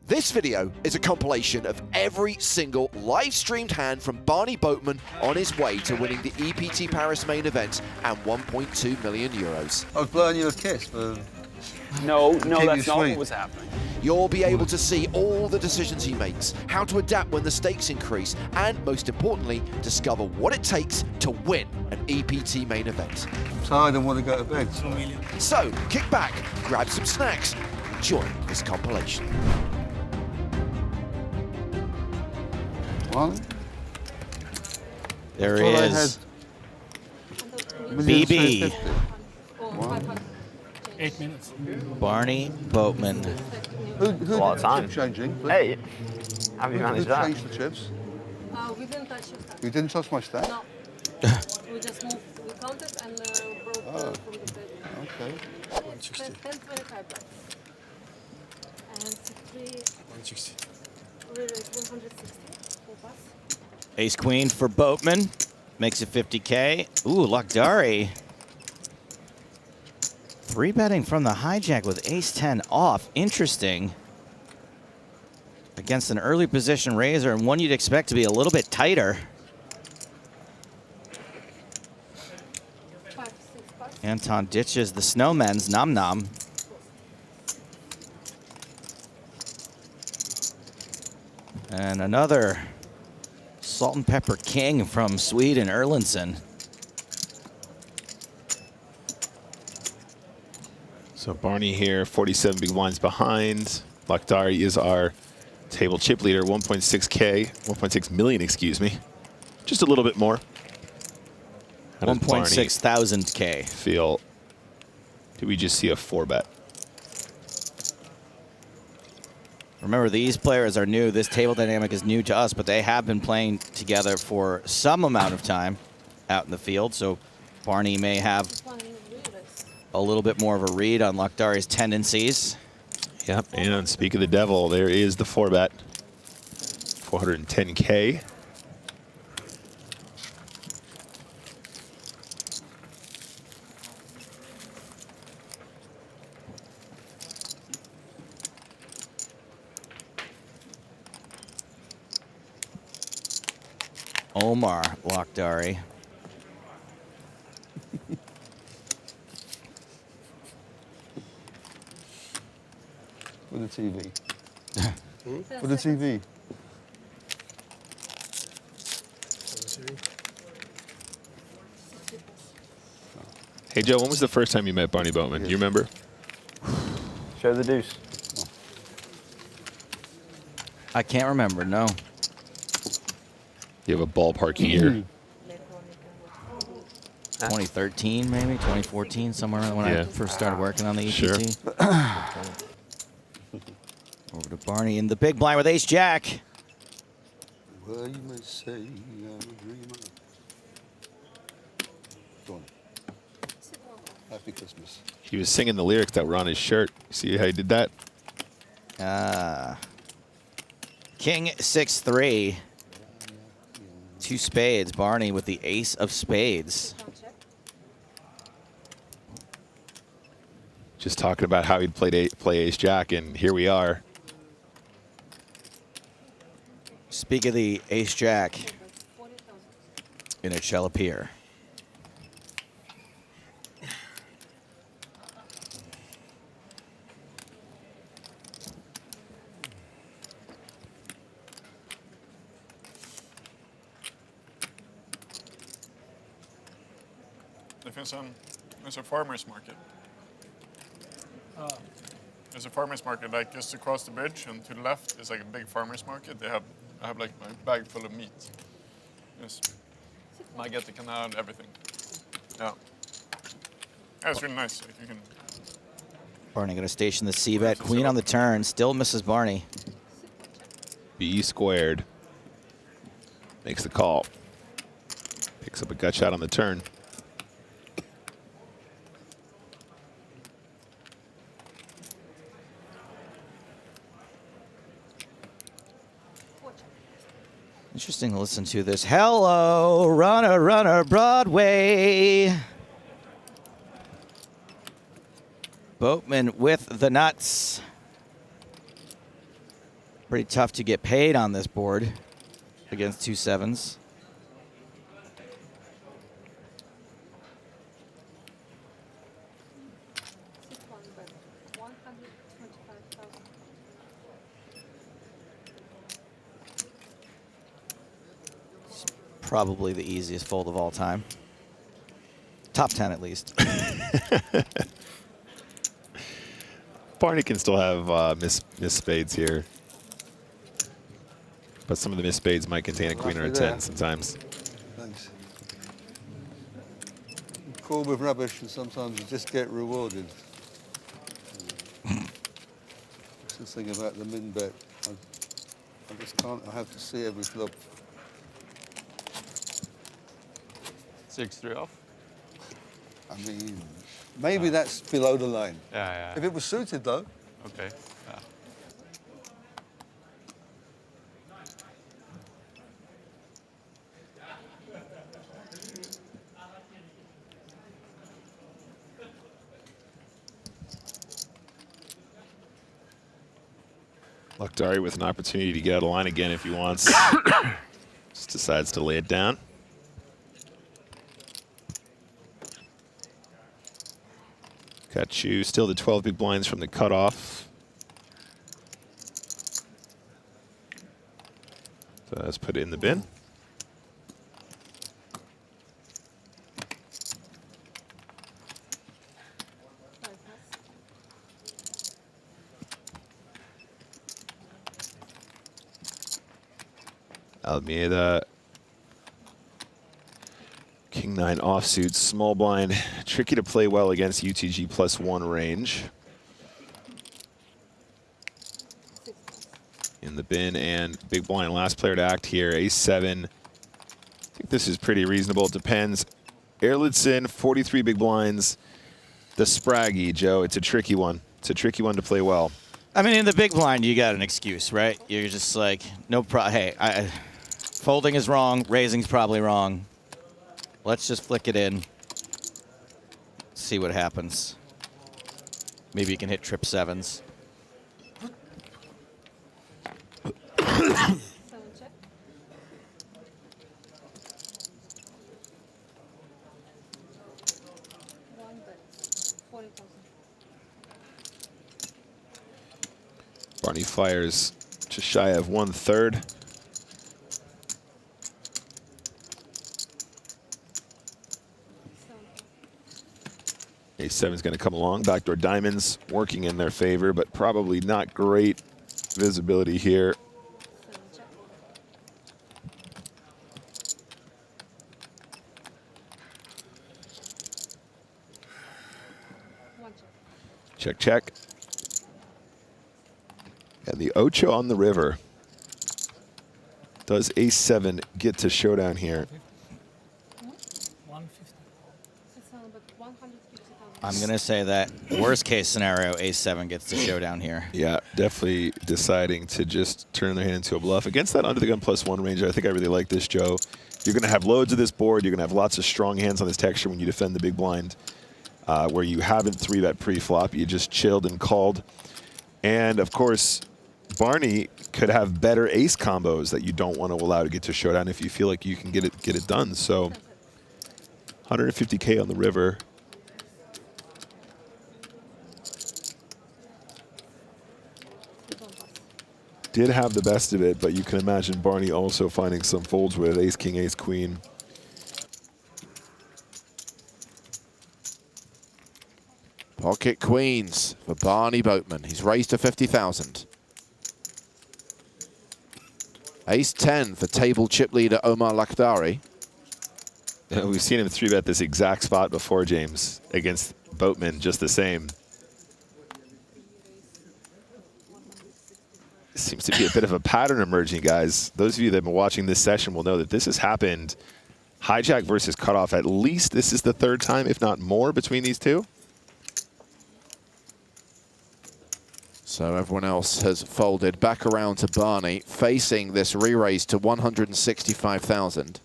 This video is a compilation of every single live-streamed hand from Barny Boatman on his way to winning the EPT Paris main event and 1.2 million euros. I was blowing you a kiss, but... No, that's not what was happening. You'll be able to see all the decisions he makes, how to adapt when the stakes increase, and most importantly, discover what it takes to win an EPT main event. I'm tired and want to go to bed. So, kick back, grab some snacks, and join this compilation. One. There he is. BB. 8 minutes. Barny Boatman. Who A lot of time. changing? Please? Hey, how have you managed Who that? changed the chips? We didn't touch your stack. You didn't touch my stack? No. We just moved, we counted and broke from the table. Okay. 10, 25 black. And 63. 160. 160. Full pass. Ace Queen for Boatman. Makes it 50K. Ooh, Lakhdari. 3-betting from the hijack with Ace 10 off. Interesting. Against an early position raiser and one you'd expect to be a little bit tighter. 5, 6 pass. Anton ditches the snowmen's nom nom. And another salt and pepper king from Sweden, Erlandsson. So Barny here, 47 big blinds behind. Lakhdari is our table chip leader, 1.6K, 1.6 million, excuse me. Just a little bit more. How does Barny 1.6 thousand K. feel? Did we just see a 4-bet? Remember, these players are new. This table dynamic is new to us, but they have been playing together for some amount of time out in the field. So Barny may have a little bit more of a read on Lakhdari's tendencies. Yep, and speak of the devil, there is the 4-bet. 410K. Omar Lakhdari. With the TV. With the TV. Hey Joe, when was the first time you met Barny Boatman? Do you remember? Show the deuce. I can't remember, no. You have a ballpark year. 2013, maybe 2014, somewhere around when I first started working on the EPT. Sure. Over to Barny in the big blind with Ace Jack. Well, you may say I'm a dreamer. Go on. Happy Christmas. He was singing the lyrics that were on his shirt. See how he did that? King 6-3. 2 spades. Barny with the ace of spades. Just talking about how he'd play Ace Jack, and here we are. Speak of the Ace Jack, and it shall appear. There's a farmer's market. There's a farmer's market like just across the bridge, and to the left is like a big farmer's market. I have like my bag full of meat. Yes. I get the canal and everything. Yeah. Yeah, it's really nice. Like you can. Barny going to station the C-bet. Queen on the turn. Still misses Barny. B squared. Makes the call. Picks up a gut shot on the turn. Interesting to listen to this. Hello, runner, runner, Broadway. Boatman with the nuts. Pretty tough to get paid on this board against 2 sevens. One bet. 125,000. Probably the easiest fold of all time. Top 10 at least. Barney can still have miss spades here. But some of the missed spades might contain a queen or a 10 sometimes. Thanks. You call with rubbish and sometimes you just get rewarded. That's the thing about the min bet. I just can't, I have to see every flop. 6-3 off. I mean, maybe that's below the line. Yeah. If it was suited though, Okay. Yeah. Lakhdari with an opportunity to get out of line again if he wants. Just decides to lay it down. Kachu still the 12 big blinds from the cutoff. So let's put it in the bin. Almeida. King 9 offsuit, small blind. Tricky to play well against UTG +1 range. In the bin and big blind, last player to act here, Ace-7. I think this is pretty reasonable. It depends. Erlitson, 43 big blinds. The Spraggy, Joe, it's a tricky one. It's a tricky one to play well. I mean, in the big blind, you got an excuse, right? You're just like, no problem. Hey, folding is wrong. Raising's probably wrong. Let's just flick it in. See what happens. Maybe you can hit trip sevens. 7 check. One bet. 40,000. Barney fires just shy of 1/3. Ace-7 is going to come along. Backdoor diamonds working in their favor, but probably not great visibility here. 7 check. One check. Check, check. And the Ocho on the river. Does Ace-7 get to showdown here? 600, but 150,000. I'm going to say that worst case scenario, Ace-7 gets the showdown here. Yeah, definitely deciding to just turn their hand into a bluff. Against that under the gun +1 range, I think I really like this, Joe. You're going to have loads of this board. You're going to have lots of strong hands on this texture when you defend the big blind, where you haven't 3-bet pre-flop. You just chilled and called. And, of course, Barney could have better ace combos that you don't want to allow to get to showdown if you feel like you can get it done. So 150K on the river. Did have the best of it, but you can imagine Barney also finding some folds with ace, king, ace, queen. Pocket queens for Barney Boatman. He's raised to 50,000. Ace-10 for table chip leader Omar Lakhdari. We've seen him 3-bet this exact spot before, James, against Boatman, just the same. Seems to be a bit of a pattern emerging, guys. Those of you that have been watching this session will know that this has happened. Hijack versus cutoff. At least this is the 3rd time, if not more, between these two. So everyone else has folded back around to Barney, facing this re-raise to 165,000.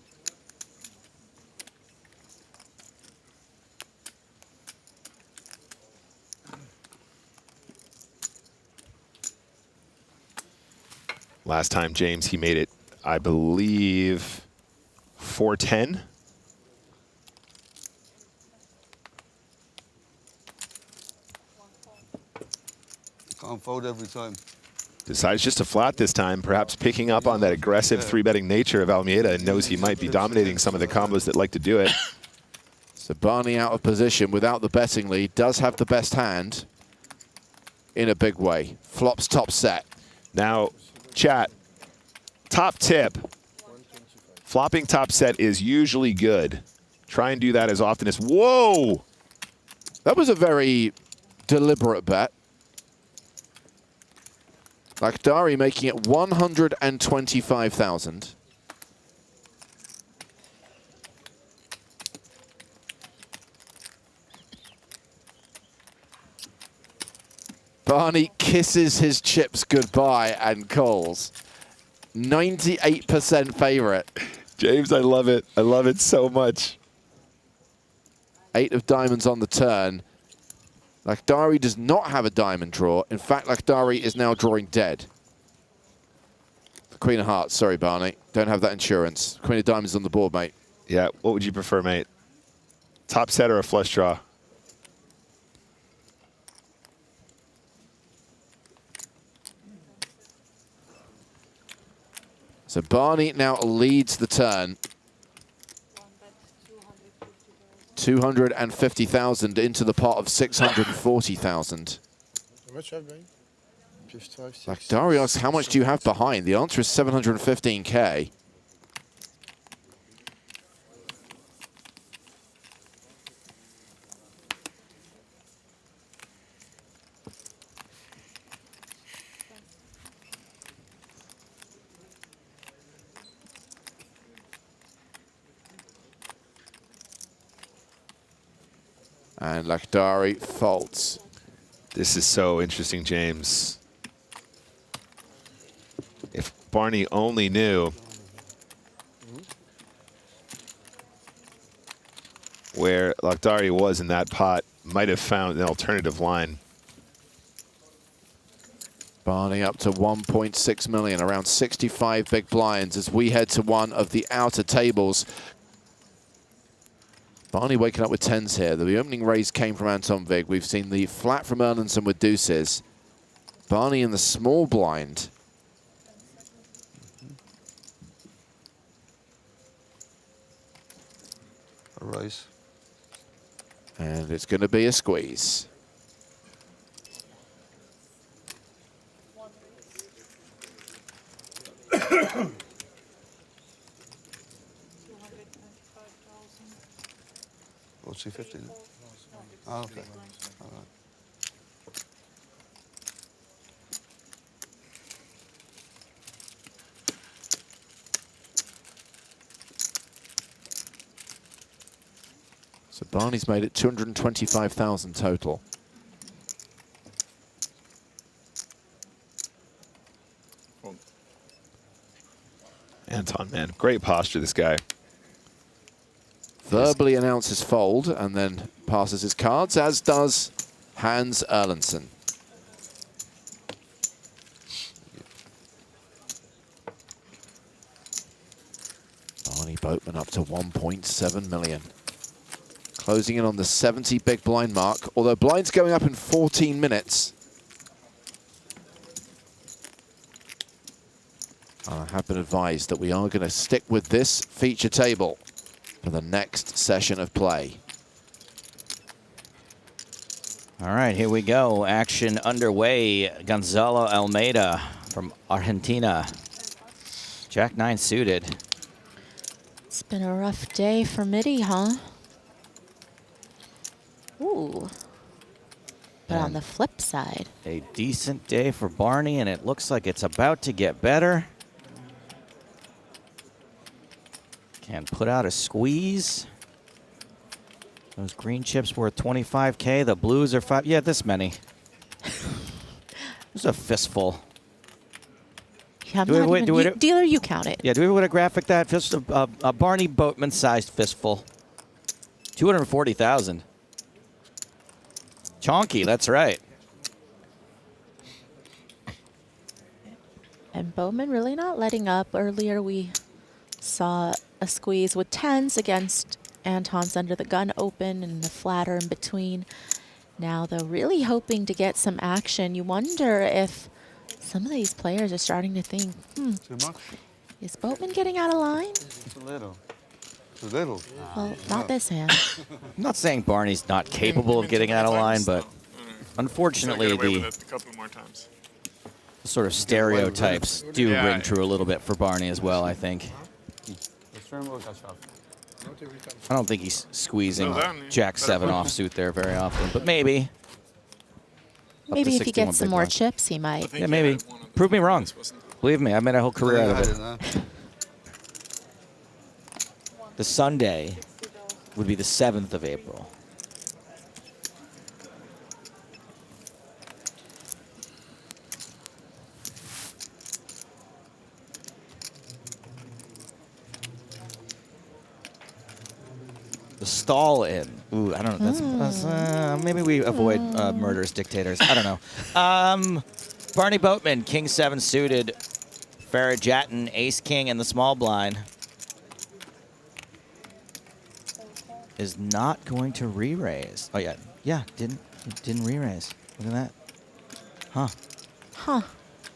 Last time, James, he made it, I believe, 410. Can't fold every time. Decides just to flat this time, perhaps picking up on that aggressive 3-betting nature of Almeida and knows he might be dominating some of the combos that like to do it. So Barny out of position without the betting lead, does have the best hand in a big way. Flops top set. Now, chat, top tip. Flopping top set is usually good. Try and do that as often as, whoa! That was a very deliberate bet. Lakhdari making it 125,000. Barny kisses his chips goodbye and calls. 98% favorite. James, I love it. I love it so much. 8 of diamonds on the turn. Lakhdari does not have a diamond draw. In fact, Lakhdari is now drawing dead. The Queen of Hearts, sorry, Barny. Don't have that insurance. Queen of Diamonds on the board, mate. Yeah, what would you prefer, mate? Top set or a flush draw? So Barny now leads the turn. 250,000 into the pot of 640,000. Lakhdari asks, how much do you have behind? The answer is 715K. And Lakhdari folds. This is so interesting, James. If Barny only knew where Lakhdari was in that pot, might have found an alternative line. Barny up to 1.6 million, around 65 big blinds as we head to one of the outer tables. Barny waking up with 10s here. The opening raise came from Anton Vig. We've seen the flat from Erlandson with deuces. Barny in the small blind. A raise. And it's going to be a squeeze. What's 250? Oh, okay. All right. So Barney's made it 225,000 total. Anton, man, great posture, this guy. Verbally announces fold and then passes his cards, as does Hans Erlandson. Barny Boatman up to 1.7 million. Closing in on the 70 big blind mark, although blind's going up in 14 minutes. I have been advised that we are going to stick with this feature table for the next session of play. All right, here we go. Action underway. Gonzalo Almeida from Argentina. Jack-9 suited. It's been a rough day for Mitty, huh? Ooh. But on the flip side, A decent day for Barny, and it looks like it's about to get better. Can put out a squeeze. Those green chips were 25K. The blues are 5. Yeah, this many. There's a fistful. dealer, you count it. Yeah, do we want to graphic that? Fist, a Barny Boatman-sized fistful. 240,000. Chonky, that's right. And And Boatman really not letting up. Earlier we saw a squeeze with 10s against Anton's under the gun open and the flatter in between. Now, though, really hoping to get some action. You wonder if some of these players are starting to think, Too much? is Boatman getting out of line? It's a little. It's a little. Well, not this hand. I'm not saying Barney's not capable of getting out of line, but unfortunately Get away the with it a couple more times. sort of stereotypes do ring true a little bit for Barney as well, I think. I don't think he's squeezing No, then- Jack-7 offsuit there very often, but maybe. Maybe if he 61 gets some big more blinds. chips, he might. Yeah, maybe. Prove me wrong. Believe me, I made a whole career out of it. The Sunday would be the 7th of April. The stall in. Ooh, I don't know. That's maybe we avoid murderous dictators. I don't know. Barney Boatman, King 7 suited. Farrah Jatton, Ace King, and the small blind. Is not going to re-raise. Oh yeah, didn't re-raise. Look at that. Huh.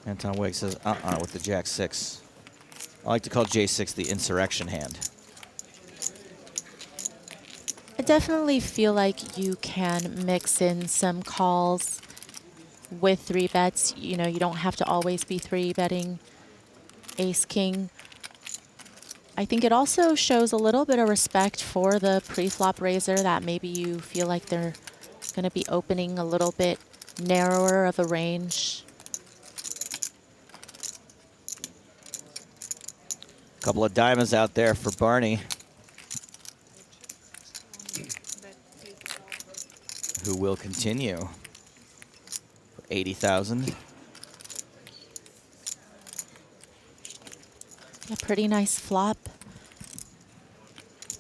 Anton Wigg says with the Jack-6. I like to call J6 the insurrection hand. I definitely feel like you can mix in some calls with 3-bets. You know, you don't have to always be 3-betting Ace King. I think it also shows a little bit of respect for the pre-flop raiser, that maybe you feel like they're going to be opening a little bit narrower of a range. Couple of diamonds out there for Barney, who will continue for 80,000. A pretty nice flop.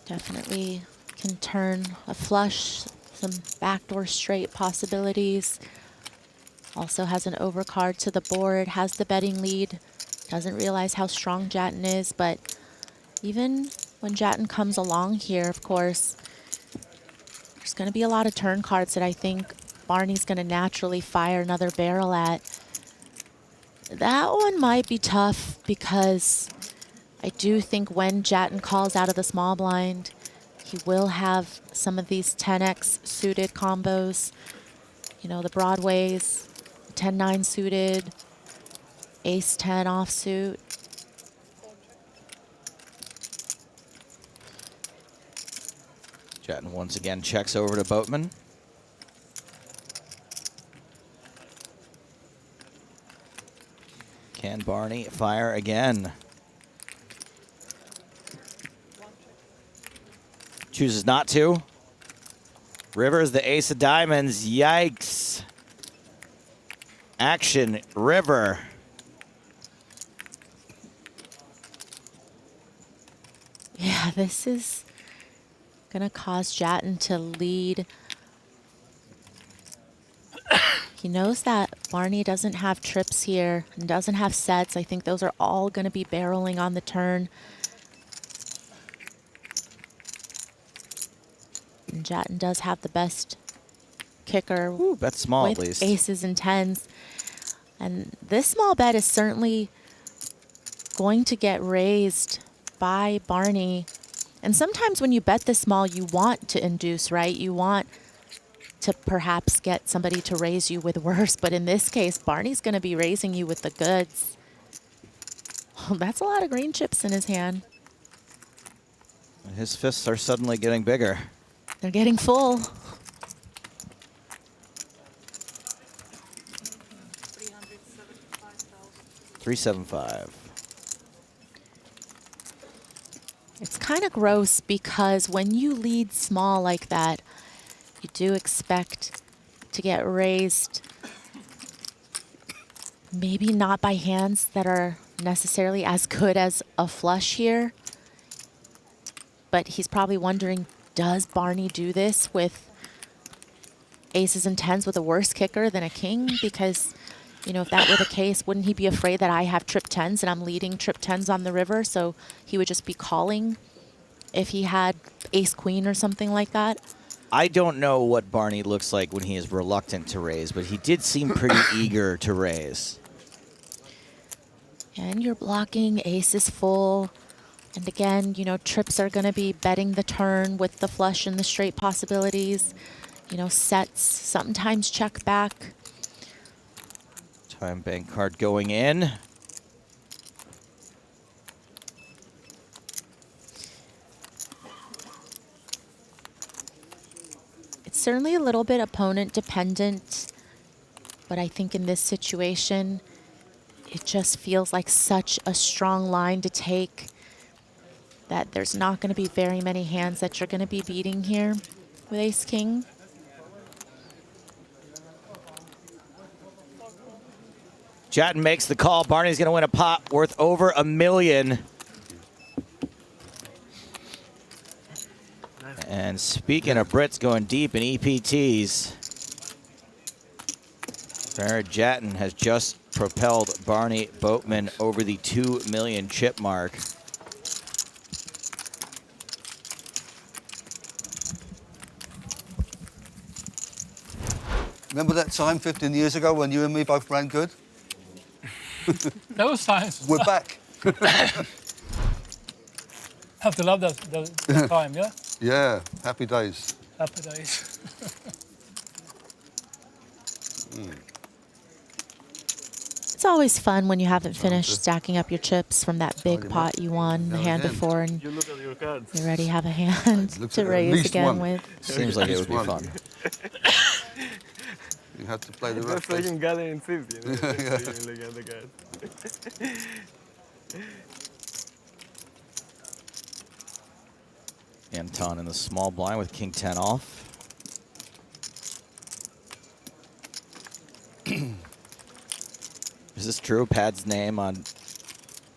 Definitely can turn a flush, some backdoor straight possibilities. Also has an overcard to the board, has the betting lead. Doesn't realize how strong Jatton is, but even when Jatton comes along here, of course, there's going to be a lot of turn cards that I think Barney's going to naturally fire another barrel at. That one might be tough because I do think when Jatton calls out of the small blind, he will have some of these 10x suited combos. You know, the Broadways, 10-9 suited, Ace-10 offsuit. Jatton once again checks over to Boatman. Can Barney fire again? Chooses not to. River's the ace of diamonds. Yikes. Action, River. Yeah, this is going to cause Jatton to lead. He knows that Barney doesn't have trips here and doesn't have sets. I think those are all going to be barreling on the turn. And Jatton does have the best kicker. Ooh, that's small with at least. Aces and 10s. And this small bet is certainly going to get raised by Barney. And sometimes when you bet this small, you want to induce, right? You want to perhaps get somebody to raise you with worse. But in this case, Barney's going to be raising you with the goods. Oh, that's a lot of green chips in his hand. His fists are suddenly getting bigger. They're getting full. 375. It's kind of gross because when you lead small like that, you do expect to get raised. Maybe not by hands that are necessarily as good as a flush here. But he's probably wondering, does Barney do this with aces and 10s with a worse kicker than a king? Because You know, if that were the case, wouldn't he be afraid that I have trip 10s and I'm leading trip 10s on the river? So he would just be calling if he had ace queen or something like that. I don't know what Barny looks like when he is reluctant to raise, but he did seem pretty eager to raise. And you're blocking, ace is full. And again, you know, trips are going to be betting the turn with the flush and the straight possibilities. You know, sets, sometimes check back. Time bank card going in. It's certainly a little bit opponent dependent, but I think in this situation, it just feels like such a strong line to take that there's not going to be very many hands that you're going to be beating here with ace king. Jatton makes the call. Barney's going to win a pot worth over $1 million. And speaking of Brits going deep in EPTs, Barrett Jatton has just propelled Barny Boatman over the 2 million chip mark. Remember that time 15 years ago when you and me both ran good? Those times. We're back. Have to love that time, yeah? Yeah, happy days. Happy days. It's always fun when you haven't finished stacking up your chips from that big pot you won the hand before, and You look at your cards. you already have a hand to raise again with. Seems like it would be One. fun. You had to play the That's rough. like in Galen Sims, you know? Yeah. You look at the cards. Anton in the small blind with king 10 off. Is this true? Pad's name on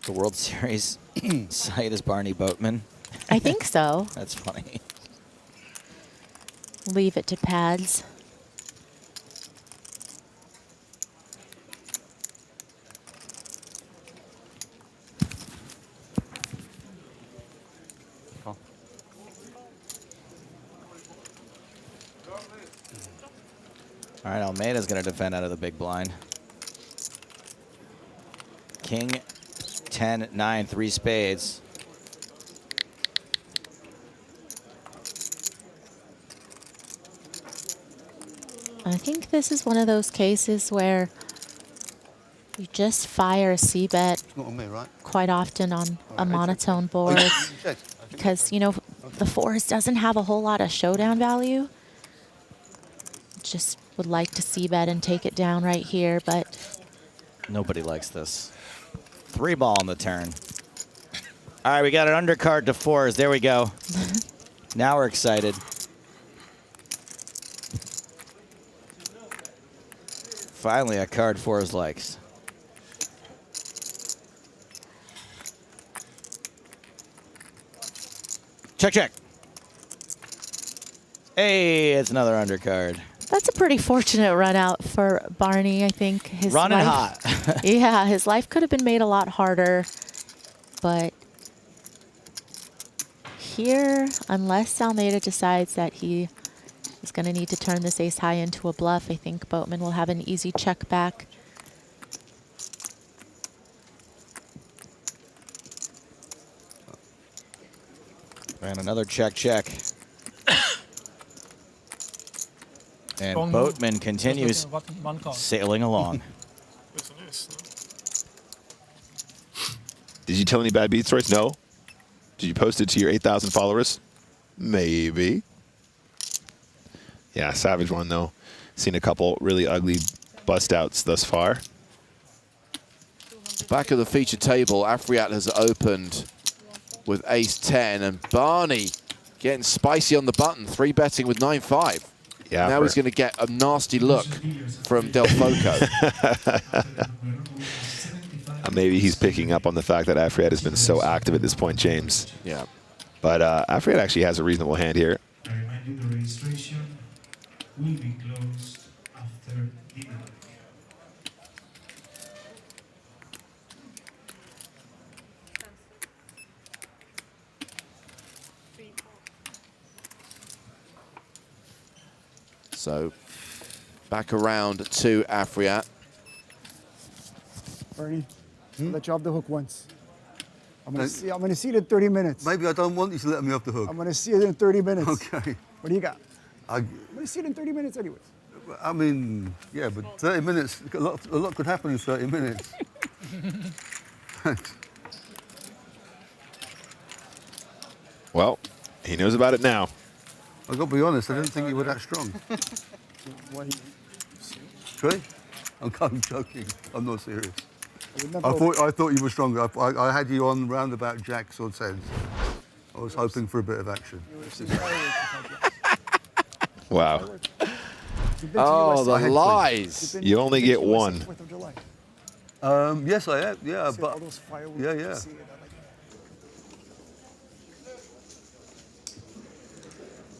the World Series site is Barny Boatman. I think so. That's funny. Leave it to pads. All right, Almeida's going to defend out of the big blind. King 10, 9, 3 spades. I think this is one of those cases where you just fire a c-bet It's not on me, right? quite often on a monotone board because, you know, the fours doesn't have a whole lot of showdown value. Just would like to c-bet and take it down right here, but Nobody likes this. 3 ball on the turn. All right, we got an undercard to 4s. There we go. Now we're excited. Finally, a card 4s likes. Check, check. Hey, it's another undercard. that's a pretty fortunate run out for Barny. I think his Running life, hot. yeah, his life could have been made a lot harder, but here, unless Almeida decides that he is going to need to turn this ace high into a bluff, I think Boatman will have an easy check back. And another check, check. And Strong Boatman move. continues Just looking at one card. sailing along. Yes, it is. Did you tell any bad beat stories? No. Did you post it to your 8,000 followers? Maybe. Yeah, savage one though. Seen a couple really ugly bust outs thus far. Back of the feature table, Afriat has opened with ace-10, and Barny getting spicy on the button, 3-betting with 9-5. Yeah. Now he's going to get a nasty look from Del Foco. Maybe he's picking up on the fact that Afriat has been so active at this point, James. Yeah. But Afriat actually has a reasonable hand here. I remind you the registration will be closed after dinner. So back around to Afriat. Barny, I'll let you off the hook once. I'm gonna see it in 30 minutes. Maybe I don't want you to let me off the hook. I'm gonna see it in 30 minutes. Okay. What do you got? I'm gonna see it in 30 minutes anyways. I mean, yeah, but 30 minutes, a lot could happen in 30 minutes. Thanks. Well, he knows about it now. I've got to be honest, I didn't think you were that strong. Really? I'm joking. I'm not serious. I thought you were stronger. I had you on roundabout jacks or tens. I was hoping for a bit of action. Wow. Oh, the lies. You only get one. Yes, I have. Yeah, but yeah.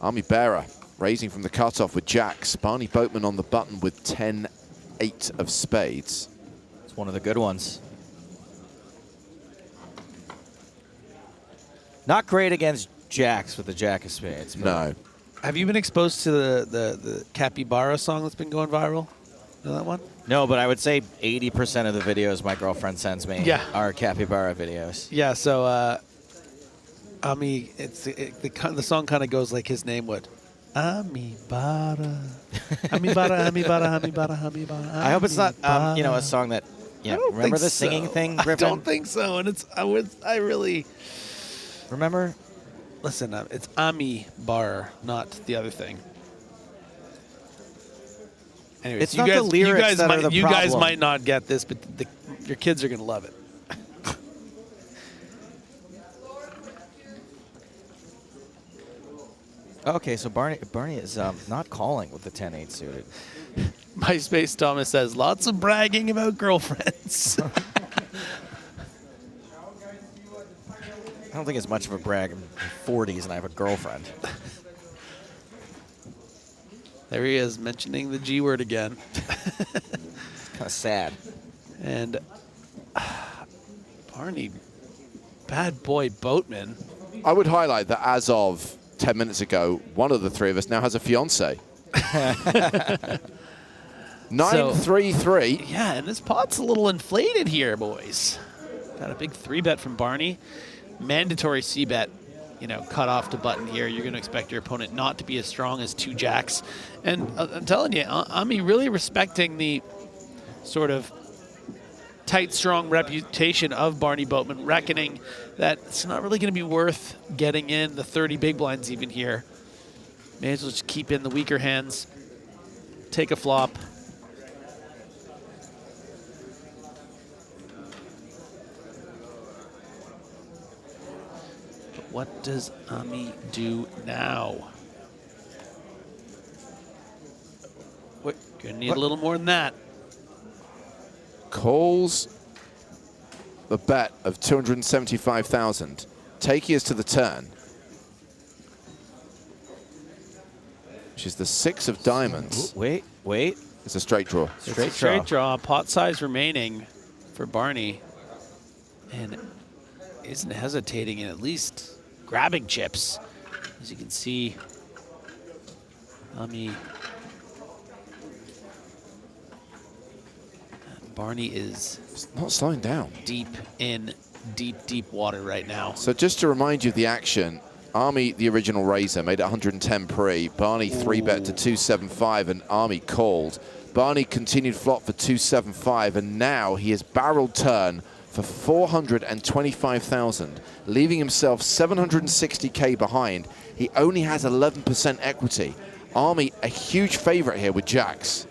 Army Bearer raising from the cutoff with jacks. Barny Boatman on the button with 10-8 of spades. It's one of the good ones. Not great against jacks with the jack of spades. No. Have you been exposed to the Capybara song that's been going viral? Know that one? No, but I would say 80% of the videos my girlfriend sends me are capybara videos. Yeah, so Ami, the song kind of goes like his name would. Amibara. Amibara, Amibara, Amibara, Amibara. I hope it's not a song that remember the singing thing, Griffin? I don't think so, and I really remember. Listen, it's Ami Bar, not the other thing. Anyways, It's not the lyrics that are the you guys problem. might not get this, but your kids are going to love it. Okay, so Barny is not calling with the 10-8 suited. MySpace Thomas says, lots of bragging about girlfriends. I don't think it's much of a brag. I'm 40s and I have a girlfriend. There he is, mentioning the G word again. Kind of sad. And Barny, bad boy Boatman. I would highlight that as of 10 minutes ago, one of the three of us now has a fiance. 9-3-3. Yeah, and this pot's a little inflated here, boys. Got a big 3-bet from Barny. Mandatory C-bet, cut off to button here. You're going to expect your opponent not to be as strong as 2 jacks. And I'm telling you, Ami really respecting the sort of tight, strong reputation of Barny Boatman, reckoning that it's not really going to be worth getting in the 30 big blinds even here. May as well just keep in the weaker hands, take a flop. But what does Ami do now? Wait, gonna need a little more than that. Calls the bet of 275,000. Takey is to the turn, which is the 6 of diamonds. Wait. It's a straight draw. Straight draw. Pot size remaining for Barny. And isn't hesitating and at least grabbing chips. As you can see, Barny is not slowing down. Deep in deep water right now. So just to remind you of the action, Army, the original raiser, made it 110 pre. Barny 3-bet to 275 and Army called. Barny continued flop for 275 and now he has barreled turn for 425,000, leaving himself 760K behind. He only has 11% equity. Army, a huge favorite here with jacks.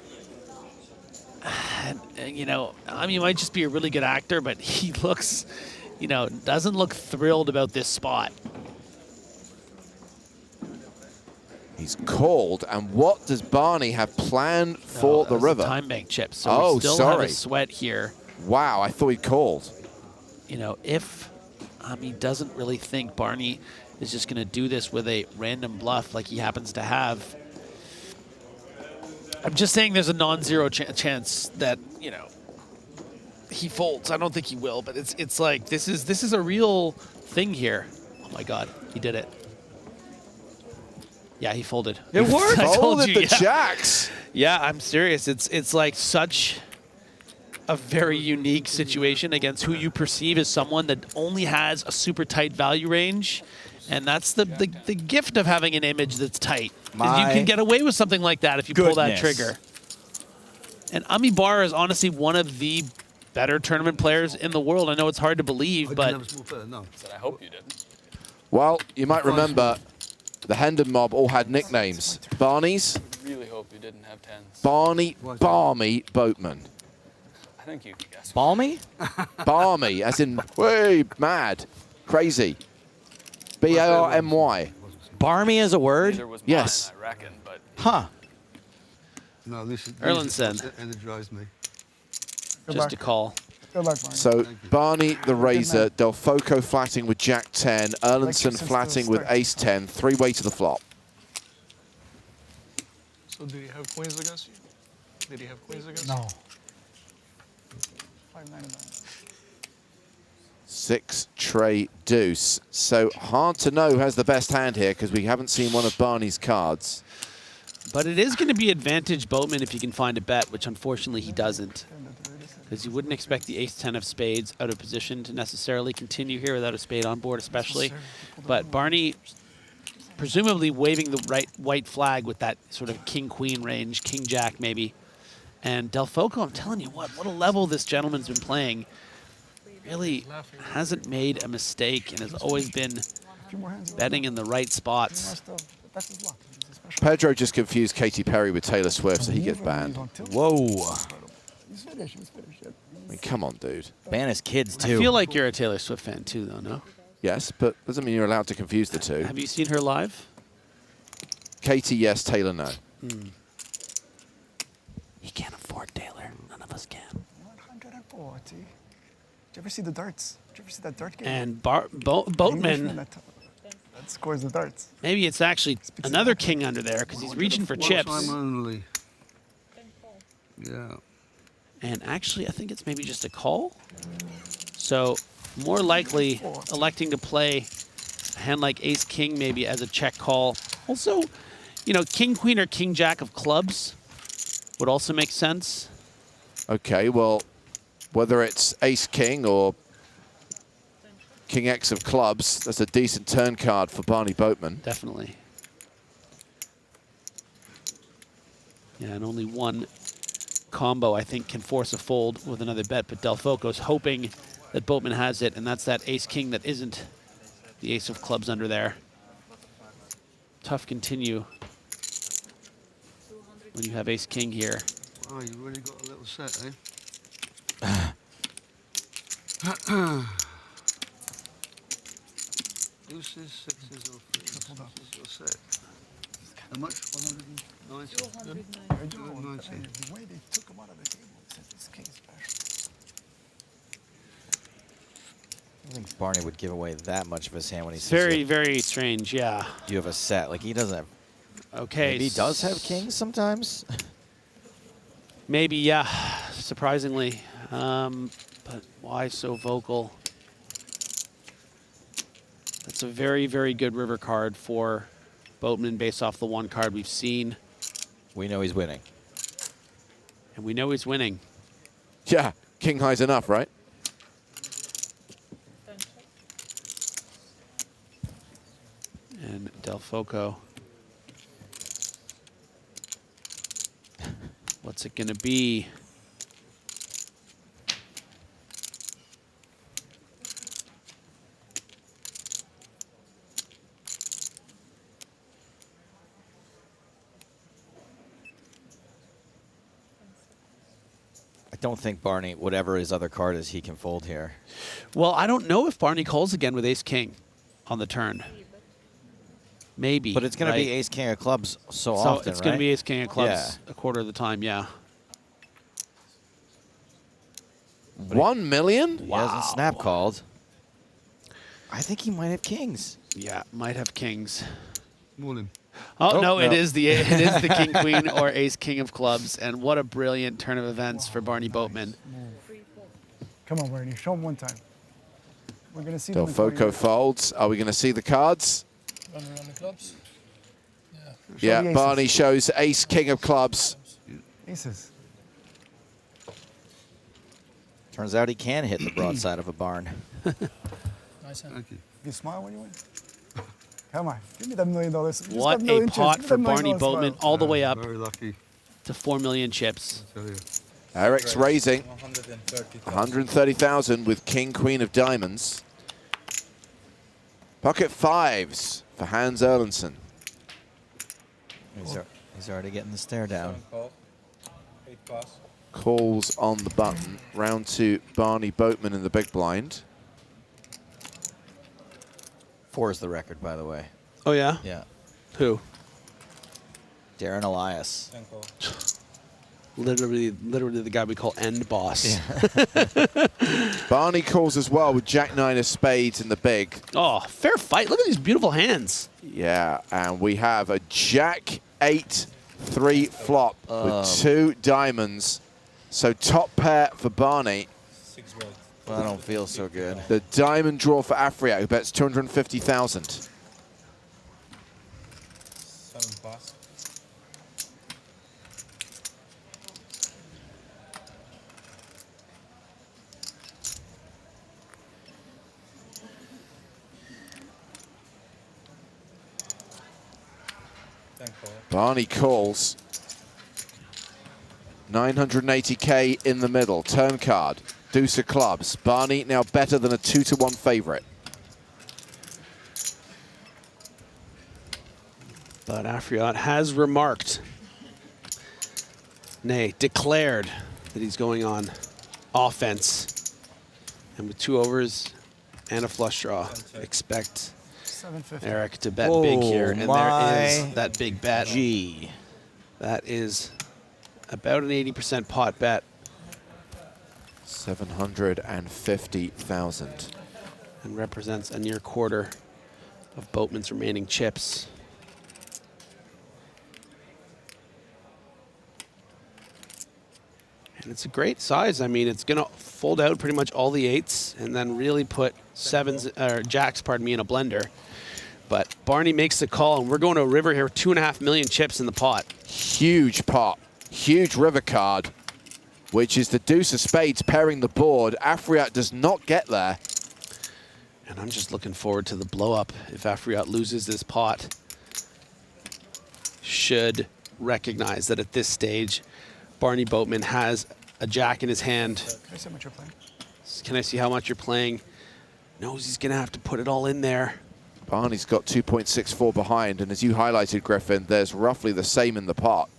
And, Ami might just be a really good actor, but he looks, doesn't look thrilled about this spot. He's called, and what does Barny have planned for the river? Time bank chips, so we still have a sweat here. Wow, I thought he called. If Ami doesn't really think Barny is just going to do this with a random bluff like he happens to have, I'm just saying there's a non-zero chance that, he folds. I don't think he will, but it's like this is a real thing here. Oh my God, he did it. Yeah, he folded. It worked. I told Folded you, the yeah. jacks. Yeah, I'm serious. It's like such a very unique situation against who you perceive as someone that only has a super tight value range. And that's the gift of having an image that's tight. Is you can get away with something like that if you pull that trigger. And Ami Bar is honestly one of the better tournament players in the world. I know it's hard to believe, but I hope you didn't. Well, you might remember the Hendon mob all had nicknames. Barney's, I really hope you didn't have 10s. Barney, Barmy, Boatman. I think you can guess. Balmy? Barmy, as in, way mad, crazy. B-A-R-M-Y. Barmy is a word? There was Yes. mine, I reckon, but Huh. No, this Erlandson. energized me. just a call. Good luck, Barney. So Barney the Razor, Del Foco flatting with Jack 10, Erlandson flatting with Ace 10, three-way to the flop. So did he have queens against you? Did he have queens against you? No. 5-9. 6 tray deuce. So hard to know who has the best hand here because we haven't seen one of Barney's cards. But it is going to be advantage Boatman if he can find a bet, which unfortunately he doesn't. Because you wouldn't expect the ace-10 of spades out of position to necessarily continue here without a spade on board especially. But Barney presumably waving the white flag with that sort of king-queen range, king-jack maybe. And Del Foco, I'm telling you what a level this gentleman's been playing. Really hasn't made a mistake and has always been betting in the right spots. Pedro just confused Katy Perry with Taylor Swift, so he gets banned. Whoa. He's finished. He's finished. I mean, come on, dude. Ban his kids, too. I feel like you're a Taylor Swift fan too, though, no? Yes, but doesn't mean you're allowed to confuse the two. Have you seen her live? Katy, yes. Taylor, no. He can't afford Taylor. None of us can. 140. Did you ever see the darts? Did you ever see that dart game? And Englishman Boatman, that scores the darts. maybe it's actually another king under there because he's reaching for chips. Time only. Yeah. And actually, I think it's maybe just a call. So more likely electing to play a hand like ace-king maybe as a check call. Also, you know, king-queen or king-jack of clubs would also make sense. Okay, well, whether it's ace-king or king X of clubs, that's a decent turn card for Barney Boatman. Definitely. Yeah, and only one combo, I think, can force a fold with another bet, but Del Foco's hoping that Boatman has it, and that's that ace-king that isn't the ace of clubs under there. Tough continue when you have ace-king here. Oh, you really got a little set, eh? Deuces, sixes, or threes. Your set. How much? 190. 290. The way they took him out of the table, said this king special. I think Barney would give away that much of his hand when he says Very, very strange, yeah. you have a set. Like, he doesn't have... Okay. Maybe he does have kings sometimes? Maybe, yeah, surprisingly. But why so vocal? That's a very, very good river card for Boatman based off the one card we've seen. We know he's winning. And we know he's winning. Yeah, king high's enough, right? And Del Foco. What's it going to be? I don't think Barney, whatever his other card is, he can fold here. Well, I don't know if Barney calls again with ace-king on the turn. Maybe. But it's going to be ace-king of clubs so often, it's going to be ace-king of clubs Yeah. a quarter of the time, yeah. 1 million? He hasn't snap called. I think he might have kings. Yeah, might have kings. Morning. Oh, Oh, no, no. it is the king queen or ace king of clubs, and what a brilliant turn of events for Barney Boatman. Come on, Barney. Show him one time. We're going to see Del them in 20 Foco minutes. folds. Are we going to see the cards? Run around the clubs. Yeah. Show Yeah, the aces. Barney shows ace, king of clubs. Aces. Turns out he can hit the broadside of a barn. Nice hand. Thank you. You smile when you win. Come on, give me that $1 million. You just got What $1 a million chips. pot Give me for that $1 Barney million Boatman, smile. all the way up Very lucky, to 4 million chips. I tell you. Eric's raising 130,000 with king, queen of diamonds. Pocket fives for Hans Erlandson. He's already getting the stare down. Calls on the button. Round two, Barney Boatman in the big blind. 4 is the record, by the way. Oh, yeah? Yeah. Who? Darren Elias. Literally the guy we call end boss. Barney calls as well with Jack 9 of spades in the big. Oh, fair fight. Look at these beautiful hands. Yeah, and we have a Jack 8-3 flop with 2 diamonds. So top pair for Barney. Well, I don't feel so good. The diamond draw for Afriat, who bets 250,000. Barney calls. 980K in the middle. Turn card. Deuce of clubs. Barney now better than a 2-1 favorite. But Afriat has remarked, nay, declared that he's going on offense. And with 2 overs and a flush draw, expect 750. Eric to bet big here. And there is my that big bet. Gee. That is about an 80% pot bet. 750,000. And represents a near quarter of Boatman's remaining chips. And it's a great size. I mean, it's going to fold out pretty much all the 8s and then really put jacks, pardon me, in a blender. But Barney makes the call, and we're going to a river here with 2.5 million chips in the pot. Huge pot. Huge river card, which is the deuce of spades pairing the board. Afriat does not get there. And I'm just looking forward to the blow up if Afriat loses this pot. Should recognize that at this stage, Barney Boatman has a jack in his hand. Can I see how much you're playing? Can I see how much you're playing? Knows he's going to have to put it all in there. Barney's got 2.64 behind, and as you highlighted, Griffin, there's roughly the same in the pot.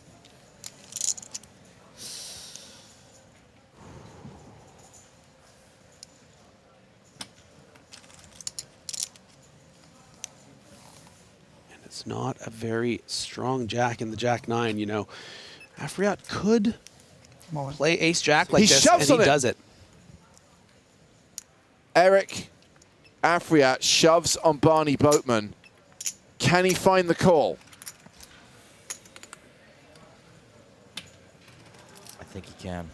It's not a very strong jack in the jack 9, you know. Afriat could play ace jack like this, and he does it. Eric Afriat shoves on Barney Boatman. Can he find the call? I think he can.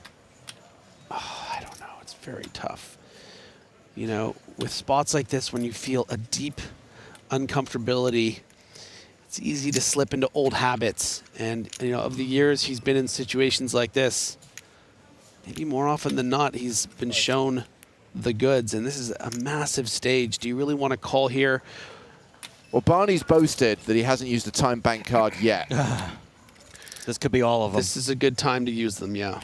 Oh, I don't know. It's very tough. You know, with spots like this, when you feel a deep uncomfortability, it's easy to slip into old habits. And, you know, of the years he's been in situations like this, maybe more often than not, he's been shown the goods. And this is a massive stage. Do you really want to call here? Well, Barney's boasted that he hasn't used a time bank card yet. This could be all of them. This is a good time to use them, yeah.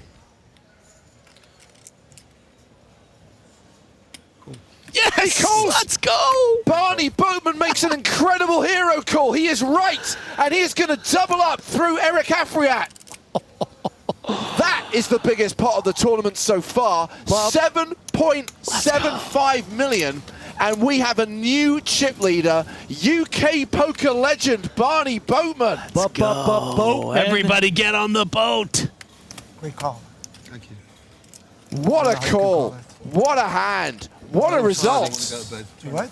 Yes! He calls! Let's go! Barney Boatman makes an incredible hero call. He is right, and he is going to double up through Eric Afriat. That is the biggest pot of the tournament so far, 7.75 million. And we have a new chip leader, UK poker legend, Barney Boatman. Let's go. Everybody get on the boat. Great call. Thank you. What a call. What a hand. What a result. What?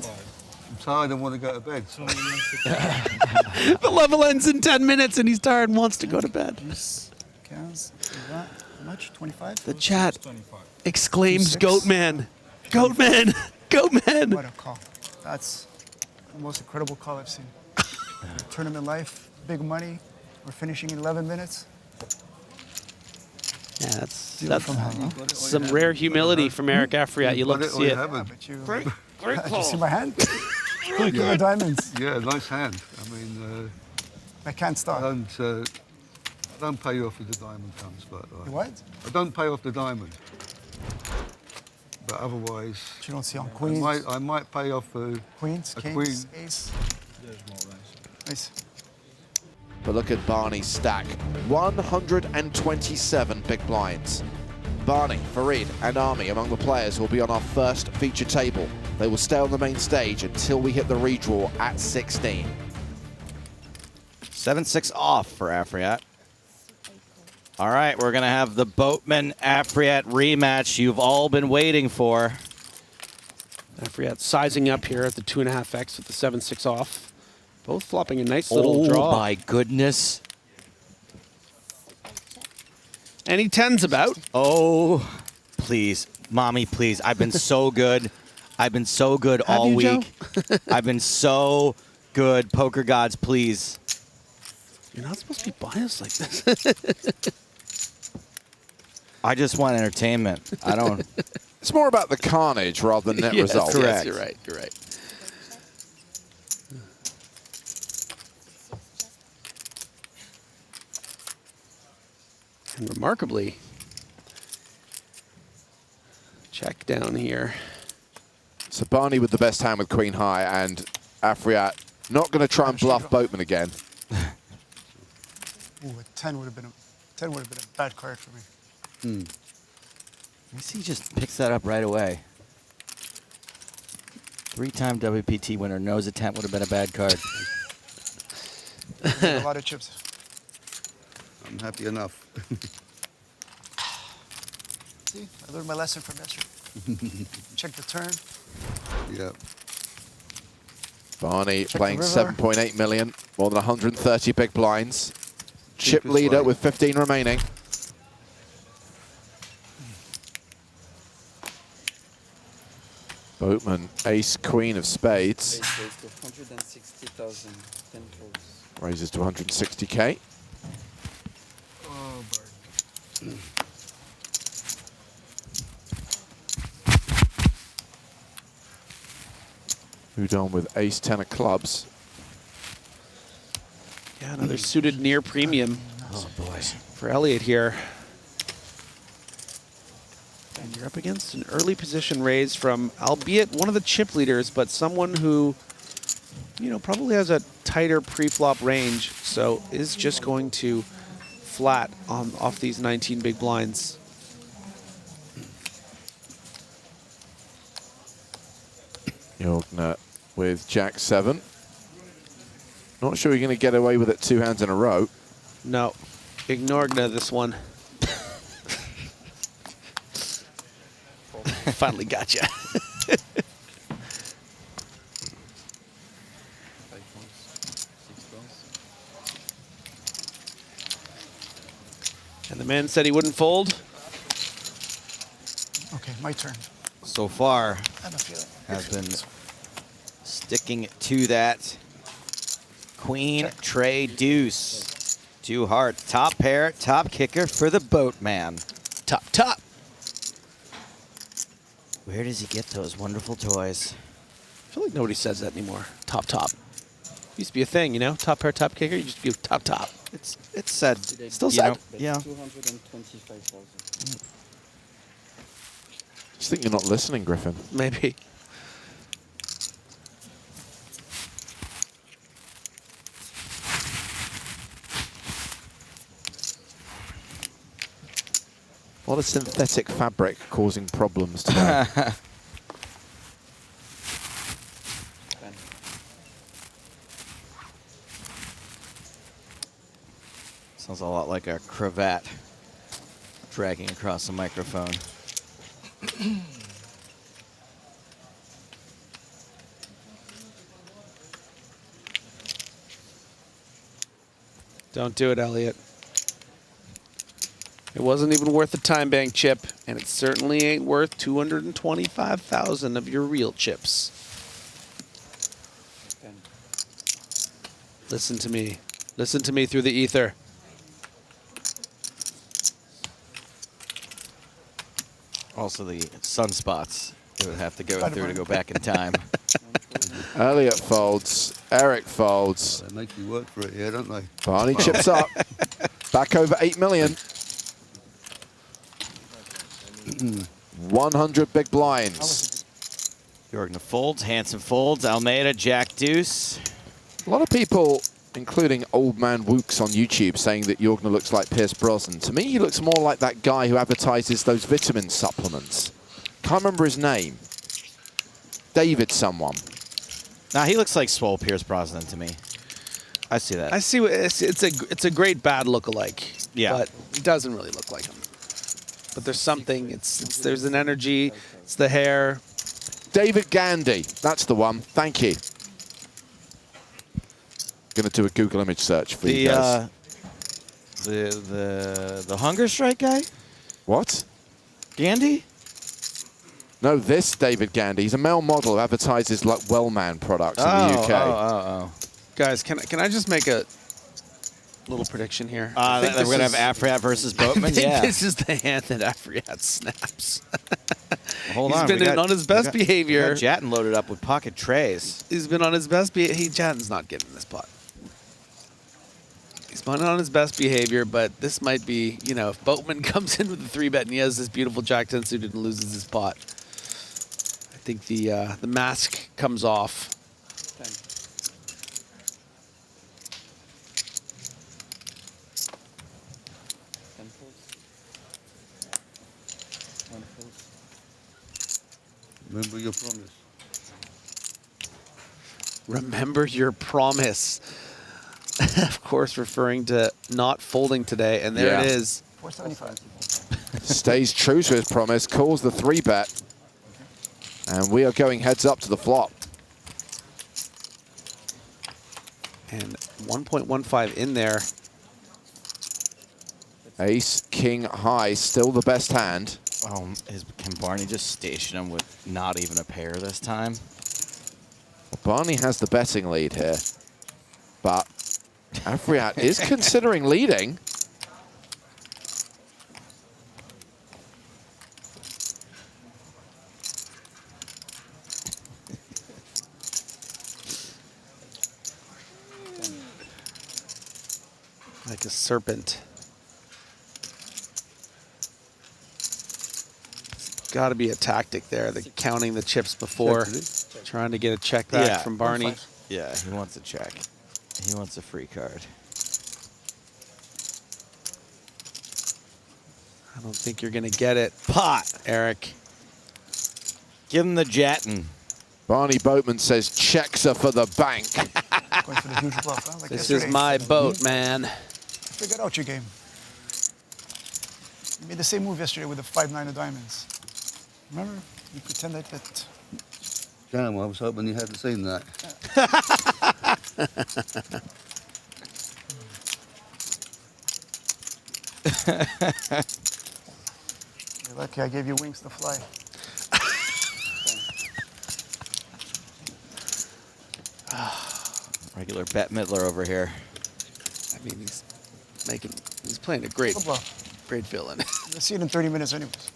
I'm tired and want to go to bed. The level ends in 10 minutes and he's tired and wants to go to bed. Counts. How much? 25? The chat exclaims Goatman. Goatman. Goatman. What a call. That's the most incredible call I've seen. Tournament life, big money. We're finishing in 11 minutes. Yeah, that's from hand, huh? some rare humility from Eric Afriat. You love to see it. But you, did you see my hand? Look at the diamonds. Yeah, nice hand. I mean, I can't I stop. don't pay you off if the diamond comes, but What? I don't pay off the diamond. But otherwise, But you don't see on queens. I might pay off Queens, a kings, queen. ace. Nice. But look at Barney's stack. 127 big blinds. Barney, Farid, and Army among the players who will be on our first feature table. They will stay on the main stage until we hit the redraw at 16. 7-6 off for Afriat. All right, we're going to have the Boatman Afriat rematch you've all been waiting for. Afriat sizing up here at the 2.5x with the 7-6 off. Both flopping a nice little draw. Oh, my goodness. Any tens about? Oh, please. Mommy, please. I've been so good. I've been so good all you, week. I've been so good. Poker gods, please. You're not supposed to be biased like this. I just want entertainment. I don't. It's more about the carnage rather than net Yes, results. yes, you're right. You're right. And remarkably, check down here. So Barney with the best hand with Queen High, and Afriat not going to try and bluff Boatman again. Ooh, a 10 would have been a bad card for me. You see, he just picks that up right away. 3-time WPT winner knows a 10 would have been a bad card. A lot of chips. I'm happy enough. See, I learned my lesson from yesterday. Check the turn. Yeah. Barney Check playing the river. 7.8 million, more than 130 big blinds. Chip Cheapest leader way. with 15 remaining. Boatman, ace, queen of spades. Raised to 160,000 10 folds. Raises to 160k. Oh, bird. Udon with ace, 10 of clubs. Yeah, another suited near premium Oh, boys. for Elliott here. And you're up against an early position raise from, albeit one of the chip leaders, but someone who, you know, probably has a tighter pre-flop range, so is just going to flat off these 19 big blinds. Jorgner with Jack 7. Not sure you're going to get away with it 2 hands in a row. No, ignore this one. Finally got you. And the man said he wouldn't fold. Okay, my turn. So far, I have a feeling. has been sticking to that. Queen, tray, deuce. 2 hearts. Top pair, top kicker for the Boatman. Top, top. Where does he get those wonderful toys? I feel like nobody says that anymore. Top, top. Used to be a thing, you know? Top pair, top kicker. You just go top, top. It's said. Still you said. know, yeah. 225,000. Just think you're not listening, Griffin. Maybe. A lot of synthetic fabric causing problems today. Sounds a lot like a cravat dragging across the microphone. Don't do it, Elliott. It wasn't even worth the time bank chip, and it certainly ain't worth 225,000 of your real chips. 10. Listen to me. Listen to me through the ether. Also, the sunspots it would have to go through to go back in time. Elliot folds. Eric folds. They make you work for it, yeah, don't they? Barney chips up. Back over 8 million. 100 big blinds. Jorgen folds, Hansen folds, Almeida, Jack Deuce. A lot of people, including Old Man Wooks on YouTube, saying that Jorgen looks like Pierce Brosnan. To me, he looks more like that guy who advertises those vitamin supplements. Can't remember his name. David someone. Nah, he looks like swole Pierce Brosnan to me. I see that. I see. It's a great bad lookalike. Yeah. But he doesn't really look like him. But there's something. There's an energy. It's the hair. David Gandy. That's the one. Thank you. Going to do a Google image search for you guys. The Hunger Strike guy? What? Gandy? No, this David Gandy. He's a male model who advertises like Wellman products in the UK. Oh. Guys, can I just make a little prediction here? We're going to have Afriat versus Boatman? I think this is the hand that Afriat snaps. Hold He's on. been on his best behavior. We got Jatten loaded up with pocket trays. He's been on his best behavior. Jatten's not getting this pot. He's been on his best behavior, but this might be, you know, if Boatman comes in with a 3-bet and he has this beautiful Jack-10 suited and loses his pot, I think the mask comes off. Remember your promise. Remember your promise. Of course, referring to not folding today, and there it is. 475. Stays true to his promise, calls the 3-bet, and we are going heads up to the flop. And 1.15 in there. Ace, king, high, still the best hand. Can Barney just station him with not even a pair this time? Barney has the betting lead here, but Afriat is considering leading. Like a serpent. Got to be a tactic there, counting the chips before, trying to get a check back from Barney. Yeah, he wants a check. He wants a free card. I don't think you're going to get it. Pot, Eric. Give him the Jatten. Barney Boatman says checks are for the bank. Going for the huge bluff, huh? Like This yesterday. is my boat, man. Figured out your game. You made the same move yesterday with the 5-9 of diamonds. Remember? You pretended that. Damn, I was hoping you hadn't seen that. You're lucky I gave you wings to fly. Regular Bette Midler over here. I mean, he's playing a great villain. You'll see it in 30 minutes anyways.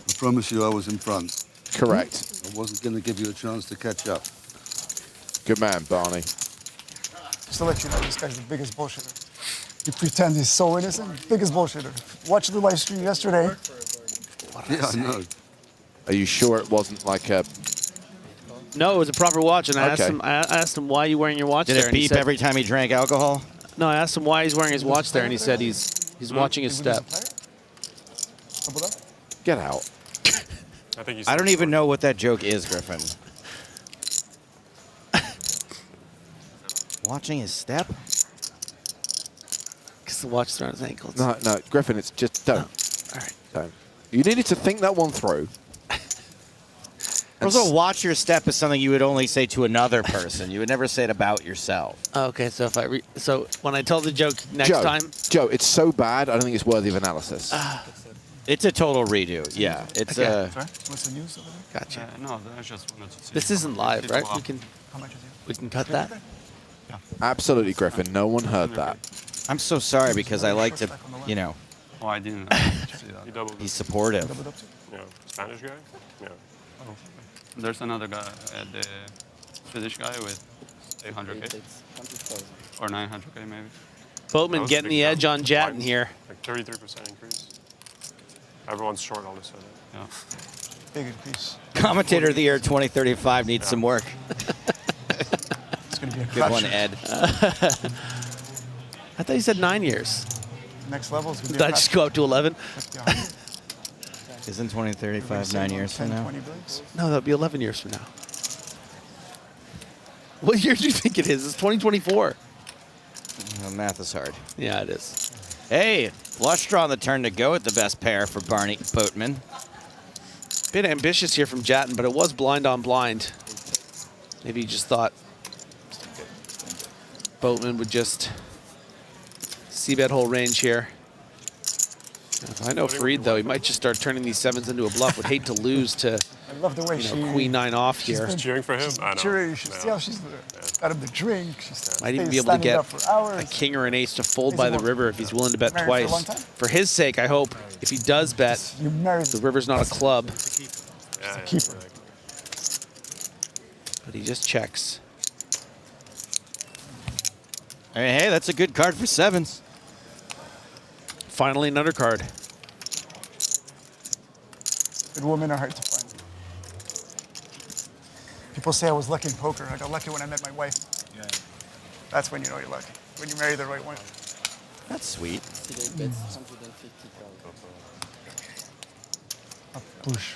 I promise you I was in front. Correct. I wasn't going to give you a chance to catch up. Good man, Barney. Just to let you know, this guy's the biggest bullshitter. You pretend he's so innocent, biggest bullshitter. Watch the live stream yesterday. Yeah, I know. Are you sure it wasn't like a... No, it was a proper watch, and I Okay. asked him why are you wearing your watch Did there. it and he beep said, every time he drank alcohol? No, I asked him why he's wearing his watch there, and he said he's watching his step. Get out. I don't even know what that joke is, Griffin. Watching his step? Because the watch is around his ankles. No, Griffin, it's just don't. All right. Don't. You needed to think that one through. Also, watch your step is something you would only say to another person. You would never say it about yourself. Okay, so if when I tell the joke next time, Joe, it's so bad, I don't think it's worthy of analysis. It's a total redo. Yeah, it's Okay. Sorry? What's the news over there? gotcha. No, I just wanted to see. This isn't live, right? We can How much is it? we can cut that. Absolutely, Griffin. No one heard that. I'm so sorry because I like to, you know, Oh, I didn't see that. He doubled be it. supportive. Yeah. Spanish guy? Yeah. Oh. There's another guy, the Swedish guy with 800k It's 100,000. or 900k maybe. Boatman That was a getting big the jump. edge on Jatten Blinds, here. Like 33% increase. Everyone's short all of a sudden. Yeah. Big increase. Commentator of the Year 2035 needs some work. It's going to be a Good one, crapshoot. Ed. I thought you said 9 years. Next level is going to be Did a I just crapshoot. go up to 11? Isn't 2035 9 years from 10, now? 20 bigs. No, that'll be 11 years from now. What year do you think it is? It's 2024. Math is hard. Yeah, it is. Hey, flush draw on the turn to go at the best pair for Barny Boatman. Bit ambitious here from Jatten, but it was blind on blind. Maybe he just thought Boatman would just c-bet whole range here. I know Fareed, though, he might just start turning these sevens into a bluff. Would hate to lose to, I love the way you she... know, queen nine off she's here. been Cheering for him? I know. cheering. You should Yeah. see how she's got him the drink. She's Might even stays be able to standing get up for hours. a king or an ace to fold Is by he the more- river if he's willing to bet married for a long twice. time? For his sake, I hope if he does bet, You married the river's not a club, Yeah, yeah, keeper. but he just checks. Hey, that's a good card for sevens. Finally, an undercard. Good women are hard to find. People say I was lucky in poker. I got lucky when I met my wife. Yeah. That's when you know you're lucky. When you marry the right one. That's sweet. Today bets 150,000. A push.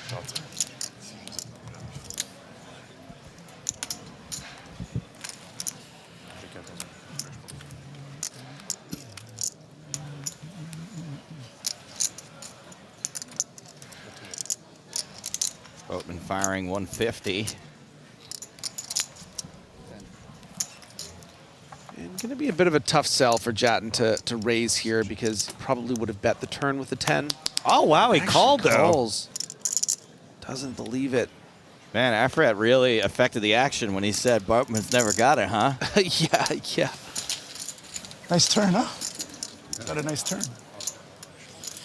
Boatman firing 150. And going to be a bit of a tough sell for Jatten to raise here because he probably would have bet the turn with the 10. Oh, wow, he Actually called, though. calls. Doesn't believe it. Man, Afriat really affected the action when he said Boatman's never got it, huh? yeah. Nice turn, huh? Got a nice turn.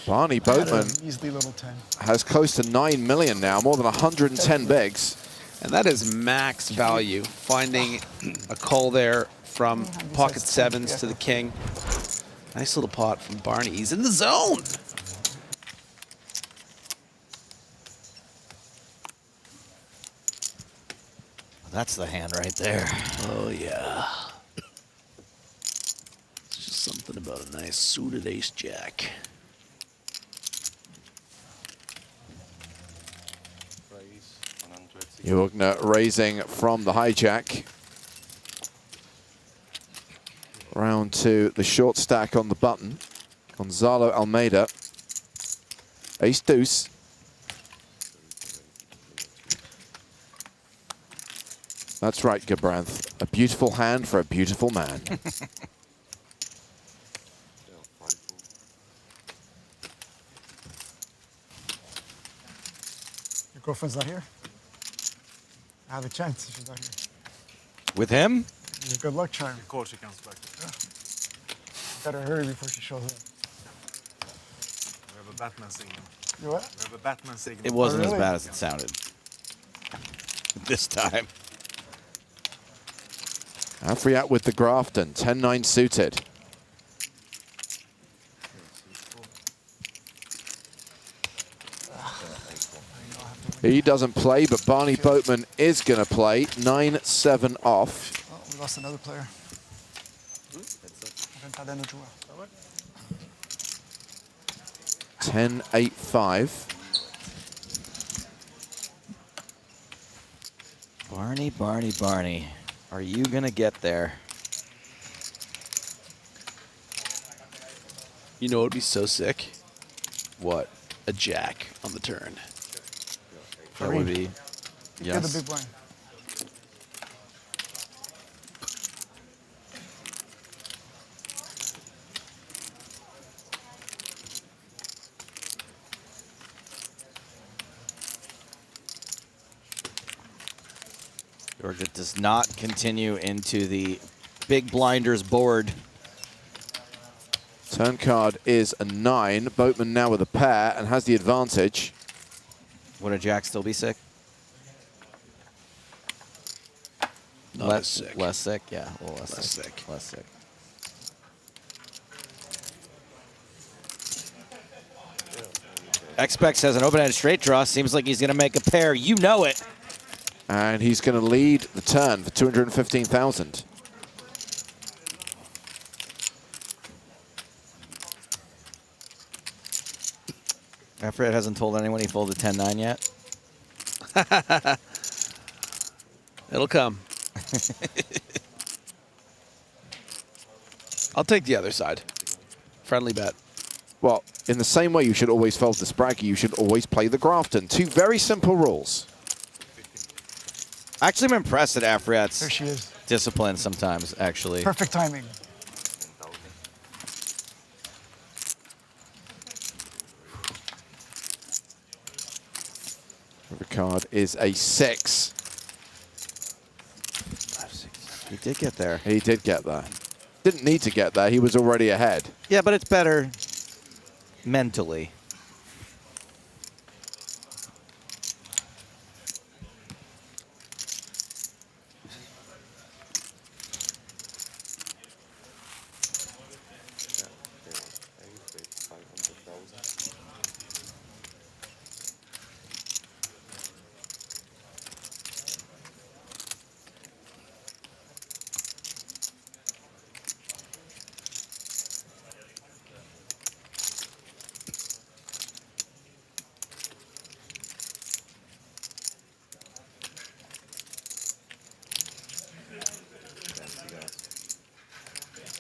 Barney Got Boatman a measly little 10. has close to 9 million now, more than 110 bigs. And that is max value, finding a call there from pocket sevens to the king. Nice little pot from Barney. He's in the zone. That's the hand right there. Oh, yeah. It's just something about a nice suited ace-jack. Jurgner raising from the hijack. Round to the short stack on the button. Gonzalo Almeida. Ace deuce. That's right, Gabranth. A beautiful hand for a beautiful man. Your girlfriend's not here? I have a chance if she's not here. With him? It's a good luck charm. Of course she comes back. Better hurry before she shows up. We have a Batman signal. You what? We have a Batman signal. It wasn't really? as bad as it sounded. This time. Afriat with the Grafton, 10-9 suited. He doesn't play, but Barney Boatman is going to play. 9-7 off. Oh, we lost another player. 10-8-5. Barney, Barney, Barney. Are you going to get there? You know what would be so sick? What? A jack on the turn. That would be, You're the yes. big blind. Georgia does not continue into the big blinders board. Turn card is a 9. Boatman now with a pair and has the advantage. Would a jack still be sick? Not as sick. Less sick, yeah. A little less Less sick. sick. Less sick. X-Specs has an open-ended straight draw. Seems like he's going to make a pair. You know it. And he's going to lead the turn for 215,000. Afriat hasn't told anyone he folded 10-9 yet. It'll come. I'll take the other side. Friendly bet. Well, in the same way you should always fold the Spraggy, you should always play the Grafton. Two very simple rules. Actually, I'm impressed at Afriat's There she is. discipline sometimes, actually. Perfect timing. The card is a 6. He did get there. He did get there. Didn't need to get there. He was already ahead. Yeah, but it's better mentally.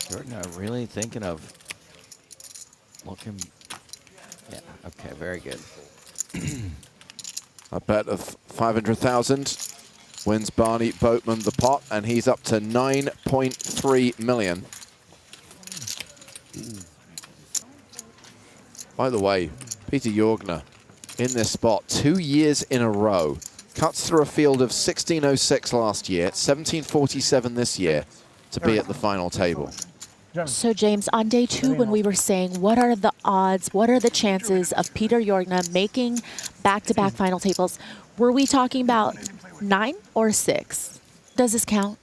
Jordan, really thinking of looking. Yeah, okay, very good. A bet of 500,000 wins Barney Boatman the pot, and he's up to 9.3 million. By the way, Peter Jorgner in this spot 2 years in a row. Cuts through a field of 1606 last year, 1747 this year to be at the final table. So, James, on day 2, when we were saying what are the odds, what are the chances of Peter Jorgner making back-to-back final tables, were we talking about 9 or 6? Does this count?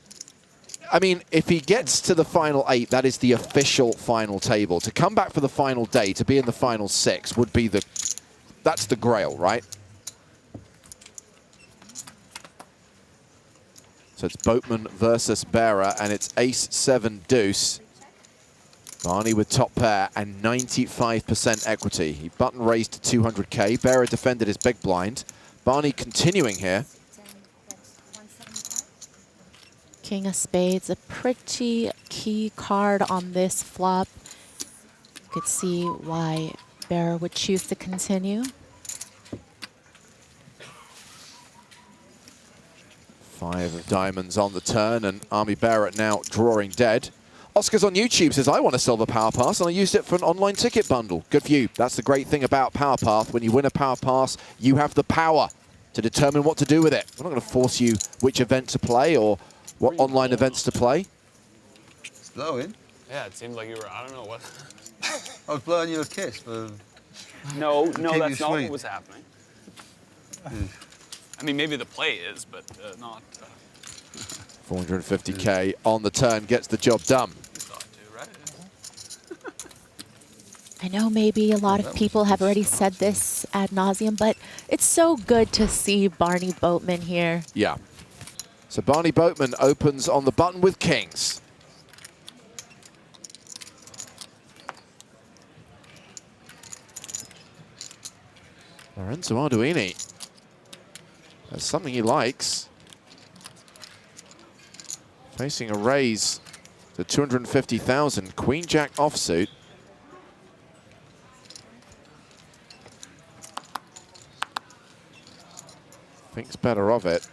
I mean, if he gets to the final 8, that is the official final table. To come back for the final day, to be in the final 6, would be that's the grail, right? So it's Boatman versus Bearer, and it's ace-7 deuce. Barney with top pair and 95% equity. He button raised to 200K. Bearer defended his big blind. Barney continuing here. King of Spades, a pretty key card on this flop. You could see why Bearer would choose to continue. 5 of diamonds on the turn, and Army Barrett now drawing dead. Oscar's on YouTube says, I want a silver Power Pass, and I used it for an online ticket bundle. Good for you. That's the great thing about Power Path. When you win a Power Pass, you have the power to determine what to do with it. We're not going to force you which event to play or what online events to play. It's blowing. Yeah, it seemed like you were, I don't know what. I was blowing you a kiss, but... No, keep that's you not sweet. what was happening. I mean, maybe the play is, but not... 450K on the turn gets the job done. I know maybe a lot of people have already said this ad nauseum, but it's so good to see Barney Boatman here. Yeah. So Barney Boatman opens on the button with kings. Lorenzo Arduini. That's something he likes. Facing a raise to 250,000. Queen Jack offsuit. Thinks better of it.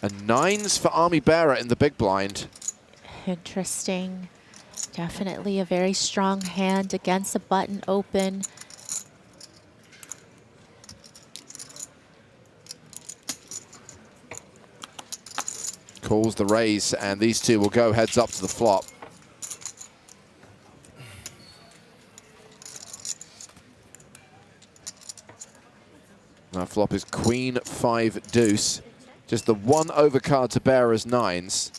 And 9s for Army Bearer in the big blind. Interesting. Definitely a very strong hand against a button open. Calls the raise, and these two will go heads up to the flop. That flop is queen, 5, deuce. Just the one overcard to bear as nines.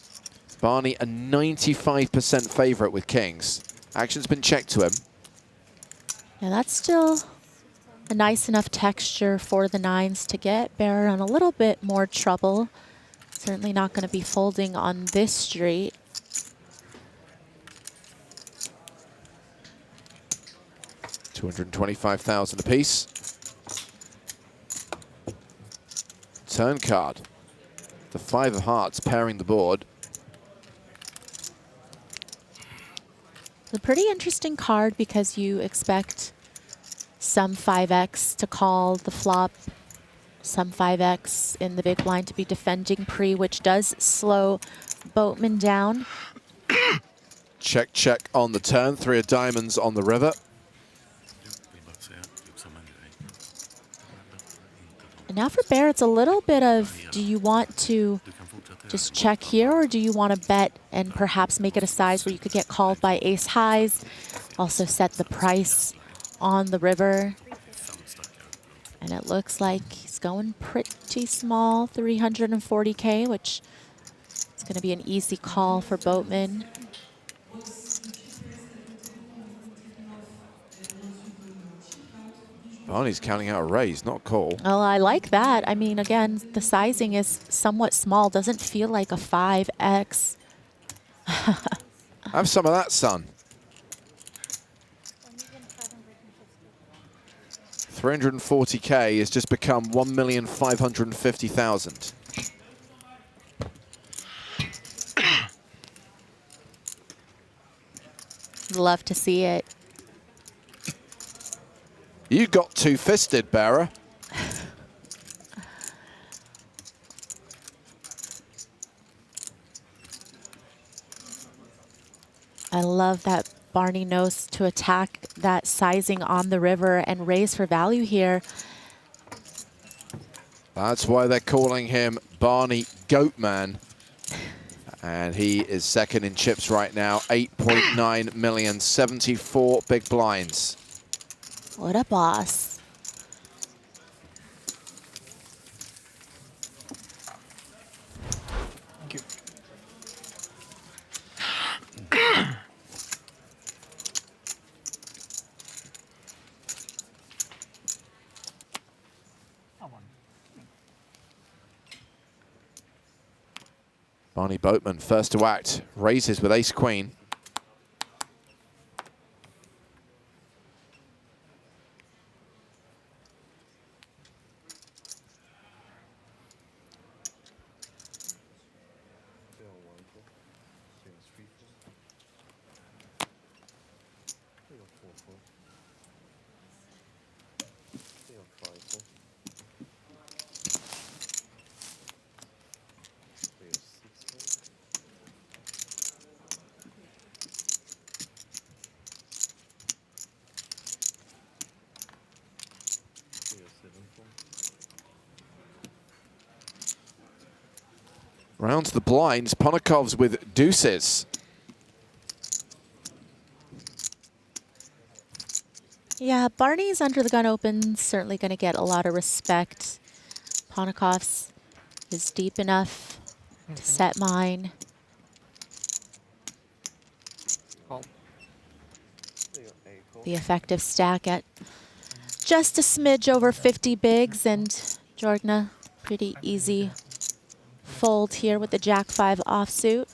Barney a 95% favorite with kings. Action's been checked to him. Yeah, that's still a nice enough texture for the nines to get bearer in a little bit more trouble. Certainly not going to be folding on this street. $225,000 apiece. Turn card. The 5 of hearts pairing the board. It's a pretty interesting card because you expect some 5x to call the flop, some 5x in the big blind to be defending pre, which does slow Boatman down. Check, check on the turn. 3 of diamonds on the river. And now for bear, it's a little bit of, do you want to just check here, or do you want to bet and perhaps make it a size where you could get called by ace highs? Also set the price on the river. And it looks like he's going pretty small, 340K, which is going to be an easy call for Boatman. Barney's counting out a raise, not call. Oh, I like that. I mean, again, the sizing is somewhat small. Doesn't feel like a 5x. Have some of that, son. 340K has just become 1,550,000. Love to see it. You got two-fisted, bearer. I love that Barney knows to attack that sizing on the river and raise for value here. That's why they're calling him Barney Goatman. And he is second in chips right now, 8.9 million, 74 big blinds. What a boss. Thank you. Barney Boatman, first to act, raises with ace-queen. Rounds the blinds, Ponakov's with deuces. Yeah, Barney's under the gun open, certainly going to get a lot of respect. Ponakov's is deep enough to set mine. The effective stack at just a smidge over 50 bigs, and Jorgna, pretty easy fold here with the Jack-5 offsuit.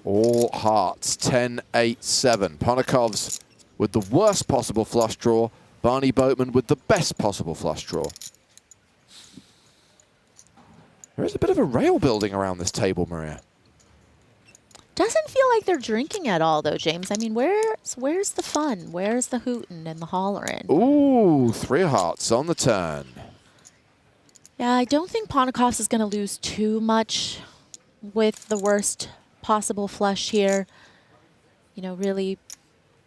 All hearts, 10-8-7. Ponakov's with the worst possible flush draw. Barney Boatman with the best possible flush draw. There is a bit of a rail building around this table, Maria. Doesn't feel like they're drinking at all, though, James. I mean, where's the fun? Where's the hootin' and the hollerin'? Ooh, 3 hearts on the turn. Yeah, I don't think Ponakov's is going to lose too much with the worst possible flush here. you know, really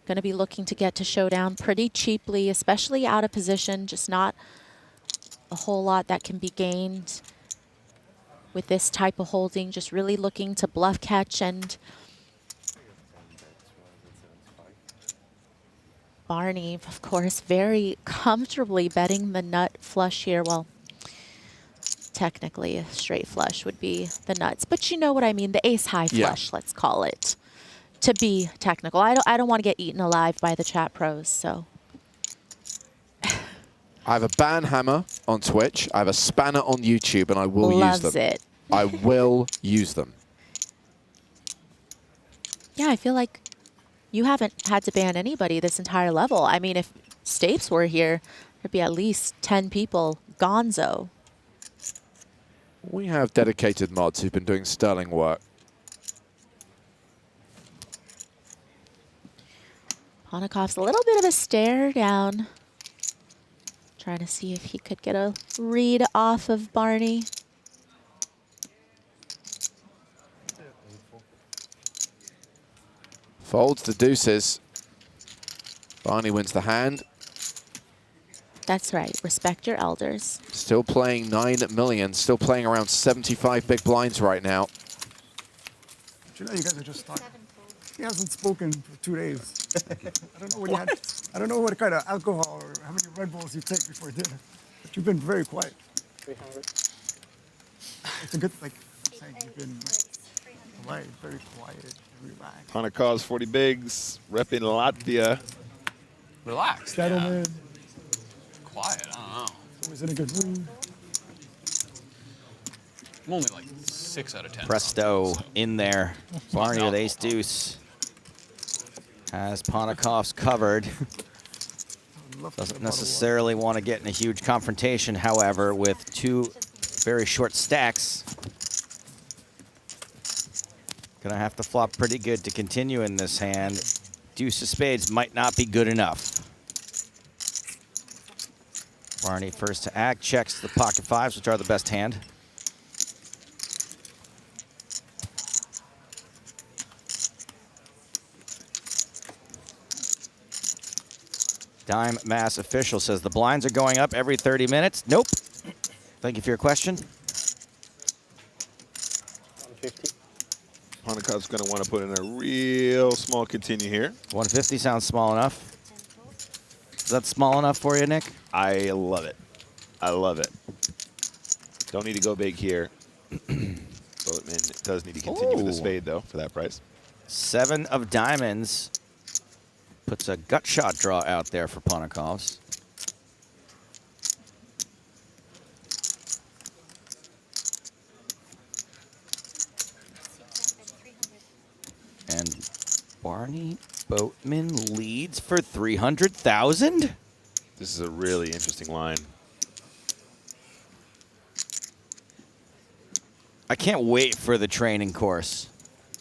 going to be looking to get to showdown pretty cheaply, especially out of position, just not a whole lot that can be gained with this type of holding, just really looking to bluff catch. And Barny, of course, very comfortably betting the nut flush here. Well, technically a straight flush would be the nuts, but you know what I mean, the ace high flush, let's call it, to be technical. I don't want to get eaten alive by the chat pros, so. I have a ban hammer on Twitch. I have a spanner on YouTube, and I will use them. Loves it. I will use them. Yeah, I feel like you haven't had to ban anybody this entire level. I mean, if Stapes were here, there'd be at least 10 people gonzo. We have dedicated mods who've been doing sterling work. Ponikov's a little bit of a stare down. Trying to see if he could get a read off of Barny. Folds the deuces. Barny wins the hand. That's right. Respect your elders. Still playing 9 million. Still playing around 75 big blinds right now. But you know, you guys are just talking. He hasn't spoken for 2 days. I don't know what he had. I don't know what kind of alcohol or how many Red Bulls you take before dinner. But you've been very quiet. 300. It's a good, like, I'm saying you've been like, very quiet, relaxed. Ponikov's 40 bigs, repping Latvia. Relaxed. Settlement. Quiet, I don't know. Always in a good mood. I'm only like 6 out of 10. Presto in there. Barny with ace deuce. Has Ponikov's covered. Doesn't necessarily want to get in a huge confrontation, however, with 2 very short stacks. Gonna have to flop pretty good to continue in this hand. Deuce of spades might not be good enough. Barny first to act, checks the pocket fives, which are the best hand. Dime Mass Official says the blinds are going up every 30 minutes. Nope. Thank you for your question. 150. Ponikov's going to want to put in a real small continue here. 150 sounds small enough. Is that small enough for you, Nick? I love it. I love it. Don't need to go big here. Boatman does need to continue with the spade, though, for that price. 7 of diamonds. Puts a gut shot draw out there for Ponikov's. And Barny Boatman leads for 300,000? This is a really interesting line. I can't wait for the training course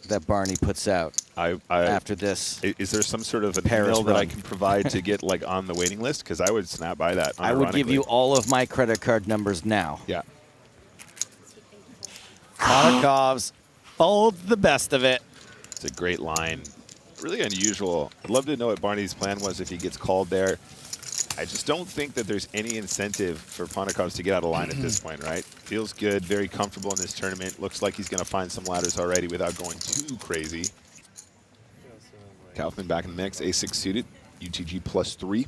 that Barny puts out after this. Is there some sort of an Paris email that run. I can provide to get like on the waiting list? Because I would snap by that. I would give you all of my credit card numbers now. Yeah. Ponikov's folds the best of it. It's a great line. Really unusual. I'd love to know what Barney's plan was if he gets called there. I just don't think that there's any incentive for Ponikov's to get out of line at this point, right? Feels good, very comfortable in this tournament. Looks like he's going to find some ladders already without going too crazy. Kaufman back in the mix, A6 suited, UTG +3.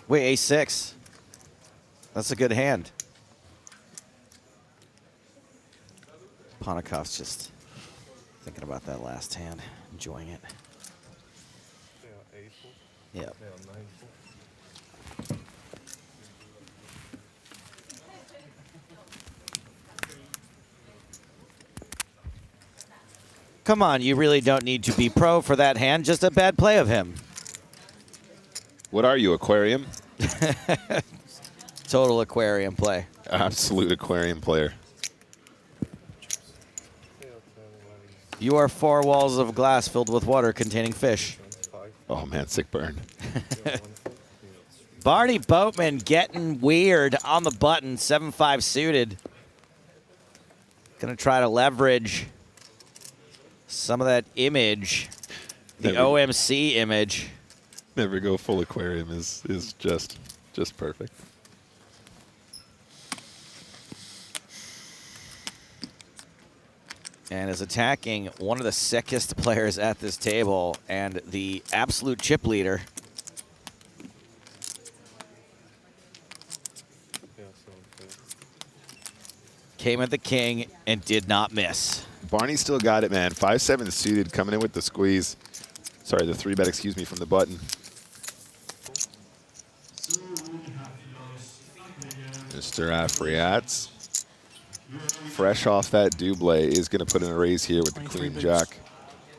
Wait, A6. That's a good hand. Ponikov's just thinking about that last hand, enjoying it. Yep. Come on, you really don't need to be pro for that hand, just a bad play of him. What are you, aquarium? Total aquarium play. Absolute aquarium player. You are 4 walls of glass filled with water containing fish. Oh man, sick burn. Barny Boatman getting weird on the button, 7-5 suited. Gonna try to leverage some of that image, the Never- OMC image. Never go full aquarium is just perfect. And is attacking one of the sickest players at this table and the absolute chip leader. Came at the king and did not miss. Barney still got it, man. 5-7 suited coming in with the squeeze. Sorry, the 3-bet, excuse me, from the button. Mr. Afriat, fresh off that double, is going to put in a raise here with the queen jack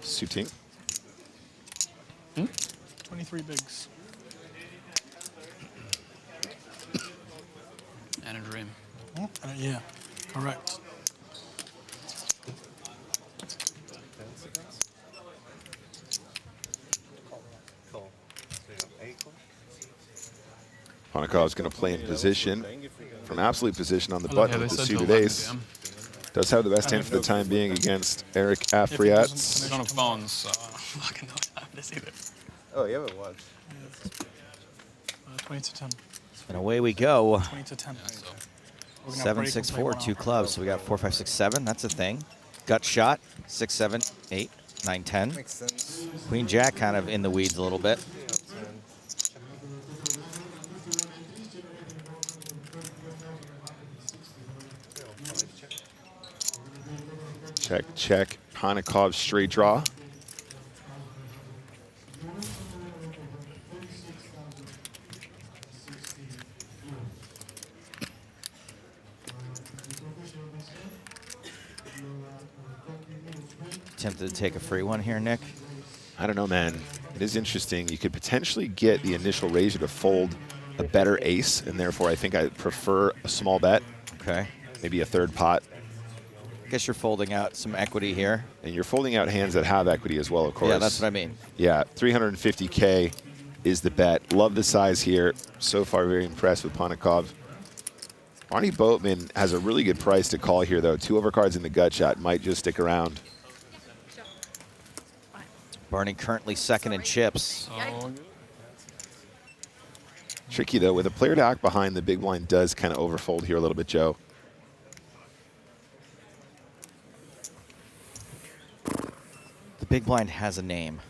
suiting. 23 bigs. And a dream. Yeah, correct. Ponikov's going to play in position from absolute position on the Oh, button yeah, with they the said suited 11 ace. PM. Does have the best hand for the time being against Eric Afriat. If it on phones, fucking no time this either. Oh, yeah, it was. 20 to 10. And away we go. 20 to 10. We're gonna 7, break, 6, we'll play 4, one 2 off. clubs. So we got 4, 5, 6, 7. That's a thing. Gut shot. 6, 7, 8, 9, 10. Makes sense. Queen jack kind of in the weeds a little bit. Check, check. Ponikov straight draw. Tempted to take a free one here, Nick. I don't know, man. It is interesting. You could potentially get the initial raiser to fold a better ace, and therefore I think I prefer a small bet. Okay. Maybe a third pot. I guess you're folding out some equity here. And you're folding out hands that have equity as well, of course. Yeah, that's what I mean. Yeah, 350K is the bet. Love the size here. So far, very impressed with Ponikov. Barney Boatman has a really good price to call here, though. 2 overcards in the gut shot might just stick around. Barney currently second in chips. Tricky, though. With a player to act behind, the big blind does kind of overfold here a little bit, Joe. The big blind has a name,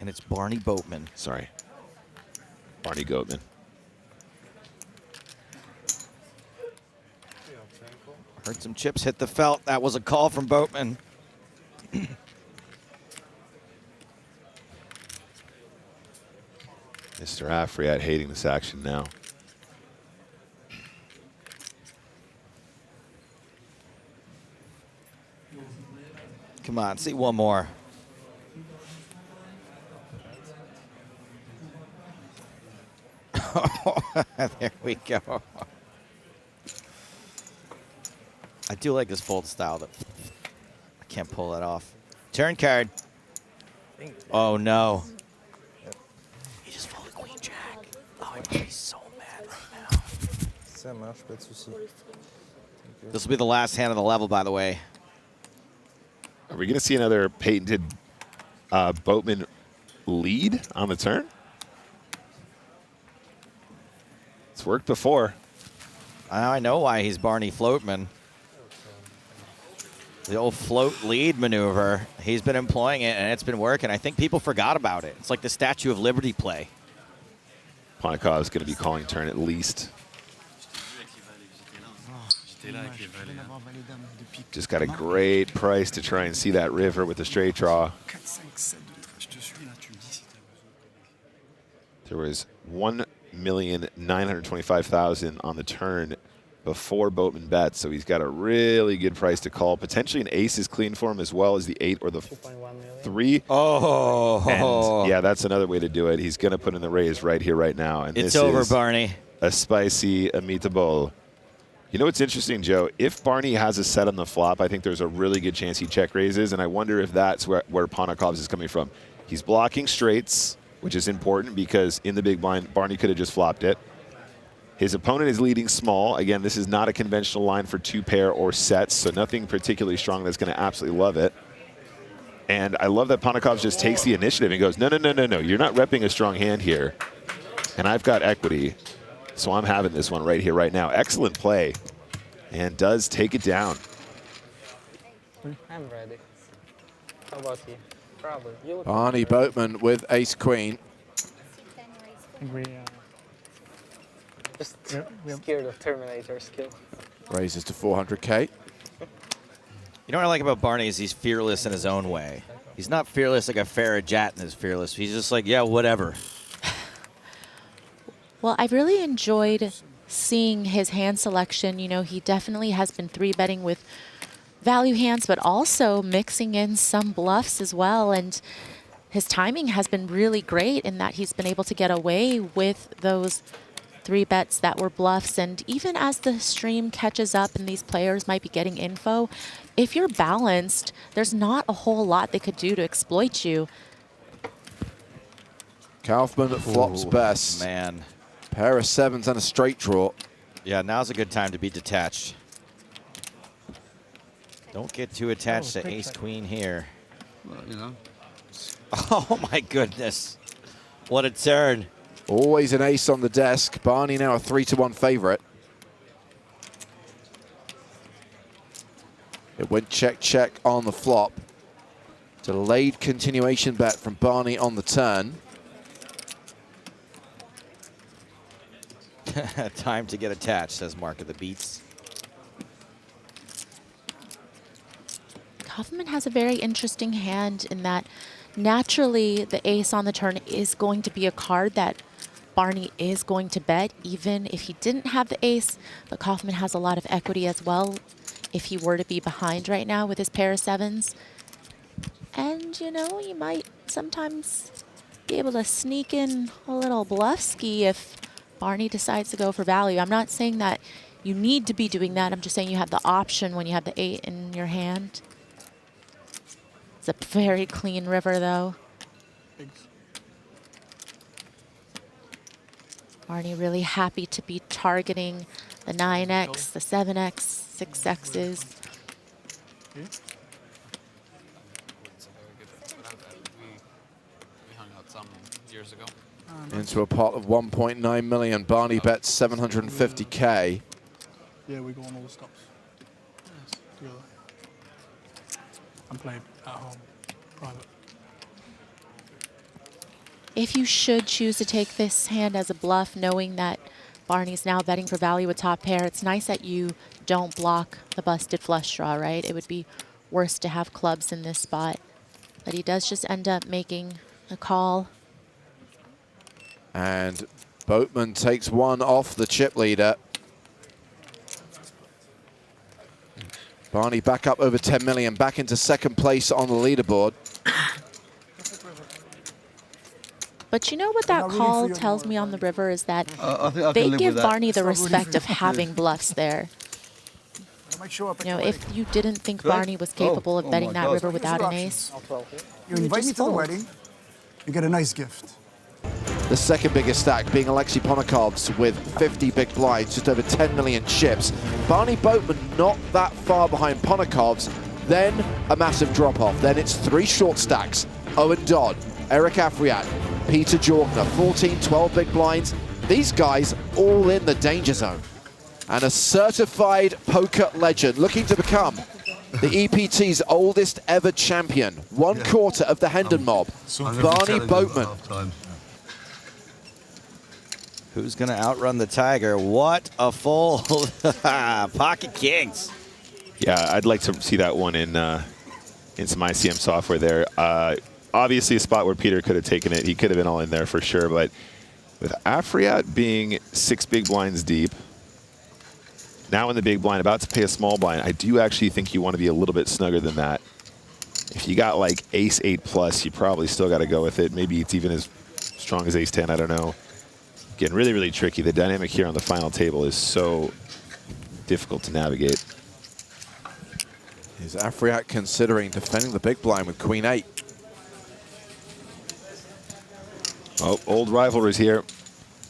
and it's Barney Boatman. Sorry. Barney Boatman. Heard some chips hit the felt. That was a call from Boatman. Mr. Afriat hating this action now. Come on, see one more. There we go. I do like this fold style. That I can't pull that off. Turn card. Oh no. He just folded queen jack. Oh, he must be so mad right now. Ça marche, pas de souci. This will be the last hand of the level, by the way. Are we going to see another patented Boatman lead on the turn? It's worked before. I know why he's Barney Floatman. The old float lead maneuver. He's been employing it, and it's been working. I think people forgot about it. It's like the Statue of Liberty play. Ponikov is going to be calling turn at least. Just got a great price to try and see that river with the straight draw. There was 1,925,000 on the turn before Boatman bets, so he's got a really good price to call. Potentially an ace is clean for him as well as the 8 or the 3. Oh. And yeah, that's another way to do it. He's going to put in the raise right here, right now. And It's this over, is Barney. a spicy meatball. You know what's interesting, Joe? If Barney has a set on the flop, I think there's a really good chance he check raises, and I wonder if that's where Ponikov's is coming from. He's blocking straights, which is important because in the big blind, Barney could have just flopped it. His opponent is leading small. Again, this is not a conventional line for 2-pair or sets, so nothing particularly strong that's going to absolutely love it. And I love that Ponakov just takes the initiative and goes, no, no, no, no, no. You're not repping a strong hand here. And I've got equity, so I'm having this one right here, right now. Excellent play, and does take it down. I'm ready. How about you? Probably. You Barny Boatman with ace-queen. just scared of Terminator skill. Raises to 400K. You know what I like about Barney is he's fearless in his own way. He's not fearless like a Farrah is fearless. He's just like, yeah, whatever. Well, I really enjoyed seeing his hand selection. You know, he definitely has been 3-betting with value hands, but also mixing in some bluffs as well. And his timing has been really great in that he's been able to get away with those 3-bets that were bluffs. And even as the stream catches up and these players might be getting info, if you're balanced, there's not a whole lot they could do to exploit you. Kaufman flops best. Man. Pair of 7s and a straight draw. Yeah, now's a good time to be detached. Don't get too attached to ace-queen here. Well, you know. Oh, my goodness. What a turn. Always an ace on the desk. Barney now a 3-1 favorite. It went check, check on the flop. Delayed continuation bet from Barney on the turn. Time to get attached, says Mark of the Beats. Kaufman has a very interesting hand in that naturally the ace on the turn is going to be a card that Barney is going to bet even if he didn't have the ace, but Kaufman has a lot of equity as well if he were to be behind right now with his pair of 7s. And, you know, you might sometimes be able to sneak in a little bluff ski if Barney decides to go for value. I'm not saying that you need to be doing that. I'm just saying you have the option when you have the 8 in your hand. It's a very clean river, though. Barney really happy to be targeting the 9x, the 7x, 6x's. We hung out some years ago. Into a pot of 1.9 million. Barney bets 750K. Yeah, we go on all the stops. Yes, together. I'm playing at home, private. If you should choose to take this hand as a bluff, knowing that Barney's now betting for value with top pair, it's nice that you don't block the busted flush draw, right? It would be worse to have clubs in this spot. But he does just end up making a call. And Boatman takes one off the chip leader. Barney back up over 10 million, back into second place on the leaderboard. But you know what that call tells me on the river is that I think I they can live give with that. Barney the respect of having bluffs there. You know, if you didn't think Barney was capable of betting that river without an ace, You invite me to the wedding, you get a nice gift. The second biggest stack being Alexei Ponakov's with 50 big blinds, just over 10 million chips. Barney Boatman not that far behind Ponakov's, then a massive drop-off. Then it's 3 short stacks. Owen Dodd, Eric Afriat, Peter Jorkner, 14, 12 big blinds. These guys all in the danger zone. And a certified poker legend looking to become the EPT's oldest ever champion. 1/4 of the Hendon mob, Barney Boatman. Who's going to outrun the Tiger? What a fold. Pocket kings. Yeah, I'd like to see that one in some ICM software there. Obviously a spot where Peter could have taken it. He could have been all in there for sure, but with Afriat being 6 big blinds deep, now in the big blind, about to pay a small blind, I do actually think you want to be a little bit snugger than that. If you got like ace 8 plus, you probably still got to go with it. Maybe it's even as strong as ace 10, I don't know. Again, really, really tricky. The dynamic here on the final table is so difficult to navigate. Is Afriat considering defending the big blind with queen 8? Oh, old rivalries here.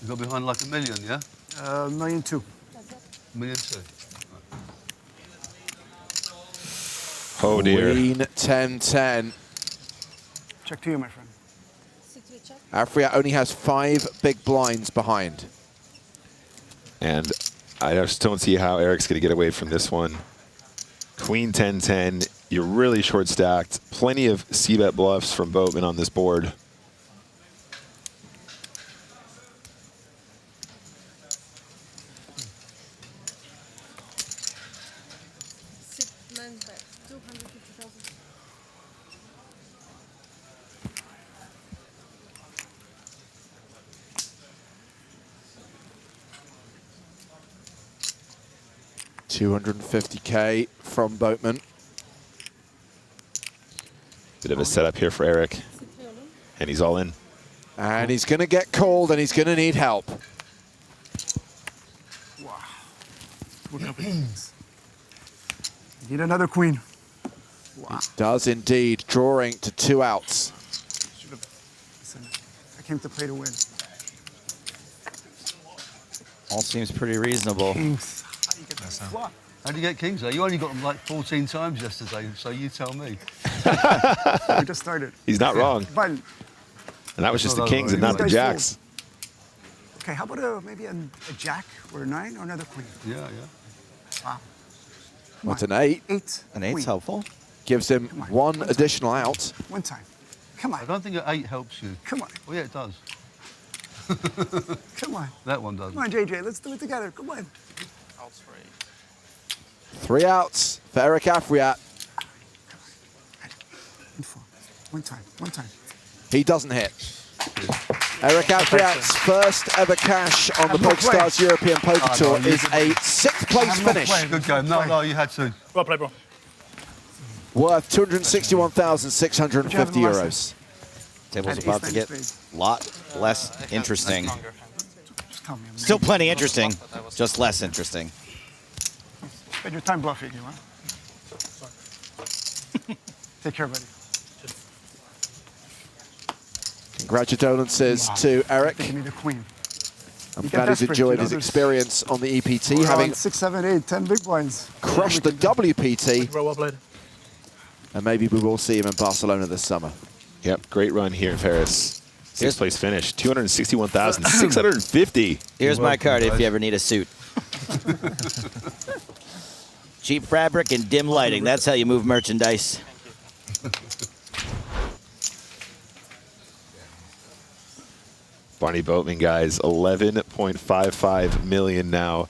You got behind like a million, yeah? $1.2 million. $1.2 million. Oh dear. Queen 10-10. Check to you, my friend. Afriat only has 5 big blinds behind. And I just don't see how Eric's going to get away from this one. Queen 10-10. You're really short stacked. Plenty of c-bet bluffs from Boatman on this board. Bet, 250,000. $250K from Boatman. Bit of a setup here for Eric. And he's all in. And he's going to get called, and he's going to need help. Wow. Look up at things. Need another queen. Wow. He does indeed, drawing to 2 outs. Listen, I came to play to win. All seems pretty reasonable. Kings. How do you get that flop? How do you get kings though? You only got them like 14 times yesterday, so you tell me. We just started. He's not wrong. Button. And that was just the kings and not the jacks. Okay, how about maybe a jack or a 9 or another queen? Yeah, yeah. Wow. What's an 8? 8. An 8's helpful. Gives him one additional out. One time. Come on. I don't think an 8 helps you. Come on. Oh yeah, it does. Come on. That one doesn't. Come on, JJ. Let's do it together. Come on. 3 outs for Eric Afriat. One time. One time. He doesn't hit. Eric Afriat's first ever cash on the PokerStars European Poker Tour is a 6th place finish. Good game. No, you had to. Well played, bro. Worth €261,650. Table's about to get a lot less interesting. Just tell me. Still plenty interesting, just less interesting. Spend your time bluffing, you want? Take care, buddy. Congratulations to Eric. Give me the queen. I'm glad he's enjoyed his experience on the EPT, having 6, 7, 8, 10 big blinds. crushed the WPT. Well played. And maybe we will see him in Barcelona this summer. Yep, great run here in Paris. 6th place finish, 261,650. Here's my card if you ever need a suit. Cheap fabric and dim lighting. That's how you move merchandise. Barny Boatman, guys, 11.55 million now.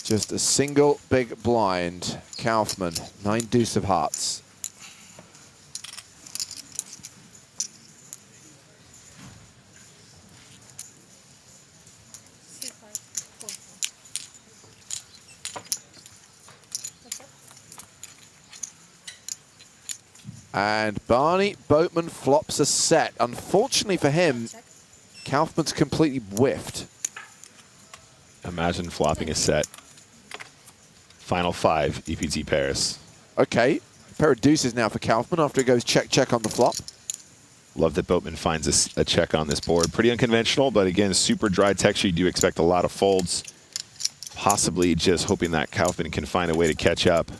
Just a single big blind. Kaufman, 9 deuce of hearts. And Barny Boatman flops a set. Unfortunately for him, Kaufman's completely whiffed. Imagine flopping a set. Final 5, EPT Paris. Okay, pair of deuces now for Kaufman after he goes check, check on the flop. Love that Boatman finds a check on this board. Pretty unconventional, but again, super dry texture. You do expect a lot of folds. Possibly just hoping that Kaufman can find a way to catch up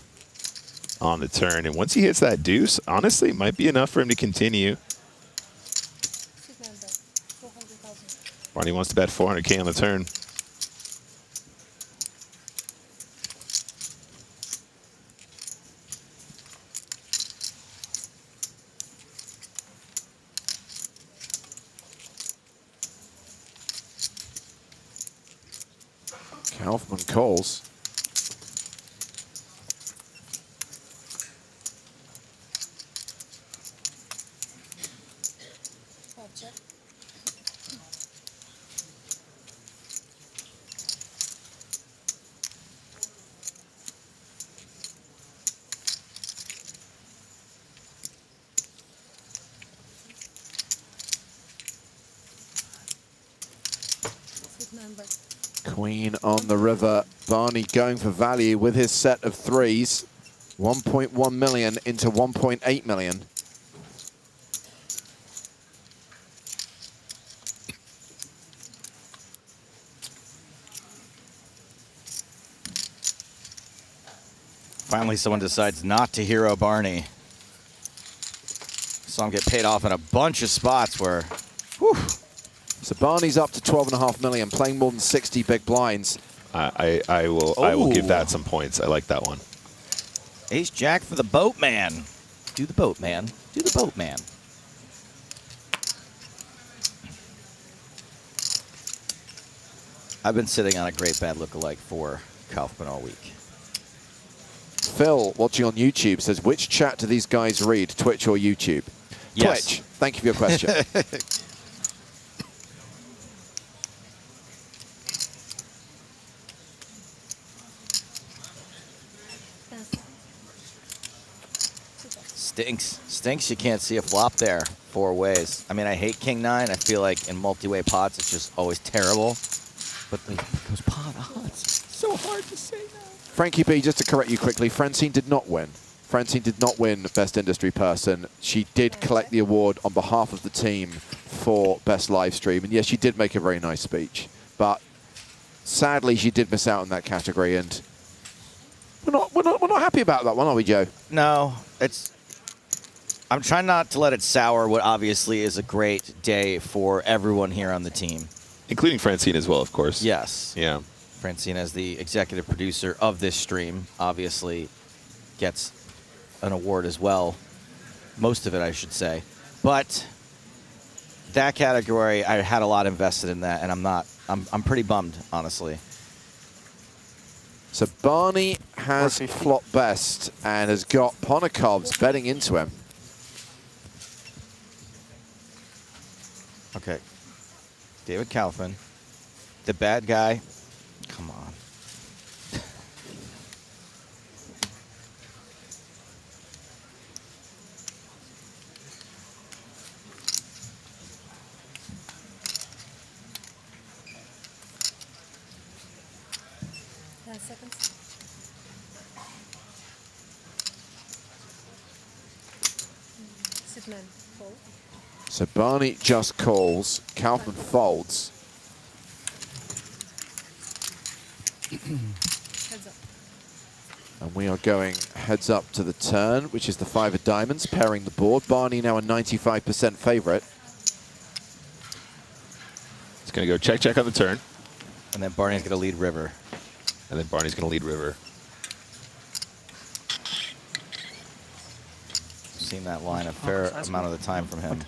on the turn. And once he hits that deuce, honestly, it might be enough for him to continue. Barny wants to bet 400K on the turn. Kaufman calls. Queen on the river. Barny going for value with his set of threes. 1.1 million into 1.8 million. Finally, someone decides not to hero Barny. Saw him get paid off in a bunch of spots where, whew. So Barney's up to 12.5 million, playing more than 60 big blinds. I will give that some points. I like that one. Ace Jack for the Boatman. Do the Boatman. Do the Boatman. I've been sitting on a great bad lookalike for Kaufman all week. Phil, watching on YouTube, says, which chat do these guys read, Twitch or YouTube? Yes. Twitch. Thank you for your question. Stinks you can't see a flop there 4 ways. I mean, I hate King 9. I feel like in multi-way pots, it's just always terrible. But those pot odds, so hard to say now. Frankie B, just to correct you quickly, Francine did not win. Francine did not win Best Industry Person. She did collect the award on behalf of the team for Best Live Stream. And yes, she did make a very nice speech. But sadly, she did miss out in that category. And we're not happy about that one, are we, Joe? No, I'm trying not to let it sour what obviously is a great day for everyone here on the team. Including Francine as well, of course. Yes. Yeah. Francine, as the executive producer of this stream, obviously gets an award as well. Most of it, I should say. But that category, I had a lot invested in that, and I'm pretty bummed, honestly. So Barney has flop best and has got Ponakovs betting into him. Okay. David Kaufman, the bad guy. Come on. Seconds. Sidman, fold. So Barney just calls, Kaufman folds. Heads up. And we are going heads up to the turn, which is the 5 of diamonds, pairing the board. Barney now a 95% favorite. It's going to go check, check on the turn. And then Barney's going to lead river. And then Barney's going to lead river. Seen that line a fair amount of the time from him.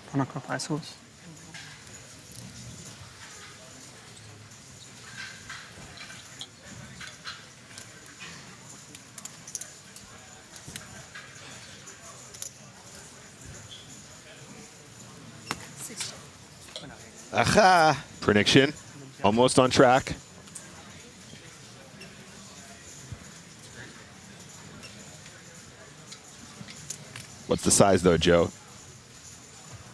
Aha! Prediction, almost on track. What's the size, though, Joe?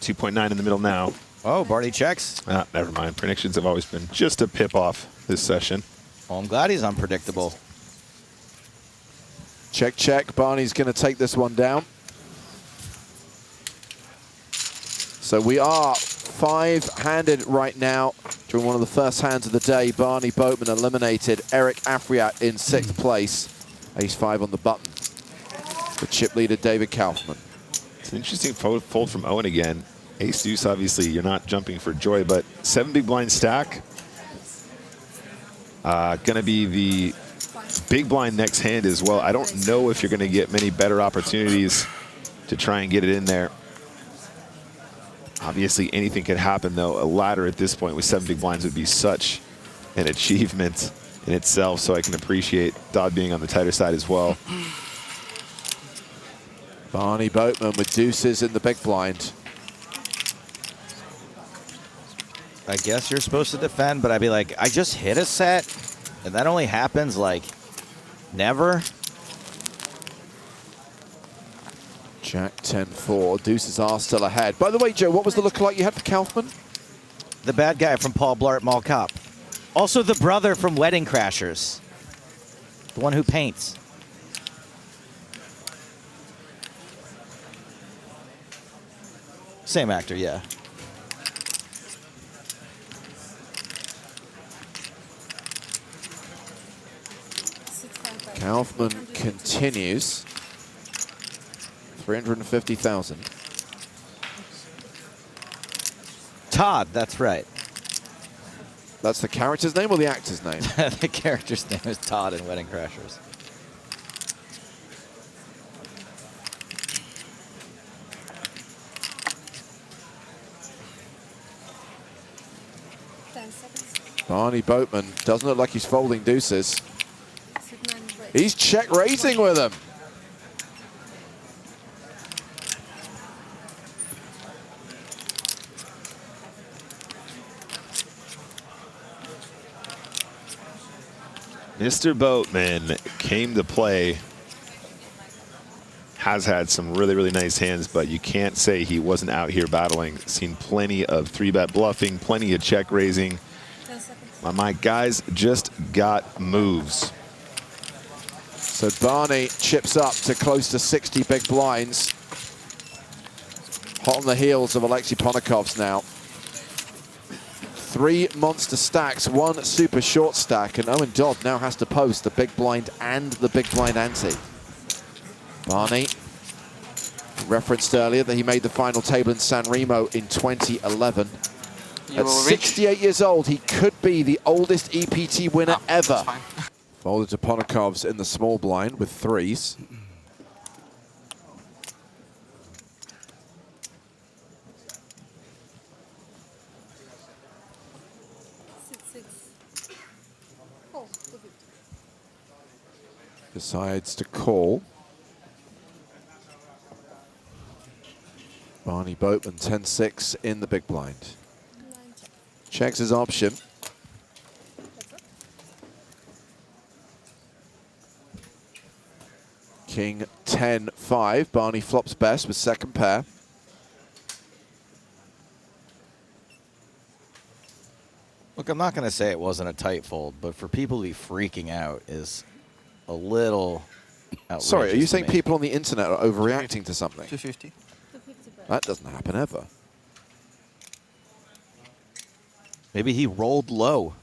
2.9 in the middle now. Oh, Barney checks. Ah, never mind. Predictions have always been just a pip off this session. Well, I'm glad he's unpredictable. Check, check. Barney's going to take this one down. So we are 5-handed right now. During one of the first hands of the day, Barney Boatman eliminated Eric Afriat in 6th place. Ace-5 on the button. The chip leader, David Kaufman. It's an interesting fold from Owen again. Ace-deuce, obviously, you're not jumping for joy, but 7 big blind stack. Going to be the big blind next hand as well. I don't know if you're going to get many better opportunities to try and get it in there. Obviously, anything could happen, though. A ladder at this point with 7 big blinds would be such an achievement in itself, so I can appreciate Dodd being on the tighter side as well. Barney Boatman with deuces in the big blind. I guess you're supposed to defend, but I'd be like, I just hit a set, and that only happens, like, never. Jack 10-4. Deuces are still ahead. By the way, Joe, what was the lookalike you had for Kaufman? The bad guy from Paul Blart Mall Cop. Also the brother from Wedding Crashers. The one who paints. Same actor, yeah. Kaufman continues. 350,000. Todd, that's right. That's the character's name or the actor's name? The character's name is Todd in Wedding Crashers. Barney Boatman doesn't look like he's folding deuces. He's check raising with him. Mr. Boatman came to play. Has had some really, really nice hands, but you can't say he wasn't out here battling. Seen plenty of 3-bet bluffing, plenty of check raising. My guys just got moves. So Barney chips up to close to 60 big blinds. Hot on the heels of Alexei Ponokov's now. 3 monster stacks, 1 super short stack, and Owen Dodd now has to post the big blind and the big blind ante. Barney referenced earlier that he made the final table in San Remo in 2011. At 68 years old, he could be the oldest EPT winner ever. Folded to Ponokov's in the small blind with 3s. Decides to call. Barney Boatman 10-6 in the big blind. Checks his option. King 10-5. Barney flops best with second pair. Look, I'm not going to say it wasn't a tight fold, but for people to be freaking out is a little outrageous. Sorry, are you saying me. people on the internet are overreacting to something? 250. That doesn't happen ever. Maybe he rolled low.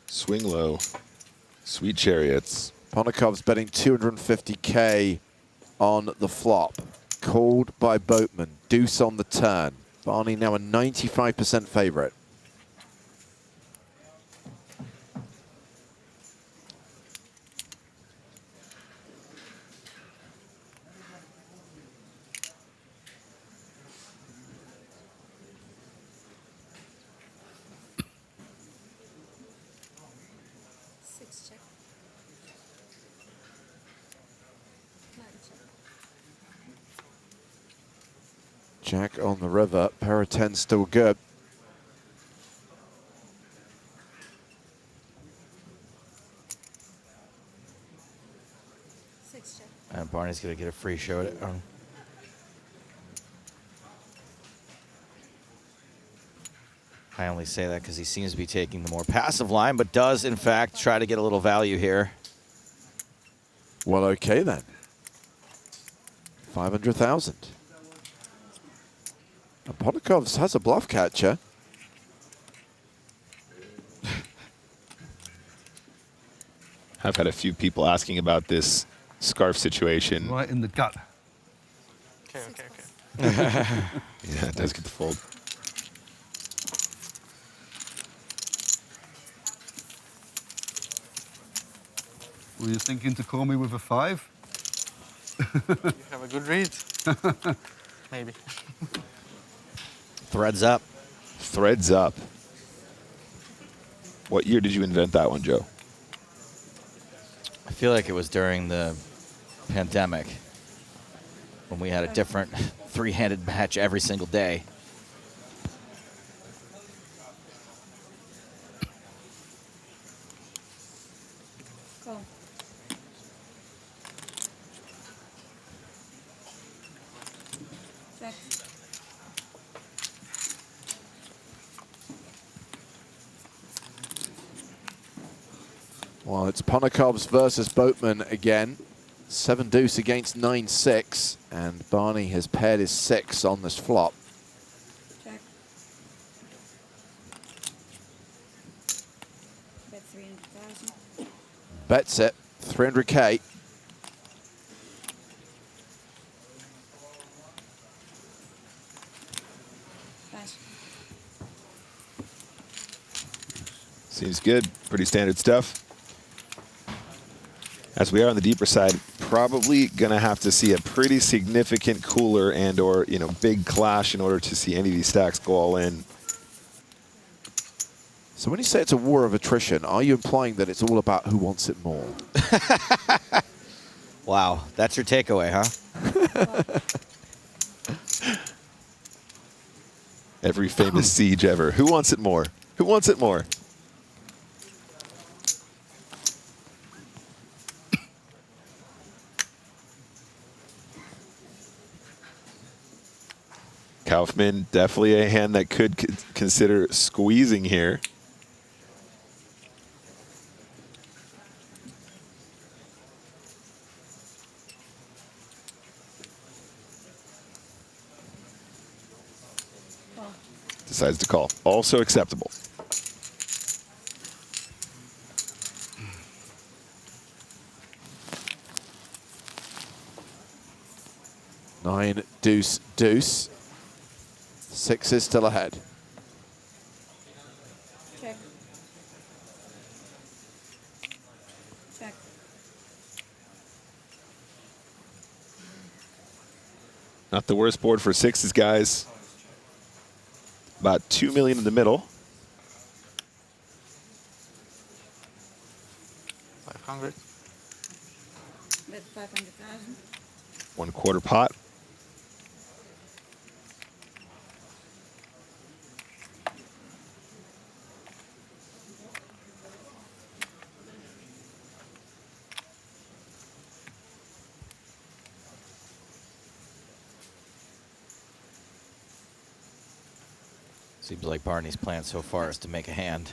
Swing low. Sweet Chariots. Ponokov's betting 250K on the flop. Called by Boatman. Deuce on the turn. Barney now a 95% favorite. Jack on the river, pair of 10 still good. And Barney's going to get a free show. I only say that because he seems to be taking the more passive line, but does, in fact, try to get a little value here. Well, okay then. 500,000. Ponokov's has a bluff catcher. I've had a few people asking about this scarf situation. Right in the gut. Okay, okay, okay. Yeah, it does get the fold. Were you thinking to call me with a 5? You have a good read. Maybe. Threads up. Threads up. What year did you invent that one, Joe? I feel like it was during the pandemic when we had a different three-handed match every single day. Go. Check. Well, it's Ponokov's versus Boatman again. 7 deuce against 9-6, and Barney has paired his 6 on this flop. Check. Bets it. 300K. Seems good. Pretty standard stuff. As we are on the deeper side, probably going to have to see a pretty significant cooler and or, you know, big clash in order to see any of these stacks go all in. So when you say it's a war of attrition, are you implying that it's all about who wants it more? Wow, that's your takeaway, huh? Every famous siege ever. Who wants it more? Who wants it more? Kaufman, definitely a hand that could consider squeezing here. Decides to call. Also acceptable. Nine, deuce, deuce. 6 is still ahead. Check. Check. Not the worst board for sixes, guys. About 2 million in the middle. 500. Bet 500,000. 1/4 pot. Seems like Barney's plan so far is to make a hand.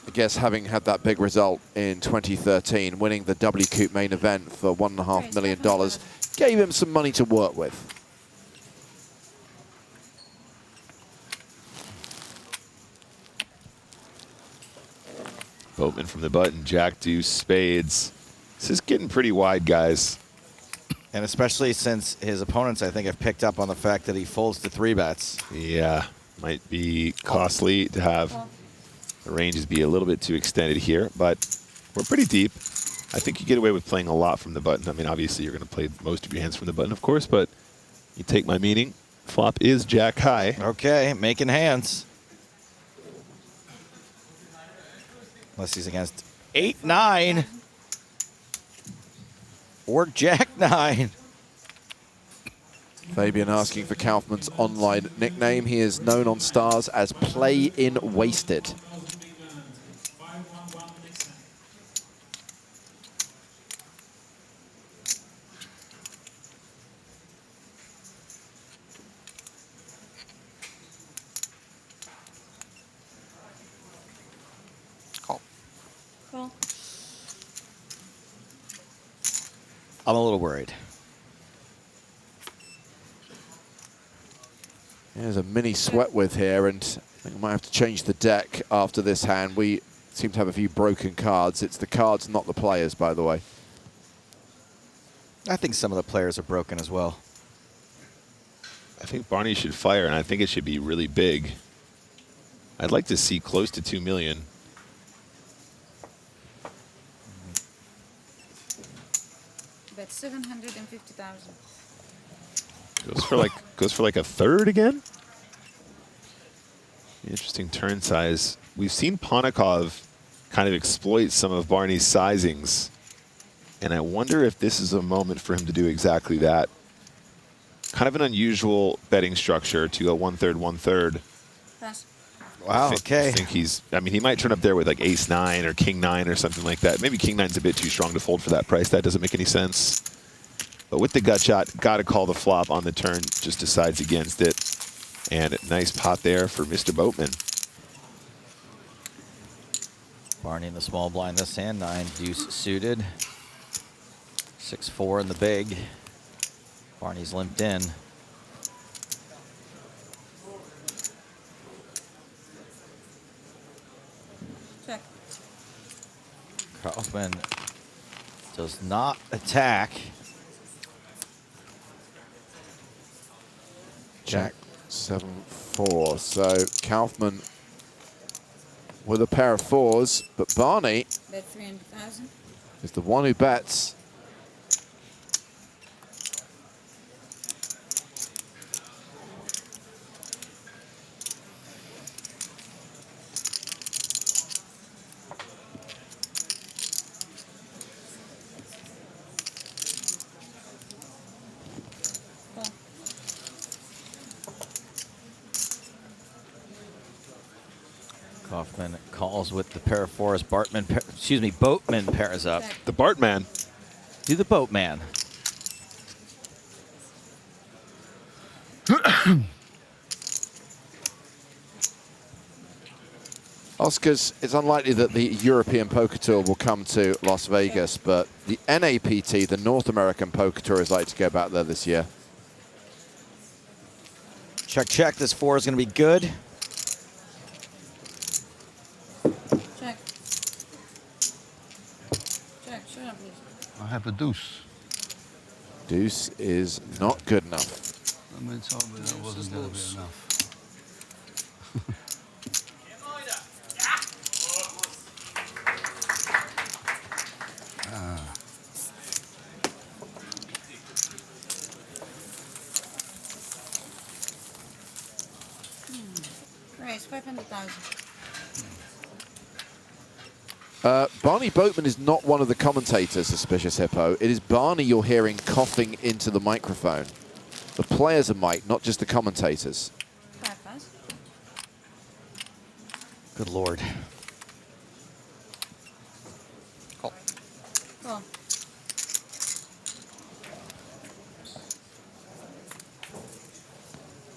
I guess having had that big result in 2013, winning the W Coupe main event for $1.5 million, gave him some money to work with. Boatman from the button, jack, deuce, spades. This is getting pretty wide, guys. And especially since his opponents, I think, have picked up on the fact that he folds to 3-bets. Yeah, might be costly to have the ranges be a little bit too extended here, but we're pretty deep. I think you get away with playing a lot from the button. I mean, obviously, you're going to play most of your hands from the button, of course, but you take my meaning. Flop is jack high. Okay, making hands. Unless he's against 8-9. Or Jack-9. Fabian asking for Kaufman's online nickname. He is known on Stars as Play in Wasted. Call. Call. I'm a little worried. There's a mini sweat with here, and I think I might have to change the deck after this hand. We seem to have a few broken cards. It's the cards, not the players, by the way. I think some of the players are broken as well. I think Barney should fire, and I think it should be really big. I'd like to see close to 2 million. Bet 750,000. Goes for like a third again. Interesting turn size. We've seen Ponikov kind of exploit some of Barney's sizings, and I wonder if this is a moment for him to do exactly that. Kind of an unusual betting structure to go 1/3, 1/3. Pass. Wow, okay. I think he's, I mean, he might turn up there with like ace-9 or king-9 or something like that. Maybe king-9's a bit too strong to fold for that price. That doesn't make any sense. But with the gut shot, got to call the flop on the turn, just decides against it. And nice pot there for Mr. Boatman. Barney in the small blind this hand, 9 deuce suited. 6-4 in the big. Barney's limped in. Kaufman does not attack. Jack 7-4. So Kaufman with a pair of fours, but Barney Bet 300,000. is the one who bets. Kaufman calls with the pair of fours. Boatman pairs up. The Bartman. Do the Boatman. Oscars, it's unlikely that the European Poker Tour will come to Las Vegas, but the NAPT, the North American Poker Tour, is likely to go back there this year. Check, check. This 4 is going to be good. Check. Check, shut up, please. I have a deuce. Deuce is not good enough. I mean, told me that wasn't going to be enough. Raise 500,000. Barney Boatman is not one of the commentators, Suspicious Hippo. It is Barney you're hearing coughing into the microphone. The players are mic, not just the commentators. 5 pass. Good Lord. Call.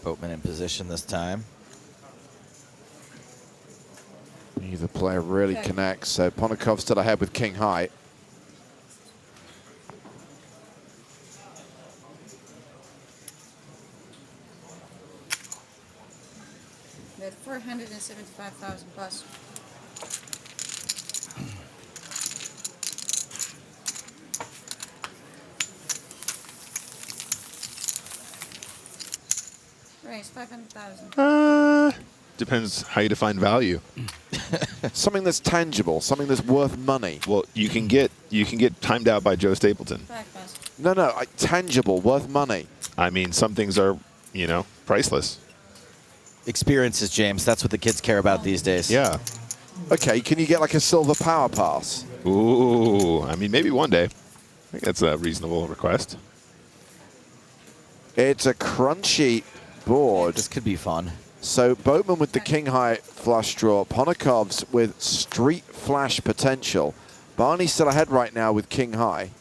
Boatman in position this time. Neither player really Okay. connects, so Ponikov still ahead with king high. Bet 475,000 plus. Raise 500,000. Depends how you define value. Something that's tangible, something that's worth money. Well, you can get timed out by Joe Stapleton. 5 pass. No, tangible, worth money. I mean, some things are, you know, priceless. Experiences, James. That's what the kids care about these days. Yeah. Okay, can you get like a silver power pass? Ooh, I mean, maybe one day. I think that's a reasonable request. It's a crunchy board. This could be fun. So Boatman with the king high flush draw, Ponikov's with street flash potential. Barney's still ahead right now with king high.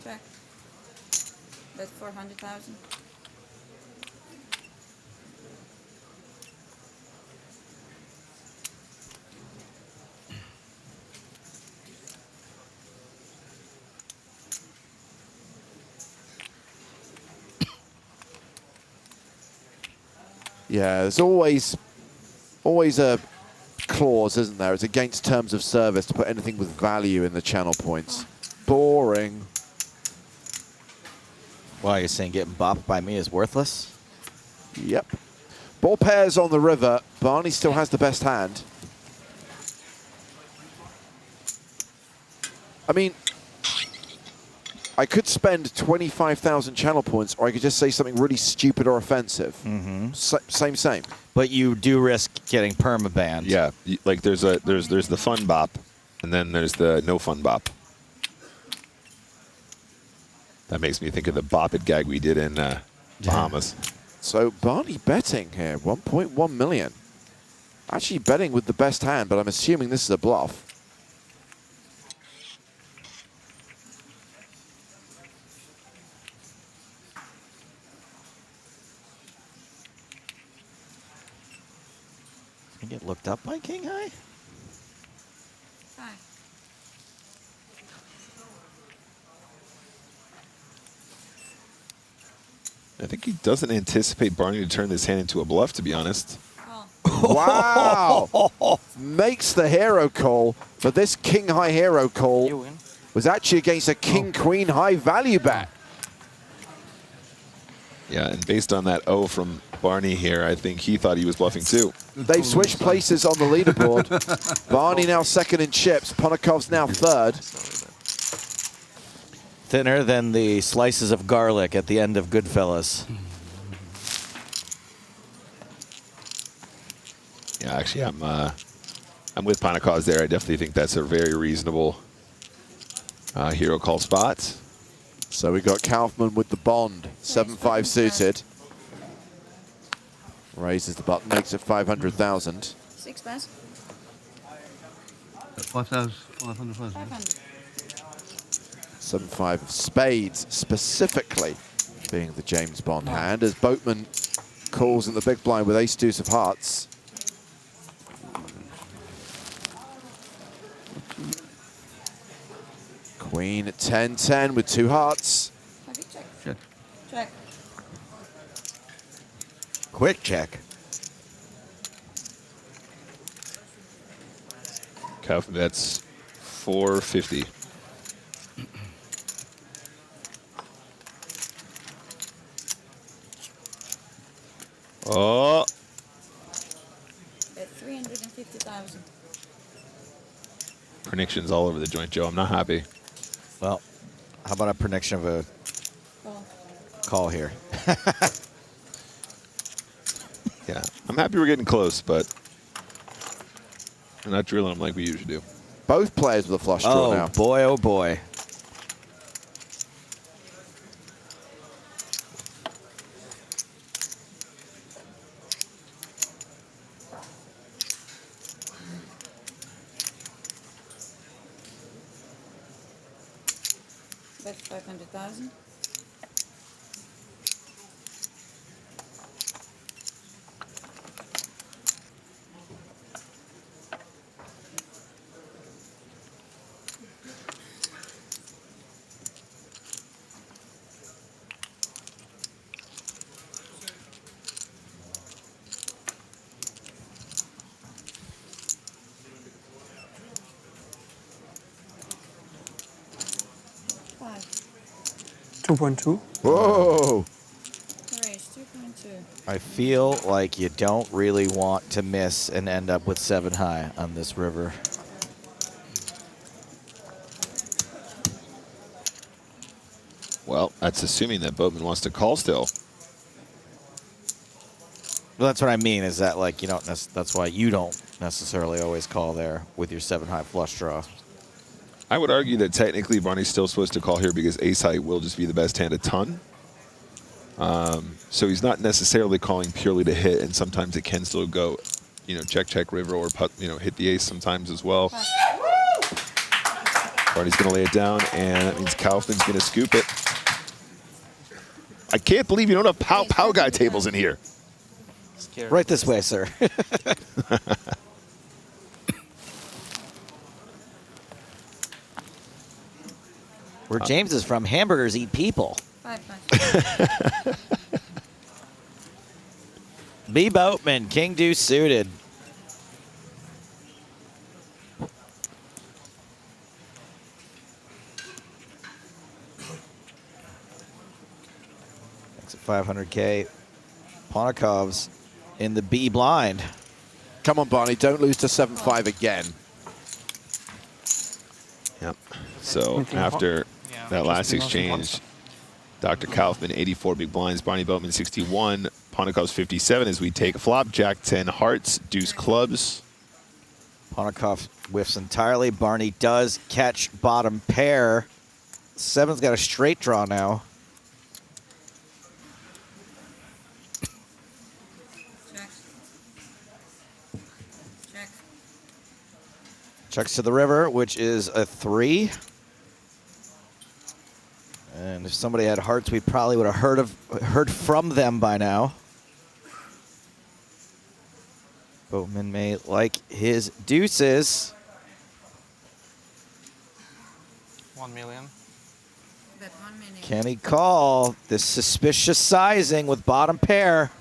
Check. Bet 400,000. Yeah, there's always a clause, isn't there? It's against terms of service to put anything with value in the channel points. Boring. Why, you're saying getting bopped by me is worthless? Yep. Ball pairs on the river. Barney still has the best hand. I mean, I could spend 25,000 channel points, or I could just say something really stupid or offensive. Mm-hmm. Same. But you do risk getting permabanned. Yeah, like there's the fun bop, and then there's the no fun bop. That makes me think of the bop it gag we did in Bahamas. So Barney betting here, 1.1 million. Actually betting with the best hand, but I'm assuming this is a bluff. Can you get looked up by king high? 5. I think he doesn't anticipate Barney to turn this hand into a bluff, to be honest. Call. Wow. Makes the hero call, but this king-high hero call was actually against a king-queen high value bet. Yeah, and based on that O from Barney here, I think he thought he was bluffing too. They've switched places on the leaderboard. Barney now second in chips. Ponakov's now third. Thinner than the slices of garlic at the end of Goodfellas. Yeah, actually, I'm with Ponakov's there. I definitely think that's a very reasonable hero call spot. So we got Kaufman with the bond, 7-5 suited. Raises the button, makes it 500,000. 6 pass. 5,500. 7-5 of spades, specifically being the James Bond hand, as Boatman calls in the big blind with ace-deuce of hearts. Queen at 10-10 with 2 hearts. Check. Check. Quick check. Kaufman, that's 450. Oh. Bet 350,000. Predictions all over the joint, Joe. I'm not happy. Well, how about a prediction of a call here? Yeah, I'm happy we're getting close, but we're not drilling them like we usually do. Both players with a flush draw now. Oh boy, oh boy. Bet 500,000. Five. 2.2. Whoa. Raise 2.2. I feel like you don't really want to miss and end up with 7 high on this river. Well, that's assuming that Boatman wants to call still. Well, that's what I mean, is that like you don't that's why you don't necessarily always call there with your 7 high flush draw. I would argue that technically Barney's still supposed to call here because ace high will just be the best hand a ton. So he's not necessarily calling purely to hit, and sometimes it can still go, you know, check, check, river, or putt, you know, hit the ace sometimes as well. Barney's going to lay it down, and that means Kaufman's going to scoop it. I can't believe you don't have pow guy tables in here. Right this way, sir. Where James is from, hamburgers eat people. 5. B. Boatman, king deuce suited. That's at 500K. Ponakov's in the B blind. Come on, Barney, don't lose to 7-5 again. Yep. So after that last exchange, Dr. Kaufman, 84 big blinds, Barney Boatman, 61, Ponakov's 57 as we take a flop, Jack 10 hearts, deuce clubs. Ponakov whiffs entirely. Barney does catch bottom pair. 7's got a straight draw now. Check. Check. Checks to the river, which is a 3. And if somebody had hearts, we probably would have heard from them by now. Boatman may like his deuces. 1 million. Bet 1 million. Can he call this suspicious sizing with bottom pair?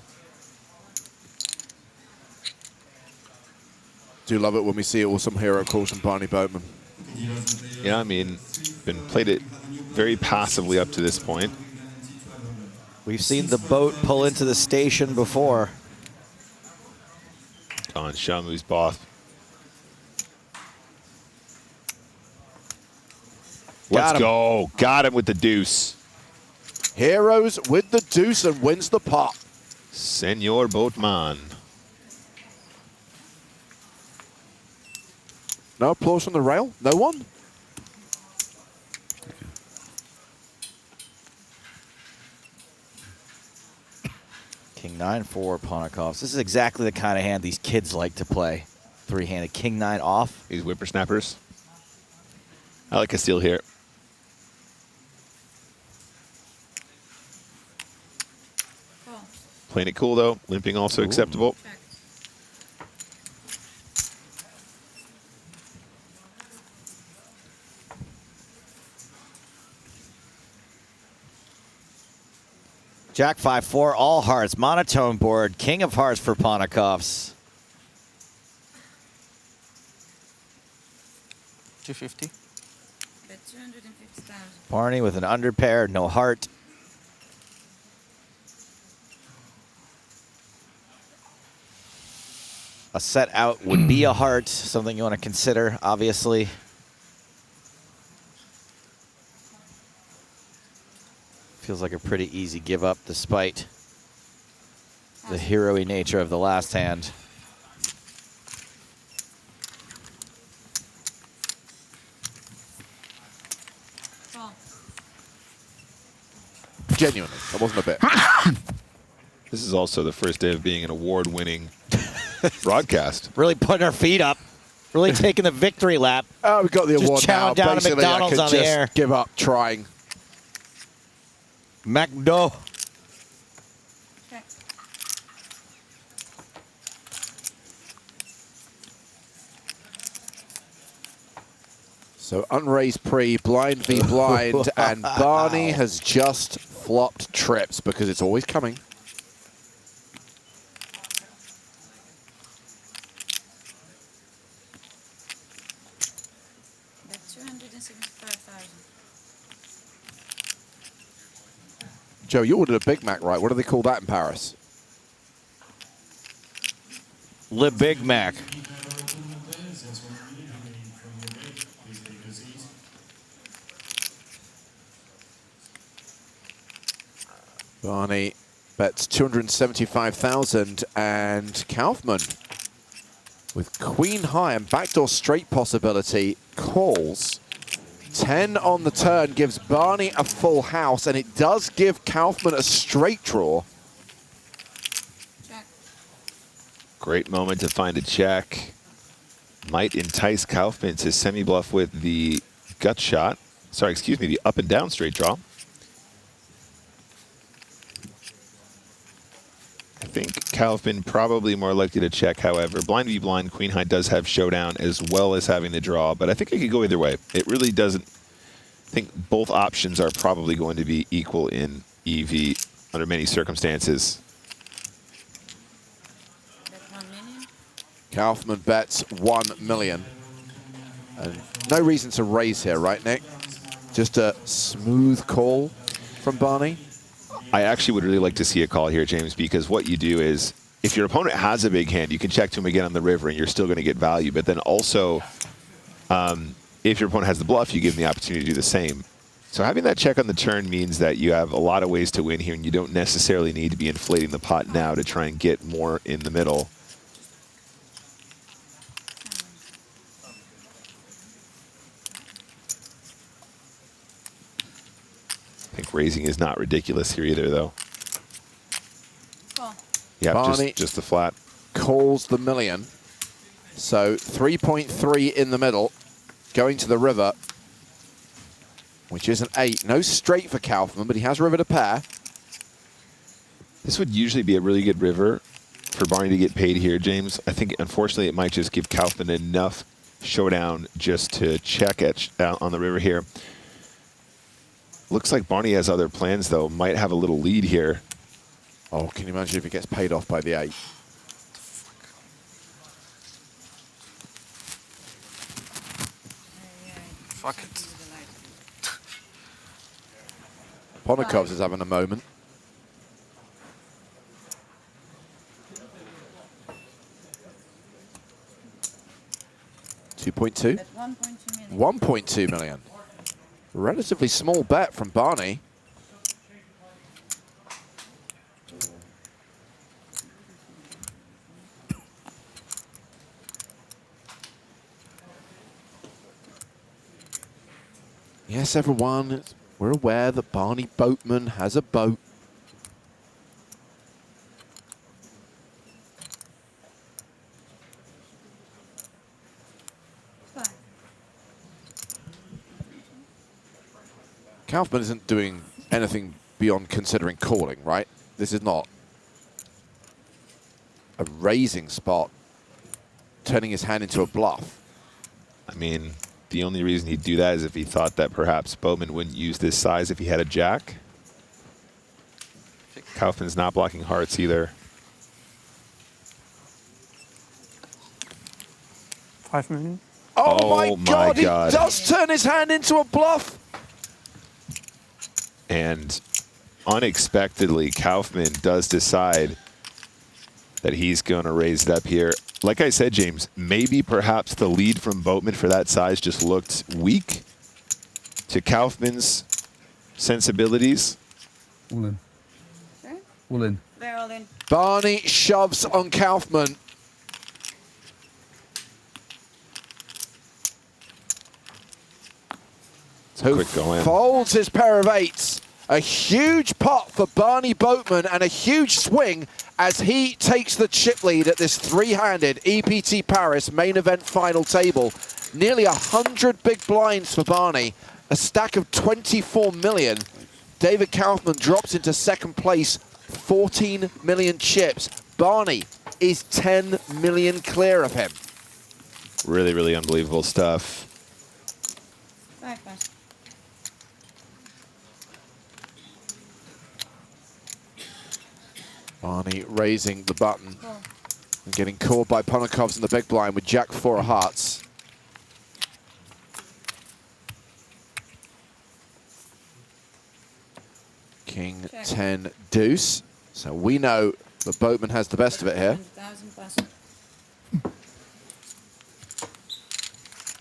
Do love it when we see awesome hero calls from Barny Boatman. Yeah, I mean, been played it very passively up to this point. We've seen the boat pull into the station before. On Shamu's Both. Let's go. Got him with the deuce. Heroes with the deuce and wins the pot. Senor Boatman. No applause from the rail? No one? King 9 for Ponikovs. This is exactly the kind of hand these kids like to play. Three-handed King 9 off. These whippersnappers. I like a steal here. Playing it cool, though. Limping also acceptable. Jack 5-4, all hearts, monotone board, king of hearts for Ponikovs. 250. 250,000. Barney with an underpair, no heart. A set out would be a heart, something you want to consider, obviously. Feels like a pretty easy give up despite the hero-y nature of the last hand. Genuinely, that wasn't a bit. This is also the first day of being an award-winning broadcast. Really putting our feet up. Really taking the victory lap. Oh, we got the award just now. chowing down to Basically, McDonald's I on could the just air. give up trying. McDo. So unraised pre, blind v blind, and Barney has just flopped trips because it's always coming. That's 275,000. Joe, you ordered a Big Mac, right? What do they call that in Paris? Le Big Mac. Barney bets 275,000, and Kaufman with queen high and backdoor straight possibility calls. 10 on the turn gives Barney a full house, and it does give Kaufman a straight draw. Check. Great moment to find a check. Might entice Kaufman to semi-bluff with the gut shot. Sorry, excuse me, the up and down straight draw. I think Kaufman probably more likely to check, however. Blind v blind, queen high does have showdown as well as having the draw, but I think it could go either way. It really doesn't. I think both options are probably going to be equal in EV under many circumstances. That's 1 million. Kaufman bets 1 million. And no reason to raise here, right, Nick? Just a smooth call from Barney. I actually would really like to see a call here, James, because what you do is, if your opponent has a big hand, you can check to him again on the river and you're still going to get value. But then also, if your opponent has the bluff, you give them the opportunity to do the same. So having that check on the turn means that you have a lot of ways to win here, and you don't necessarily need to be inflating the pot now to try and get more in the middle. I think raising is not ridiculous here either, though. Oh. Yeah, Barney just the flat. Calls the million. So 3.3 in the middle, going to the river, which is an 8. No straight for Kaufman, but he has river to pair. This would usually be a really good river for Barney to get paid here, James. I think, unfortunately, it might just give Kaufman enough showdown just to check on the river here. Looks like Barney has other plans, though. Might have a little lead here. Oh, can you imagine if he gets paid off by the 8? Fuck it. Ponikov's is having a moment. $2.2. 1.2 million. Relatively small bet from Barny. Yes, everyone, we're aware that Barny Boatman has a boat. Kaufman isn't doing anything beyond considering calling, right? This is not a raising spot, turning his hand into a bluff. I mean, the only reason he'd do that is if he thought that perhaps Boatman wouldn't use this size if he had a jack. Kaufman's not blocking hearts either. 5 million. Oh my God, he does turn his hand into a bluff. And unexpectedly, Kaufman does decide that he's going to raise it up here. Like I said, James, maybe perhaps the lead from Boatman for that size just looked weak to Kaufman's sensibilities. All in. All in. They're all in. Barny shoves on Kaufman. Who folds his pair of eights. A huge pot for Barny Boatman and a huge swing as he takes the chip lead at this three-handed EPT Paris main event final table. Nearly 100 big blinds for Barny, a stack of 24 million. David Kaufman drops into second place, 14 million chips. Barny is 10 million clear of him. Really, really unbelievable stuff. Barny raising the button and getting called by Ponikov's in the big blind with Jack 4 of hearts. King 10 deuce. So we know that Boatman has the best of it here.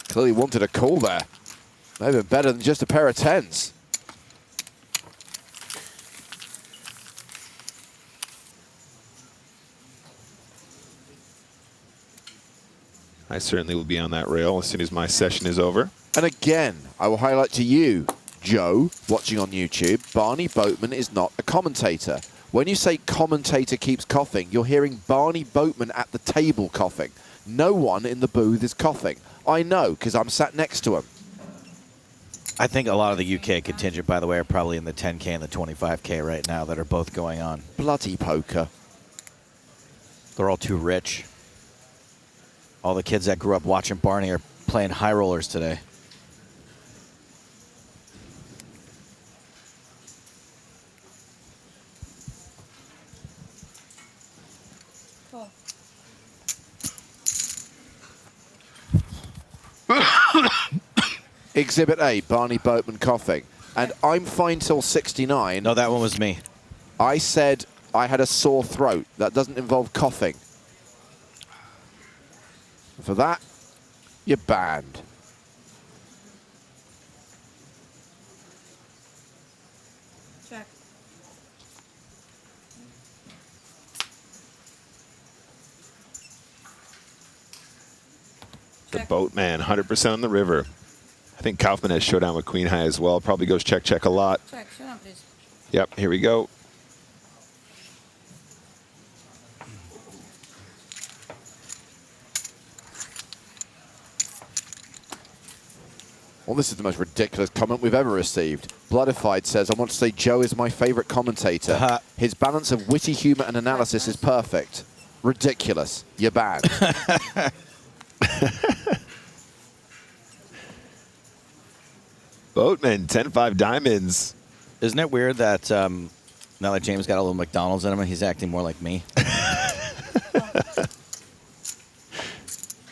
Clearly wanted a call there. Maybe better than just a pair of tens. I certainly will be on that rail as soon as my session is over. And again, I will highlight to you, Joe, watching on YouTube, Barny Boatman is not a commentator. When you say commentator keeps coughing, you're hearing Barny Boatman at the table coughing. No one in the booth is coughing. I know, because I'm sat next to him. I think a lot of the UK contingent, by the way, are probably in the 10K and the 25K right now that are both going on. Bloody poker. They're all too rich. All the kids that grew up watching Barny are playing high rollers today. Exhibit A, Barny Boatman coughing. And I'm fine till 69. No, that one was me. I said I had a sore throat. That doesn't involve coughing. For that, you're banned. Check. The Boatman, 100% on the river. I think Kaufman has showdown with Queen High as well. Probably goes check, check a lot. Check, showdown, please. Yep, here we go. Well, this is the most ridiculous comment we've ever received. Bloodified says, I want to say Joe is my favorite commentator. His balance of witty humor and analysis is perfect. Ridiculous. You're banned. Boatman, 10-5 diamonds. Isn't it weird that now that James got a little McDonald's in him, he's acting more like me?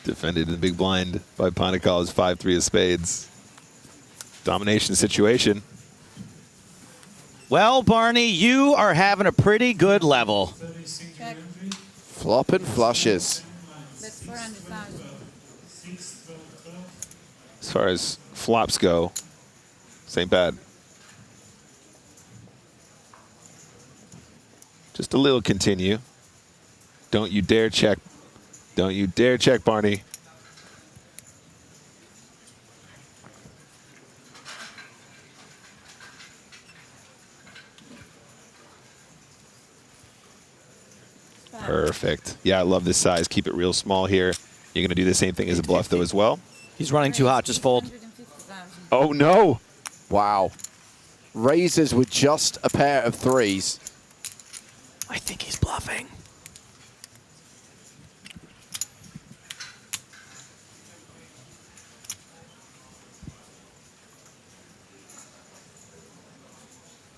Defended in the big blind by Ponikov's 5-3 of spades. Domination situation. Well, Barney, you are having a pretty good level. Check. Flopping flushes. That's 400,000. As far as flops go, this ain't bad. Just a little continue. Don't you dare check. Don't you dare check, Barney. Perfect. Yeah, I love this size. Keep it real small here. You're going to do the same thing as a bluff, though, as well? He's running too hot. Just fold. Oh, no. Wow. Raises with just a pair of threes. I think he's bluffing.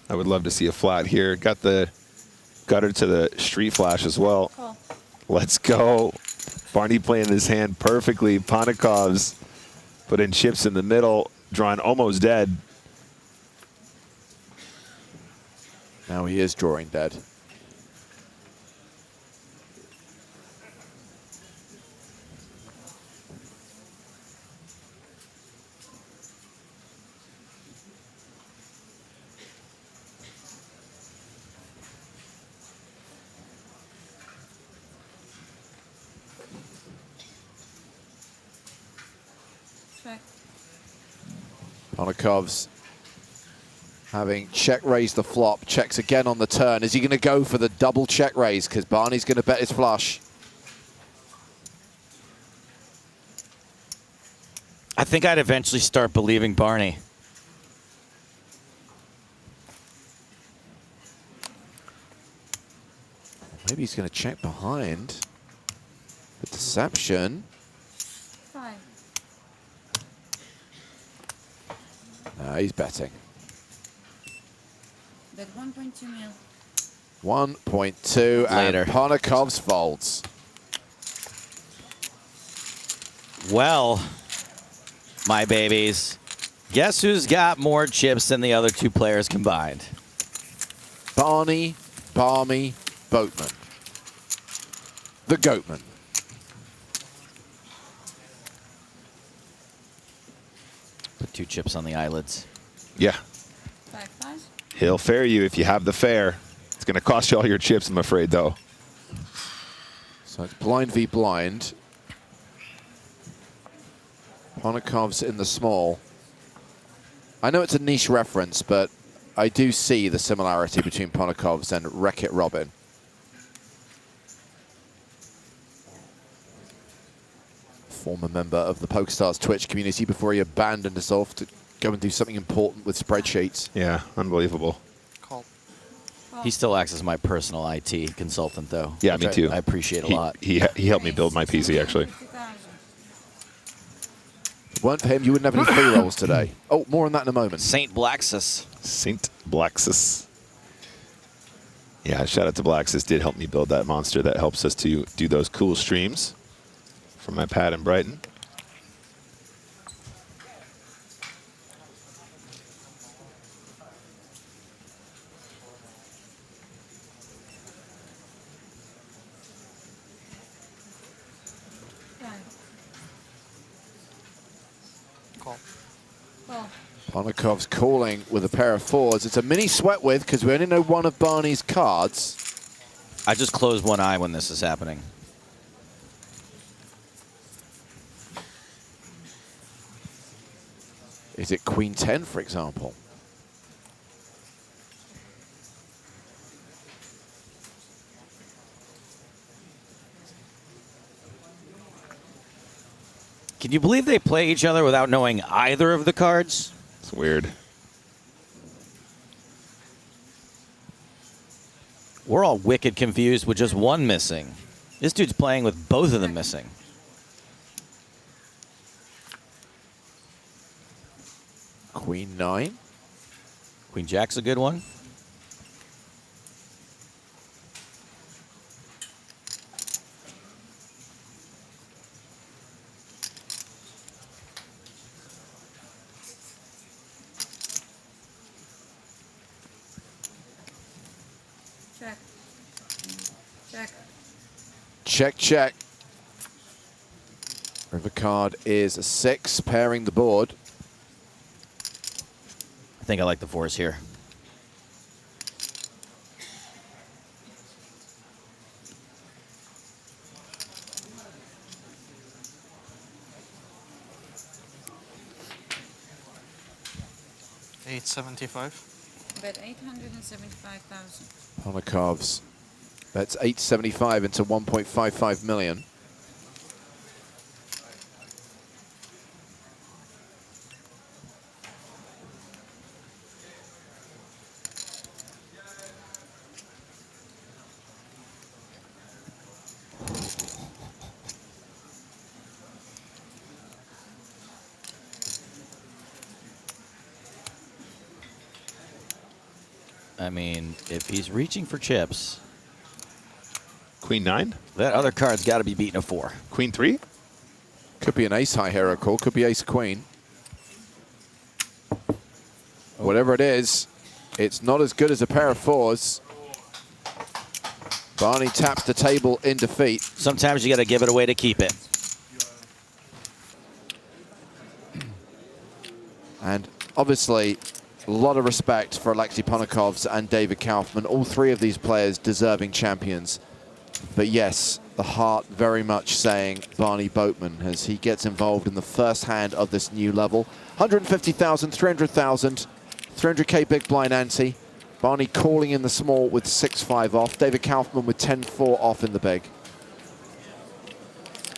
I would love to see a flat here. Got her to the street flash as well. Cool. Let's go. Barney playing this hand perfectly. Ponikov's put in chips in the middle, drawing almost dead. Now he is drawing dead. Check. Ponikov's having check raised the flop, checks again on the turn. Is he going to go for the double check raise? Because Barney's going to bet his flush. I think I'd eventually start believing Barney. Maybe he's going to check behind. The deception. Fine. No, he's betting. Bet 1.2 mil. 1.2 Later. and Ponikov's folds. Well, my babies, guess who's got more chips than the other two players combined? Barney, Barmy, Boatman. The Goatman. Put 2 chips on the eyelids. Yeah. 5-5. He'll fair you if you have the fair. It's going to cost you all your chips, I'm afraid, though. So it's blind v blind. Ponikov's in the small. I know it's a niche reference, but I do see the similarity between Ponikov's and Wreck-It Robin. Former member of the PokerStars Twitch community before he abandoned us off to go and do something important with spreadsheets. Yeah, unbelievable. Call. He still acts as my personal IT consultant, though. Yeah, me too. I appreciate a lot. He helped me build my PC, actually. If it weren't for him, you wouldn't have any free rolls today. Oh, more on that in a moment. Saint Blaxus. Saint Blaxus. Yeah, shout out to Blaxus. Did help me build that monster that helps us to do those cool streams from my pad in Brighton. Call. Call. Ponikov's calling with a pair of fours. It's a mini sweat with because we only know one of Barney's cards. I just close one eye when this is happening. Is it Queen 10, for example? Can you believe they play each other without knowing either of the cards? It's weird. We're all wicked confused with just one missing. This dude's playing with both of them missing. Queen 9. Queen Jack's a good one. Check, check. River card is a 6, pairing the board. I think I like the 4s here. $875. Bet 875,000. Ponikov's bets 875 into 1.55 million. I mean, if he's reaching for chips, Queen 9? that other card's got to be beating a 4. Queen 3? Could be an ace high hero call, could be ace queen. Whatever it is, it's not as good as a pair of 4s. Barney taps the table in defeat. Sometimes you got to give it away to keep it. And obviously, a lot of respect for Alexei Ponikovs and David Kaufman. All three of these players deserving champions. But yes, the heart very much saying Barney Boatman as he gets involved in the first hand of this new level. 150,000, 300,000, 300K big blind ante. Barney calling in the small with 6-5 off. David Kaufman with 10-4 off in the big.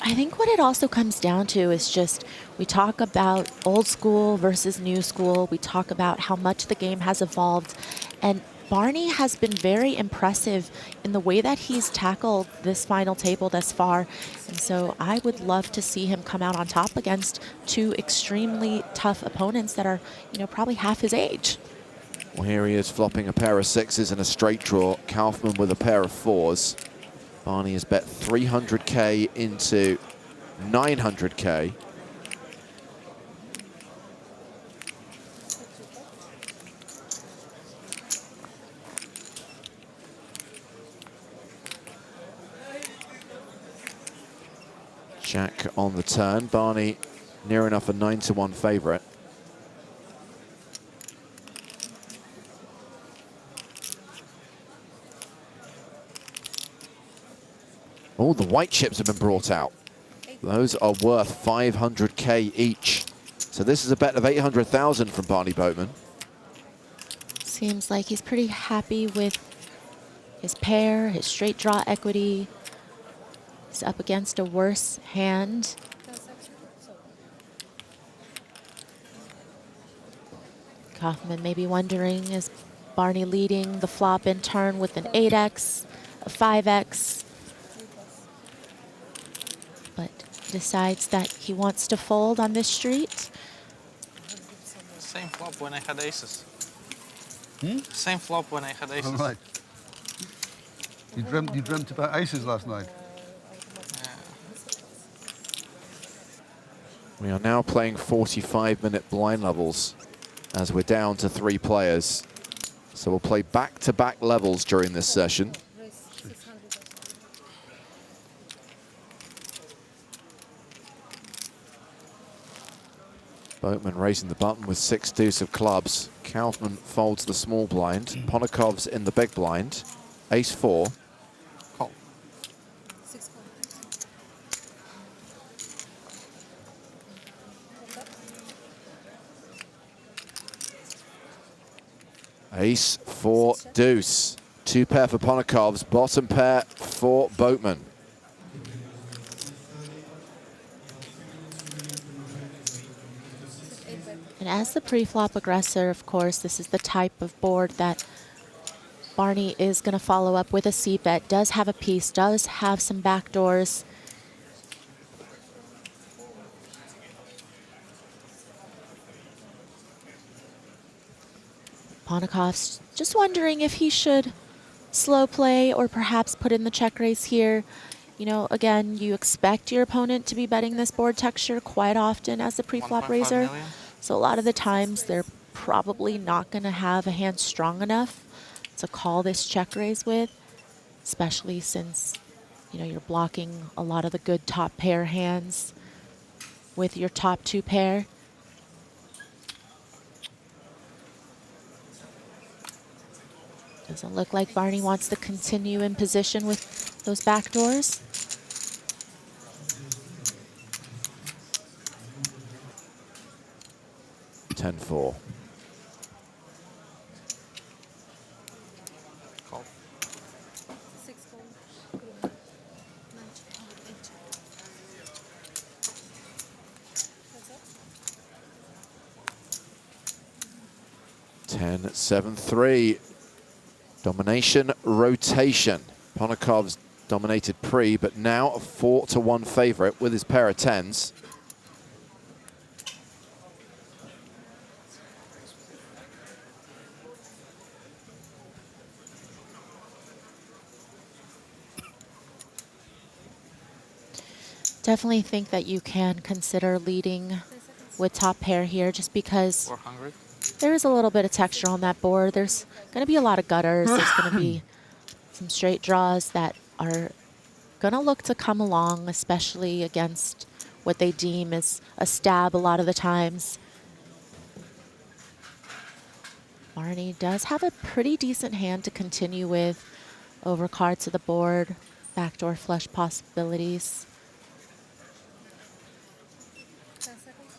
I think what it also comes down to is just, we talk about old school versus new school. We talk about how much the game has evolved. And Barney has been very impressive in the way that he's tackled this final table thus far. And so I would love to see him come out on top against two extremely tough opponents that are, you know, probably half his age. Well, here he is flopping a pair of 6s and a straight draw. Kaufman with a pair of 4s. Barney has bet 300K into 900K. Jack on the turn. Barney near enough a 9-1 favorite. Oh, the white chips have been brought out. Those are worth 500K each. So this is a bet of 800,000 from Barney Boatman. Seems like he's pretty happy with his pair, his straight draw equity. He's up against a worse hand. Kaufman may be wondering, is Barney leading the flop in turn with an 8x, a 5x? But decides that he wants to fold on this street. Same flop when I had aces. Same flop when I had aces. All right. You dreamt about aces last night. We are now playing 45-minute blind levels as we're down to 3 players. So we'll play back-to-back levels during this session. Boatman raising the button with 6 deuce of clubs. Kaufman folds the small blind. Ponikov's in the big blind. Ace-4. Call. Ace-4 deuce. 2 pair for Ponikov's. Bottom pair for Boatman. And as the pre-flop aggressor, of course, this is the type of board that Barney is going to follow up with a c-bet, does have a piece, does have some backdoors. Ponikov's just wondering if he should slow play or perhaps put in the check raise here. You know, again, you expect your opponent to be betting this board texture quite often as the pre-flop raiser. So a lot of the times they're probably not going to have a hand strong enough to call this check raise with, especially since you know, you're blocking a lot of the good top pair hands with your top 2 pair. Doesn't look like Barny wants to continue in position with those backdoors. Ten four. Call. 6 gold. 10-7-3. Domination rotation. Ponakov's dominated pre, but now a 4-1 favorite with his pair of 10s. Definitely think that you can consider leading with top pair here just because 400. there is a little bit of texture on that board. There's going to be a lot of gutters. There's going to be some straight draws that are going to look to come along, especially against what they deem as a stab a lot of the times. Barny does have a pretty decent hand to continue with over cards to the board, backdoor flush possibilities. 10 seconds.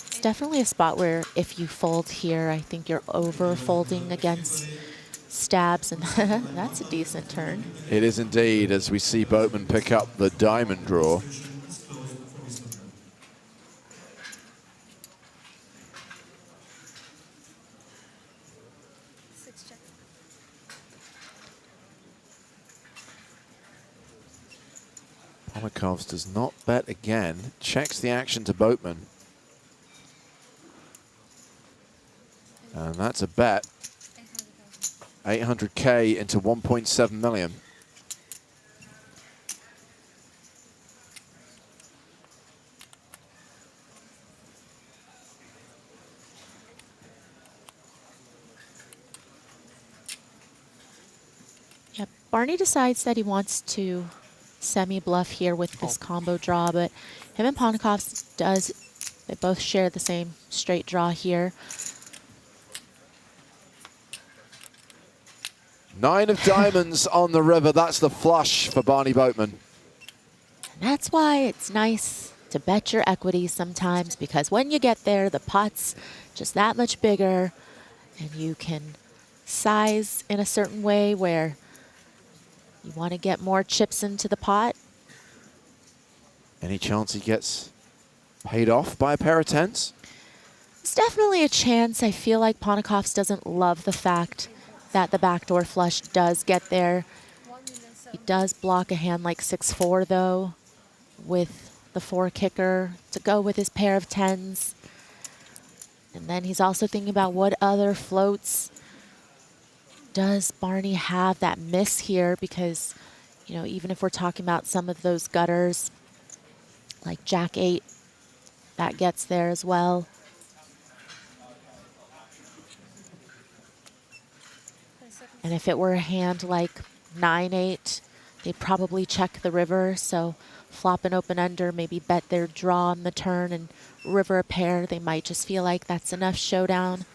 It's definitely a spot where if you fold here, I think you're over folding against stabs, and that's a decent turn. It is indeed, as we see Boatman pick up the diamond draw. Ponakovs does not bet again, checks the action to Boatman. And that's a bet. 800K into 1.7 million. Yep, Barny decides that he wants to semi-bluff here with this combo draw, but him and Ponakovs they both share the same straight draw here. 9 of diamonds on the river. That's the flush for Barny Boatman. And that's why it's nice to bet your equity sometimes, because when you get there, the pot's just that much bigger, and you can size in a certain way where you want to get more chips into the pot. Any chance he gets paid off by a pair of 10s? It's definitely a chance. I feel like Ponakovs doesn't love the fact that the backdoor flush does get there. He does block a hand like 6-4 though, with the 4 kicker to go with his pair of 10s. And then he's also thinking about what other floats does Barny have that miss here, because, you know, even if we're talking about some of those gutters, like Jack 8, that gets there as well. And if it were a hand like 9-8, they'd probably check the river, so flop an open under, maybe bet their draw on the turn and river a pair. They might just feel like that's enough showdown.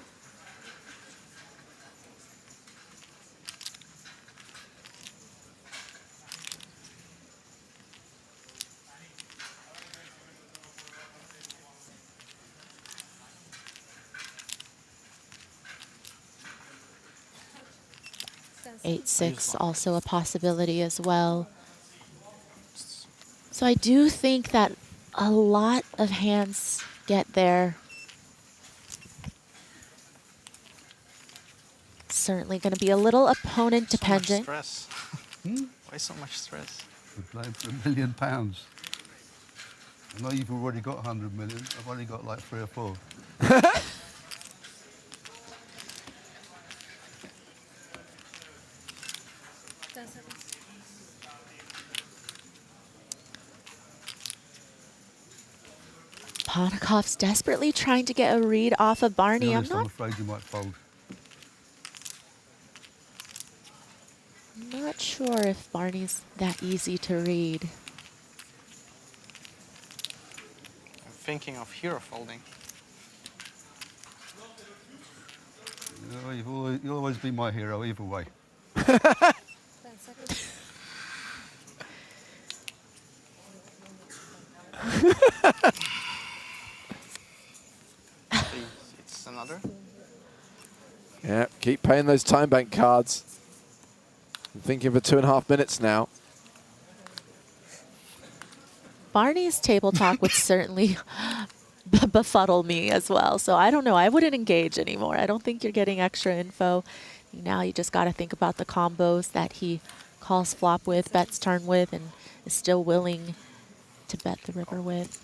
Eight, 6, also a possibility as well. So I do think that a lot of hands get there. Certainly going to be a little opponent dependent. So much stress. Why so much stress? We're playing for £1 million. I know you've already got 100 million. I've only got like 3 or 4. Ponakov's desperately trying to get a read off of Barny. I'm afraid you might fold. if Barney's that easy to read. I'm thinking of hero folding. You'll always be my hero either way. 10 seconds. It's another. Yeah, keep paying those time bank cards. I'm thinking for 2.5 minutes now. Barney's table talk would certainly befuddle me as well. So I don't know. I wouldn't engage anymore. I don't think you're getting extra info. Now you just got to think about the combos that he calls flop with, bets turn with, and is still willing to bet the river with.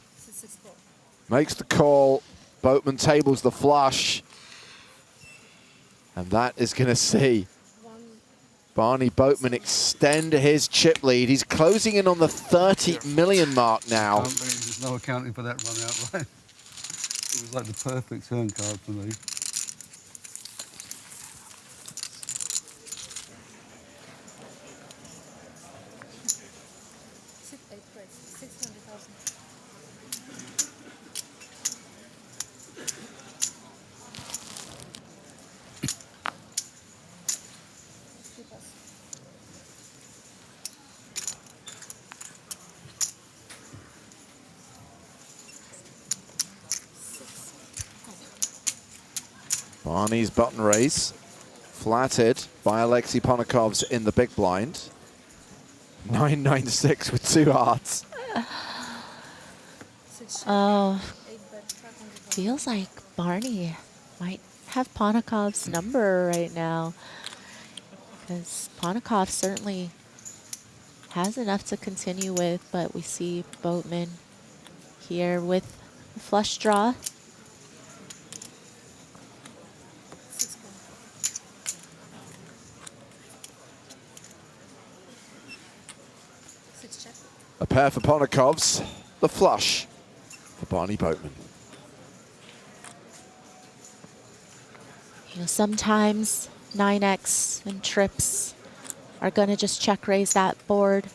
Makes the call. Boatman tables the flush. And that is going to see Barney Boatman extend his chip lead. He's closing in on the 30 million mark now. There's no accounting for that run out, right? It was like the perfect turn card for me. Barney's button raise, flattered by Alexei Ponokov's in the big blind. 996 with 2 hearts. Oh, feels like Barney might have Ponokov's number right now, because Ponokov certainly has enough to continue with, but we see Boatman here with a flush draw. A pair for Ponokov's, the flush for Barney Boatman. You know, sometimes 9x and trips are going to just check raise that board.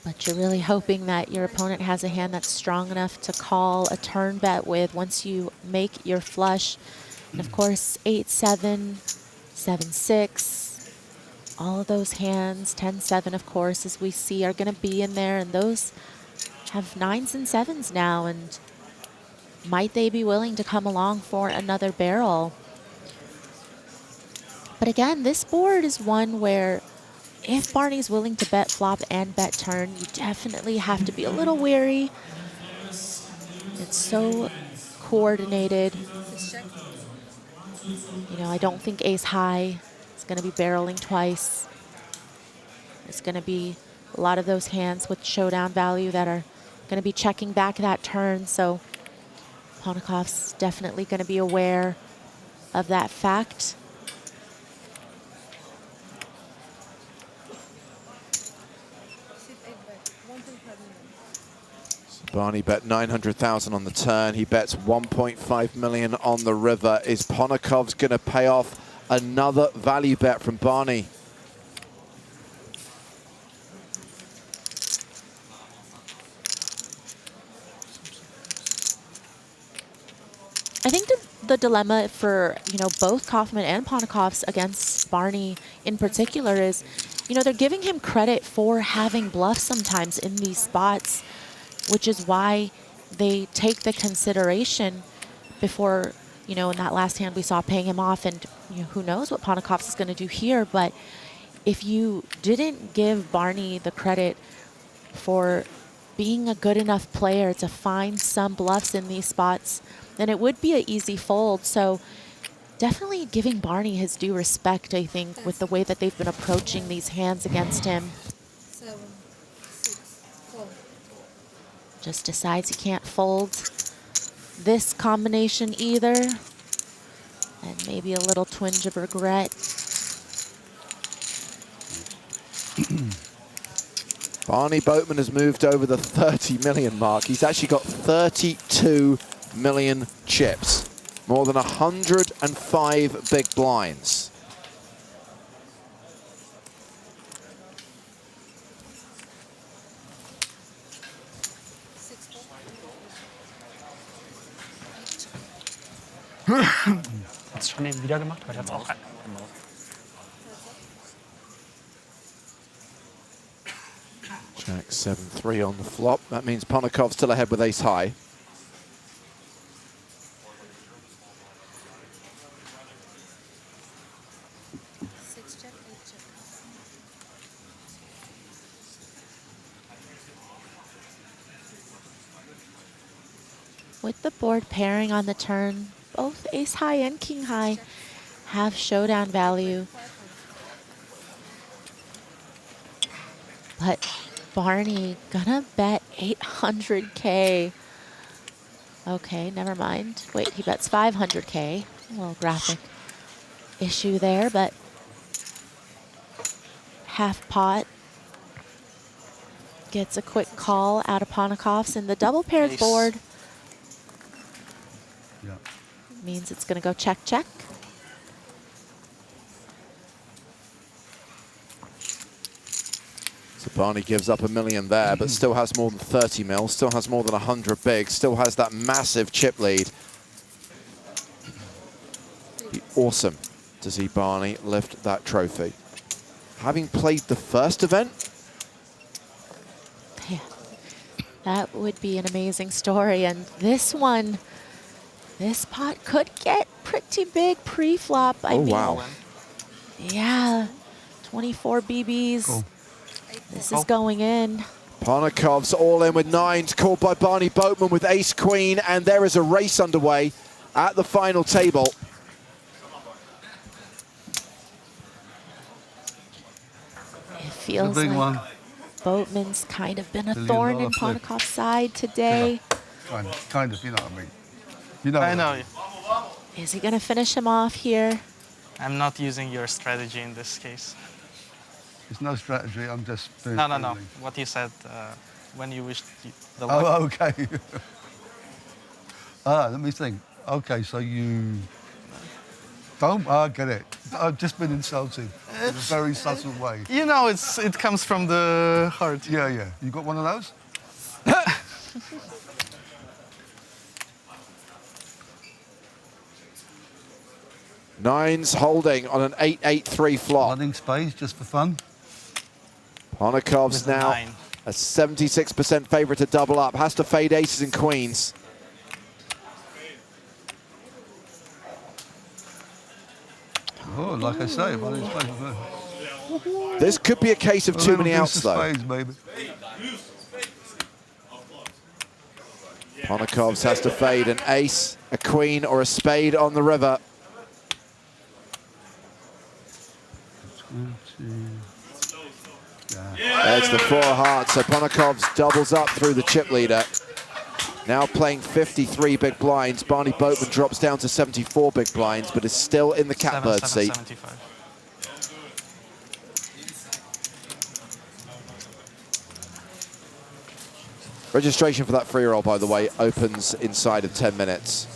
But you're really hoping that your opponent has a hand that's strong enough to call a turn bet with once you make your flush. And of course, 8-7, 7-6, all of those hands, 10-7, of course, as we see, are going to be in there. And those have 9s and 7s now. And might they be willing to come along for another barrel? But again, this board is one where if Barney's willing to bet flop and bet turn, you definitely have to be a little wary. It's so coordinated. You know, I don't think ace high is going to be barreling twice. It's going to be a lot of those hands with showdown value that are going to be checking back that turn. So Ponokov's definitely going to be aware of that fact. Barney bet 900,000 on the turn. He bets 1.5 million on the river. Is Ponokov's going to pay off another value bet from Barney? I think the dilemma for, you know, both Kaufman and Ponokov's against Barney in particular is, you know, they're giving him credit for having bluffs sometimes in these spots, which is why they take the consideration before, you know, in that last hand we saw paying him off, and you know, who knows what Ponokov's is going to do here. But if you didn't give Barney the credit for being a good enough player to find some bluffs in these spots, then it would be an easy fold. So definitely giving Barney his due respect, I think, with the way that they've been approaching these hands against him. 7, 6, 4. Just decides he can't fold this combination either. And maybe a little twinge of regret. Barney Boatman has moved over the 30 million mark. He's actually got 32 million chips. More than 105 big blinds. Hast du schon den wieder gemacht? Weil ich auch Jack 7-3 on the flop. That means Ponakov still ahead with ace high. With the board pairing on the turn, both ace high and king high have showdown value. But Barny gonna bet 800K. Okay, never mind. Wait, he bets 500K. A little graphic issue there, but half pot gets a quick call out of Ponakov's, and the double pairs Ace. board Yeah. means it's gonna go check, check. So Barney gives up $1 million there, but still has more than 30 mil, still has more than 100 big, still has that massive chip lead. Be awesome to see Barney lift that trophy. Having played the first event, Yeah, that would be an amazing story. And this one, this pot could get pretty big pre-flop. I mean, wow. Yeah, 24 BBs. Cool. This is going in. Ponakov's all in with nines, called by Barney Boatman with ace queen, and there is a race underway at the final table. It feels big like one. Boatman's kind of been a $1 thorn in million flip. Ponakov's side today. Kind of, you know what I mean. You know. I know. Is he gonna finish him off here? I'm not using your strategy in this case. It's no strategy. I'm just doing No. friendly. What you said when you wished the luck. Oh, okay. Let me think. Okay, so you don't. I get it. I've just been insulted in a very subtle way. You know, it comes from the heart. Yeah. You got one of those? Nines holding on an 8-8-3 flop. Running space just for fun. Ponakov's With the now nine. a 76% favorite to double up. Has to fade aces and queens. Oh, like I say, running space for fun. This could be a case of too many outs, though. Spades, baby. Ponakov's has to fade an ace, a queen, or a spade on the river. There's the 4 hearts, so Ponakov's doubles up through the chip leader. Now playing 53 big blinds. Barney Boatman drops down to 74 big blinds, but is still in the catbird seat. 75. Registration for that free roll, by the way, opens inside of 10 minutes.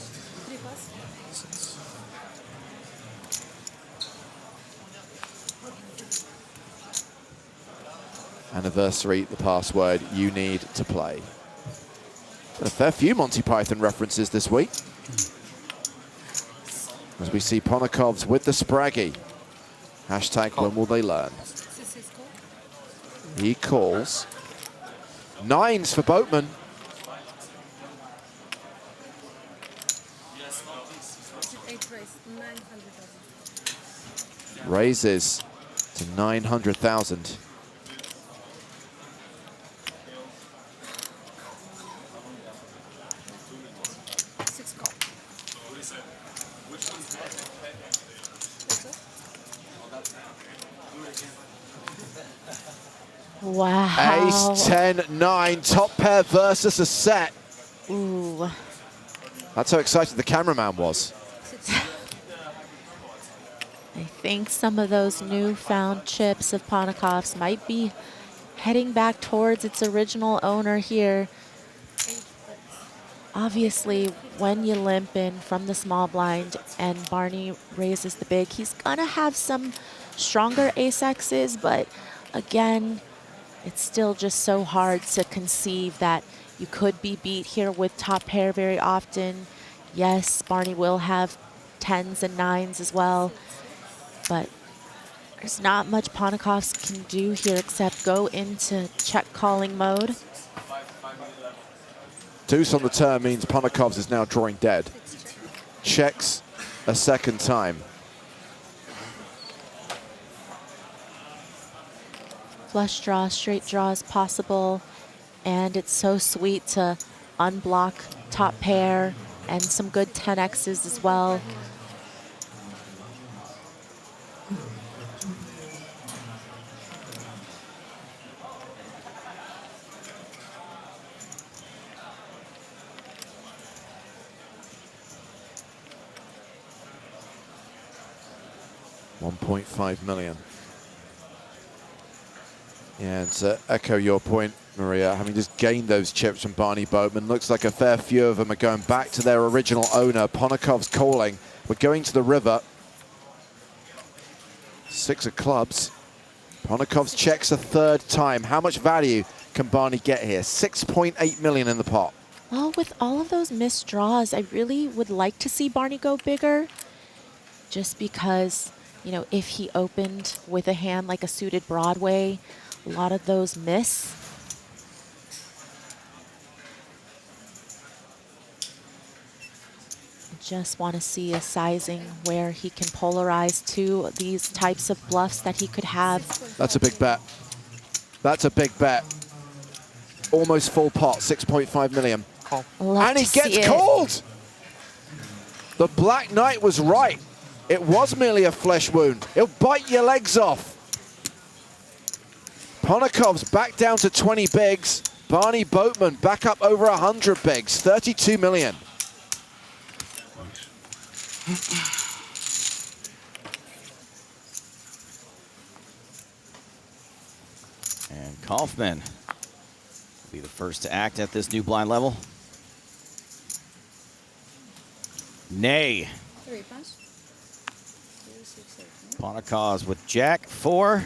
Anniversary, the password you need to play. A fair few Monty Python references this week. As we see Ponakov's with the Spraggy. Hashtag when will they learn? He calls. Nines for Boatman. Raises to 900,000. Wow. Ace, 10, 9, top pair versus a set. Ooh. That's how excited the cameraman was. I think some of those newfound chips of Ponakov's might be heading back towards its original owner here. Obviously, when you limp in from the small blind and Barney raises the big, he's gonna have some stronger ace-X's, but again, it's still just so hard to conceive that you could be beat here with top pair very often. Yes, Barny will have 10s and 9s as well, but there's not much Ponikoffs can do here except go into check calling mode. Deuce on the turn means Ponikovs is now drawing dead. Checks a second time. Flush draw, straight draw is possible, and it's so sweet to unblock top pair and some good 10Xs as well. $1.5 million. And to echo your point, Maria, having just gained those chips from Barny Boatman, looks like a fair few of them are going back to their original owner. Ponikov's calling. We're going to the river. 6 of clubs. Ponikov's checks a third time. How much value can Barny get here? 6.8 million in the pot. Well, with all of those missed draws, I really would like to see Barny go bigger, just because, you know, if he opened with a hand like a suited Broadway, a lot of those miss. Just want to see a sizing where he can polarize to these types of bluffs that he could have. That's a big bet. That's a big bet. Almost full pot, 6.5 million. And he gets called! The Black Knight was right. It was merely a flesh wound. It'll bite your legs off. Ponikov's back down to 20 bigs. Barny Boatman back up over 100 bigs, 32 million. And Kaufman will be the first to act at this new blind level. Nay. 3 pass. Ponikovs with Jack 4.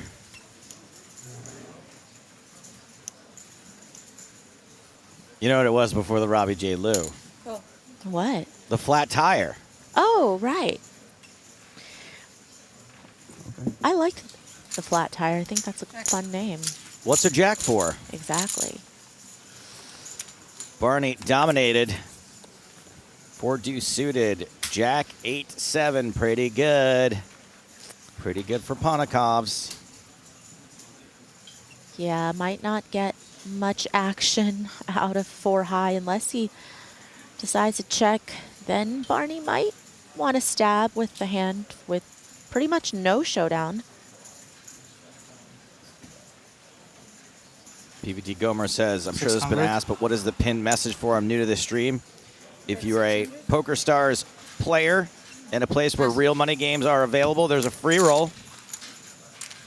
You know what it was before the Robbie J. Lou? Oh. What? The flat tire. Oh, right. I like the flat tire. I think that's a fun name. What's a Jack for? Exactly. Barny dominated. 4 deuce suited. Jack 8-7. Pretty good. Pretty good for Ponikovs. Yeah, might not get much action out of 4 high unless he decides to check. Then Barny might want to stab with the hand with pretty much no showdown. PVT Gomer says, I'm sure this has been asked, but what is the pinned message for? I'm new to this stream. If you're a PokerStars player in a place where real money games are available, there's a free roll,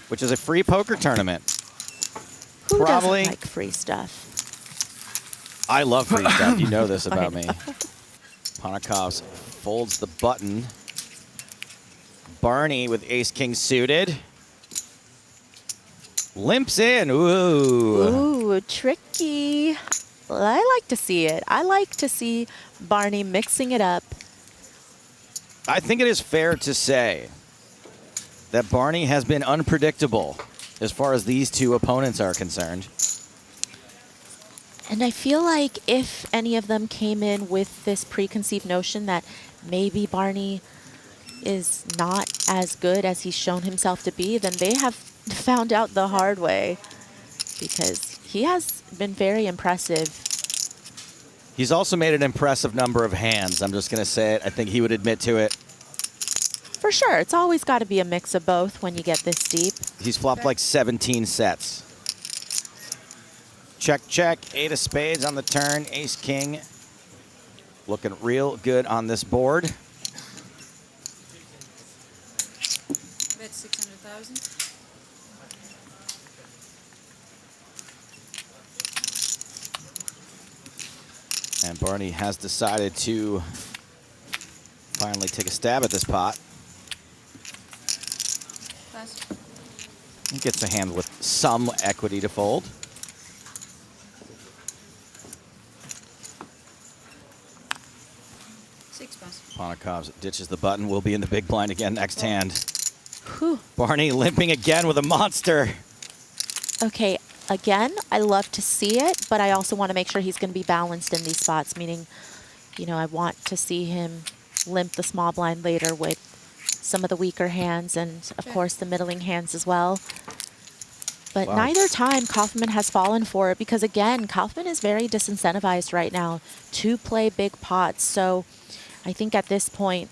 which is a free poker tournament. Who Probably doesn't like free stuff? I love free stuff. You know this about me. Ponikovs folds the button. Barny with ace-king suited. Limps in. Ooh. Ooh, tricky. Well, I like to see it. I like to see Barny mixing it up. I think it is fair to say that Barny has been unpredictable as far as these two opponents are concerned. And I feel like if any of them came in with this preconceived notion that maybe Barny is not as good as he's shown himself to be, then they have found out the hard way, because he has been very impressive. He's also made an impressive number of hands. I'm just going to say it. I think he would admit to it. For sure. It's always got to be a mix of both when you get this deep. He's flopped like 17 sets. Check, check. 8 of spades on the turn. Ace, king. Looking real good on this board. Bet 600,000. And Barny has decided to finally take a stab at this pot. Pass. He gets a hand with some equity to fold. 6 pass. Ponakovs ditches the button. Will be in the big blind again next hand. Whew. Barny limping again with a monster. Okay, again, I love to see it, but I also want to make sure he's going to be balanced in these spots, meaning, you know, I want to see him limp the small blind later with some of the weaker hands and, of course, the middling hands as well. But neither time Kaufman has fallen for it because, again, Kaufman is very disincentivized right now to play big pots. So I think at this point,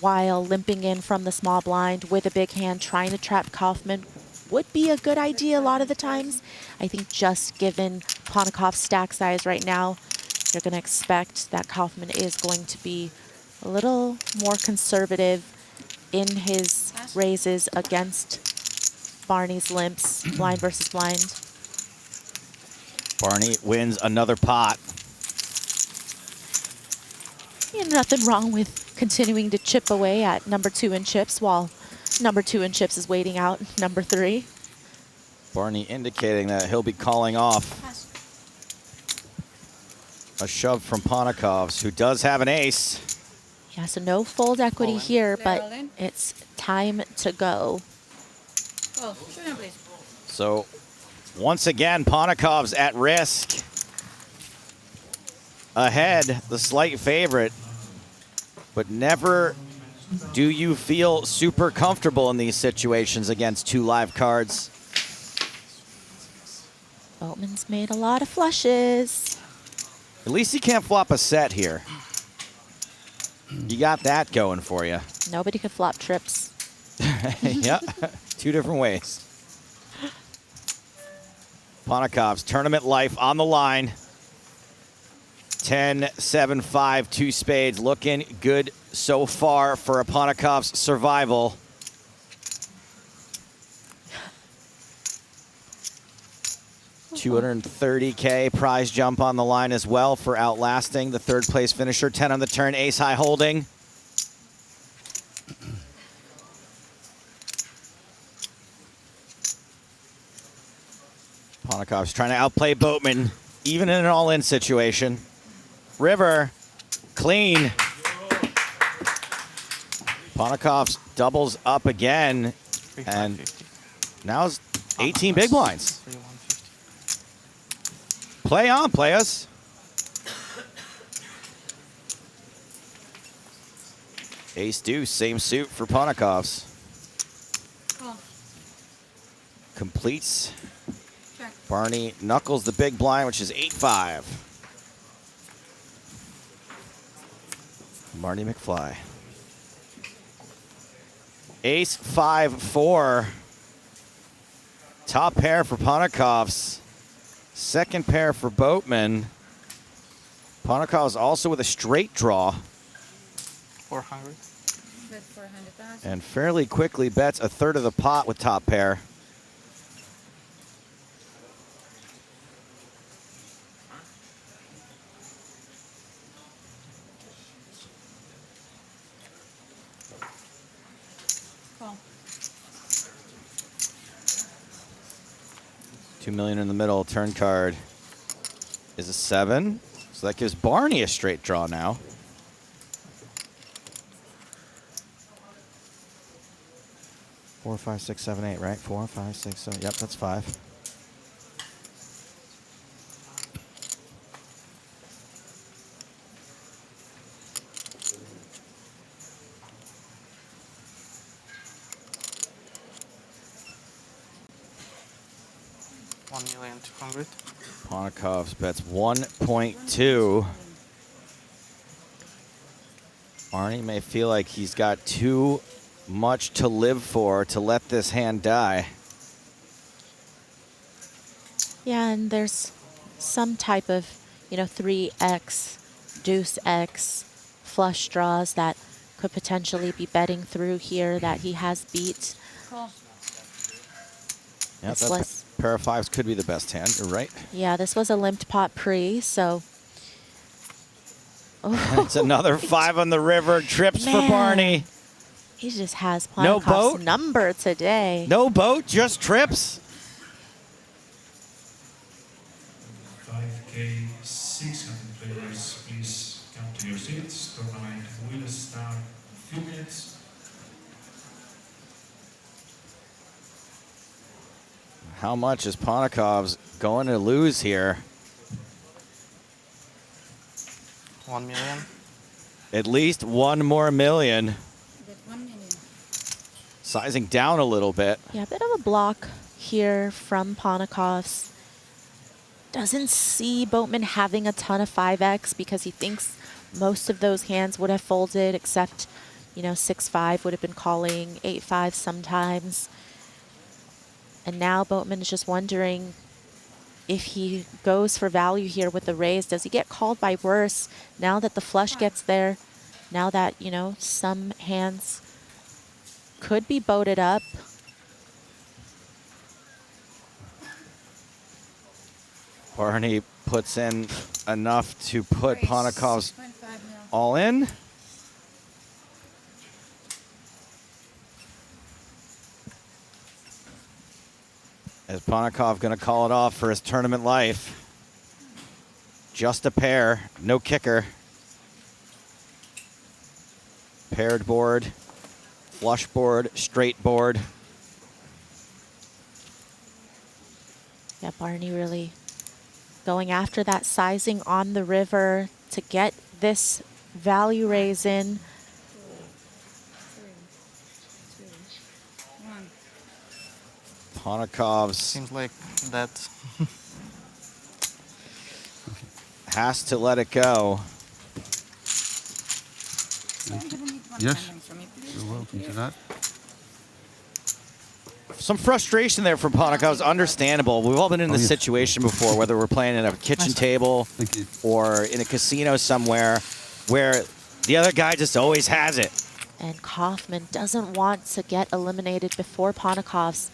while limping in from the small blind with a big hand, trying to trap Kaufman would be a good idea a lot of the times. I think just given Ponakov's stack size right now, you're going to expect that Kaufman is going to be a little more conservative in his raises against Barney's limps, blind versus blind. Barny wins another pot. Yeah, nothing wrong with continuing to chip away at number 2 in chips while number 2 in chips is waiting out number 3. Barny indicating that he'll be calling off a shove from Ponakovs, who does have an ace. Yeah, so no fold equity here, but it's time to go. Oh, show him, please. So once again, Ponakovs at risk. Ahead, the slight favorite, but never do you feel super comfortable in these situations against 2 live cards. Boatman's made a lot of flushes. At least he can't flop a set here. You got that going for you. Nobody could flop trips. Yeah, 2 different ways. Ponakovs, tournament life on the line. 10, 7, 5, 2 spades. Looking good so far for a Ponakovs survival. $230K prize jump on the line as well for outlasting the 3rd place finisher. 10 on the turn, ace high holding. Ponakovs trying to outplay Boatman, even in an all-in situation. River, clean. Ponakovs doubles up again, and now it's 18 big blinds. Play on, players. Ace deuce, same suit for Ponakovs. Oh. Completes. Check. Barny knuckles the big blind, which is 8-5. Barny McFly. Ace 5-4. Top pair for Ponakovs. 2nd pair for Boatman. Ponakovs also with a straight draw. 400. Bet 400,000. And fairly quickly bets a 1/3 of the pot with top pair. Call. $2 million in the middle. Turn card is a 7. So that gives Barny a straight draw now. Four, 5, 6, 7, 8, right? 4, 5, 6, 7. Yep, that's 5. $1,200,000. Ponakovs bets 1.2. Barny may feel like he's got too much to live for to let this hand die. Yeah, and there's some type of, 3x, deuce x, flush draws that could potentially be betting through here that he has beat. Call. Yeah, It's that less- pair of 5s could be the best hand. You're right. Yeah, this was a limped pot pre, so. It's another 5 on the river. Trips for Man. Barny. He just has No Ponakov's boat? number today. No boat, just trips. 5K, 600 players, please. Come to your seats. Tournament will start in a few minutes. How much is Ponakov's going to lose here? 1 million. At least 1 more million. That 1 million. Sizing down a little bit. Yeah, a bit of a block here from Ponakov's. Doesn't see Boatman having a ton of 5x because he thinks most of those hands would have folded, except, you know, 6-5 would have been calling, 8-5 sometimes. And now Boatman is just wondering if he goes for value here with the raise. Does he get called by worse now that the flush gets there? Now that, you know, some hands could be boated up. Barny puts in enough to put Ponakov's all in. Is Ponakov going to call it off for his tournament life? Just a pair, no kicker. Paired board, flush board, straight board. Yeah, Barny really going after that sizing on the river to get this value raise in. Ponakov's Seems like that. has to let it go. Yes. You're welcome to that. Some frustration there from Ponakov's, understandable. We've all been in this situation before, whether we're playing at a kitchen table or in a casino somewhere, where the other guy just always has it. And Kaufman doesn't want to get eliminated before Ponakov's.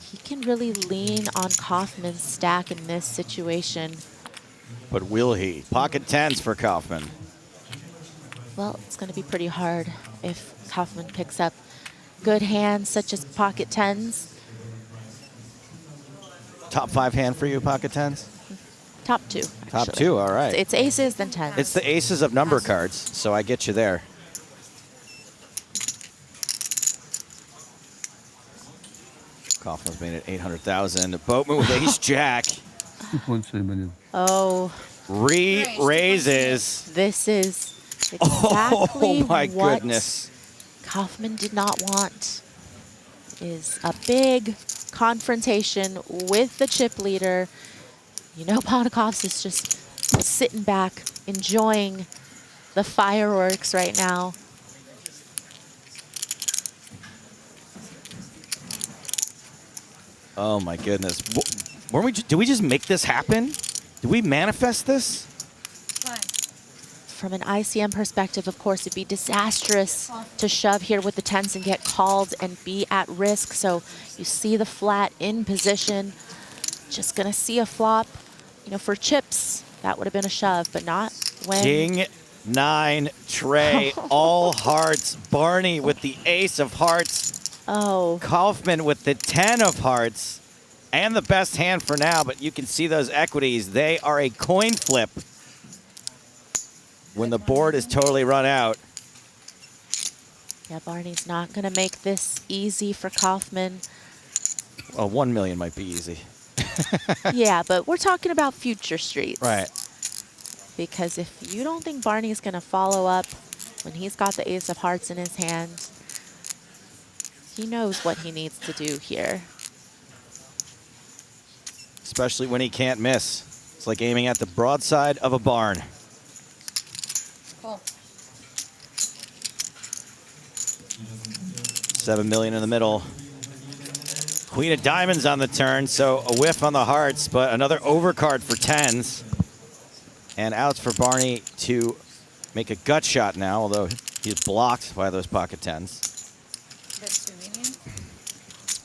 He can really lean on Kaufman's stack in this situation. But will he? Pocket tens for Kaufman. Well, it's going to be pretty hard if Kaufman picks up good hands such as pocket tens. Top 5 hand for you, pocket tens? Top 2, actually. Top 2, all right. It's aces, then tens. It's the aces of number cards, so I get you there. Kaufman's made it 800,000. Boatman with ace jack. 2.2 million. Oh. Raises. This is exactly Oh my what goodness. Kaufman did not want. Is a big confrontation with the chip leader. You know, Ponakov's is just sitting back, enjoying the fireworks right now. Oh my goodness. Did we just make this happen? Did we manifest this? From an ICM perspective, of course, it'd be disastrous to shove here with the tens and get called and be at risk. So you see the flat in position. Just gonna see a flop. You know, for chips, that would have been a shove, but not when. King 9 tray, all hearts. Barny with the ace of hearts. Oh. Kaufman with the 10 of hearts. And the best hand for now, but you can see those equities. They are a coin flip when the board is totally run out. Yeah, Barney's not going to make this easy for Kaufman. Well, 1 million might be easy. Yeah, but we're talking about future streets. Right. Because if you don't think Barney's going to follow up when he's got the ace of hearts in his hand, he knows what he needs to do here. Especially when he can't miss. It's like aiming at the broadside of a barn. Cool. 7 million in the middle. Queen of diamonds on the turn, so a whiff on the hearts, but another overcard for tens. And outs for Barny to make a gut shot now, although he's blocked by those pocket tens. That's 2 million.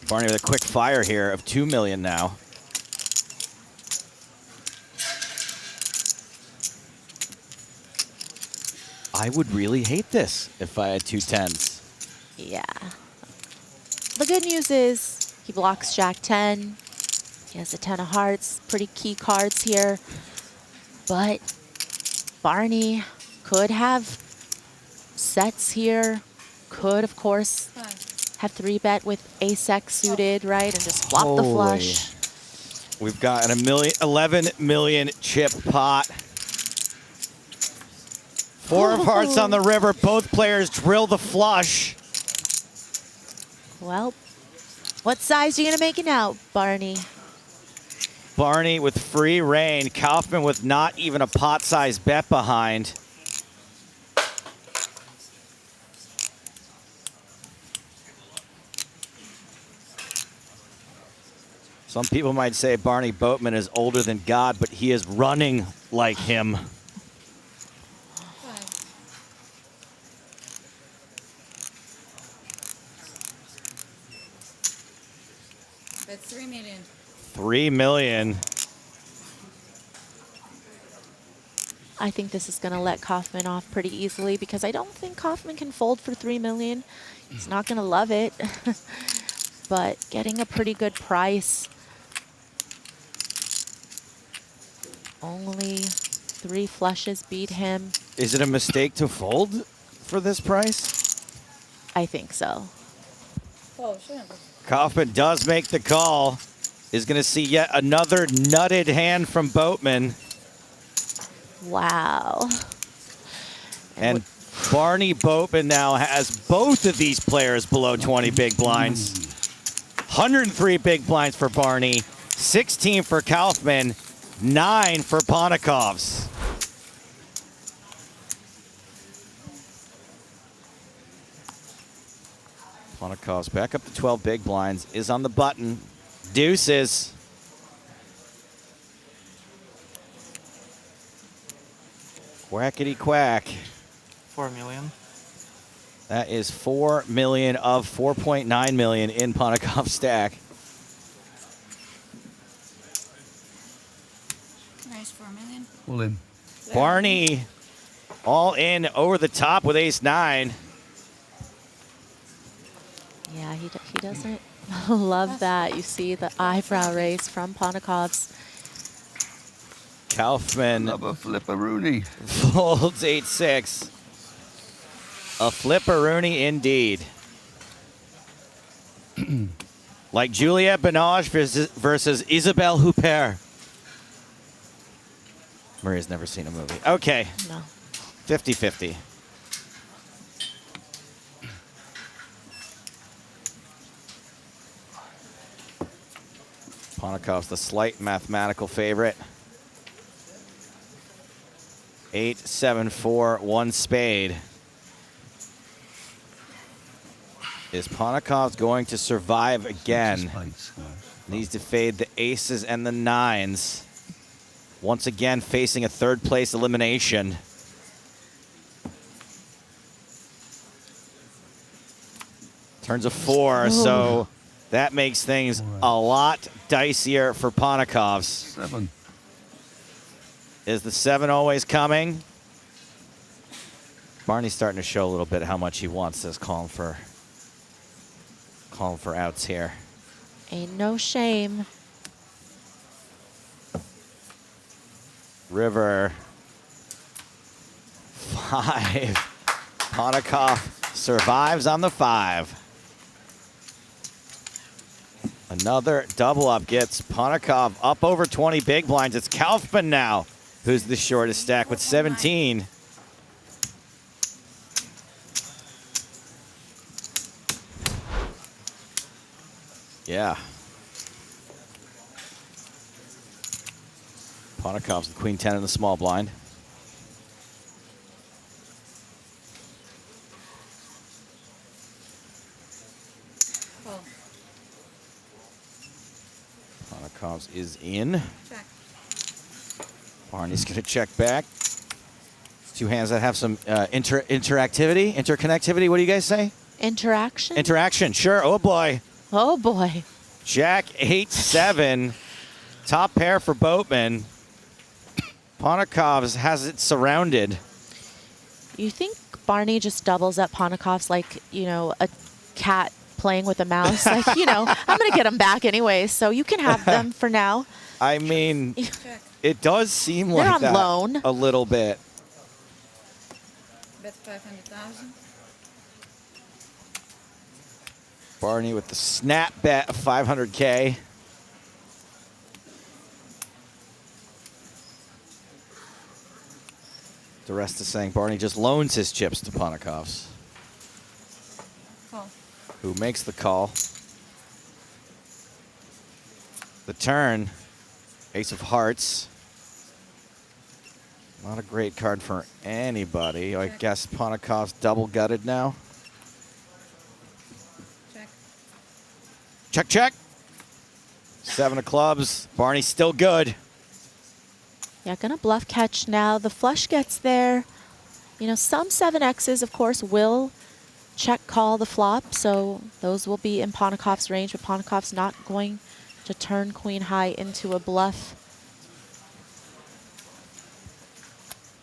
Barny with a quick fire here of 2 million now. I would really hate this if I had 2 tens. Yeah. The good news is he blocks Jack 10. He has a 10 of hearts. Pretty key cards here. But Barny could have sets here. Could, of course, have 3-bet with ace-X suited, right? And just flop the flush. We've got an 11 million chip pot. 4 of hearts on the river. Both players drill the flush. Well, what size are you going to make it now, Barny? Barny with free reign. Kaufman with not even a pot-sized bet behind. Some people might say Barny Boatman is older than God, but he is running like him. That's 3 million. 3 million. I think this is going to let Kaufman off pretty easily because I don't think Kaufman can fold for 3 million. He's not going to love it, but getting a pretty good price. Only 3 flushes beat him. Is it a mistake to fold for this price? I think so. Oh, shouldn't be. Kaufman does make the call. Is going to see yet another nutted hand from Boatman. Wow. And Barny Boatman now has both of these players below 20 big blinds. 103 big blinds for Barny, 16 for Kaufman, 9 for Ponikovs. Ponikovs back up to 12 big blinds, is on the button. Deuces. Quackity quack. 4 million. That is 4 million of 4.9 million in Ponikov's stack. Nice, 4 million. All in. Barny all in over the top with ace-9. Yeah, he doesn't love that. You see the eyebrow raise from Ponikovs. Kaufman Love a flipperoonie. folds 8-6. A flipperoonie indeed. Like Juliette Binoche versus Isabelle Huppert. Maria's never seen a movie. Okay. No. 50-50. Ponikov's the slight mathematical favorite. 8, 7, 4, 1 spade. Is Ponikov's going to survive again? Needs to fade the aces and the 9s. Once again, facing a 3rd place elimination. Turns a 4, so that makes things a lot dicier for Ponikovs. 7. Is the 7 always coming? Barney's starting to show a little bit how much he wants this, calling for outs here. Ain't no shame. River. 5. Ponikov survives on the 5. Another double up gets Ponikov up over 20 big blinds. It's Kaufman now, who's the shortest stack with 17. Yeah. Ponikov's the queen 10 in the small blind. Ponikov's is in. Check. Barney's going to check back. Two hands that have some interconnectivity. What do you guys say? Interaction? Interaction, sure. Oh, boy. Oh, boy. Jack 8-7. Top pair for Boatman. Ponikov's has it surrounded. You think Barny just doubles up Ponikov's like, you know, a cat playing with a mouse? Like, you know, I'm going to get them back anyway, so you can have them for now. I mean, it does seem They're like on that loan. a little bit. Bet 500,000. Barney with the snap bet of 500K. The rest is saying Barney just loans his chips to Ponikovs, Call. who makes the call. The turn, ace of hearts. Not a great card for anybody. I guess Ponikov's double gutted now. Check. Check, check. 7 of clubs. Barney's still good. Yeah, gonna bluff catch now. The flush gets there. You know, some 7Xs, of course, will check call the flop, so those will be in Ponikov's range, but Ponikov's not going to turn queen high into a bluff.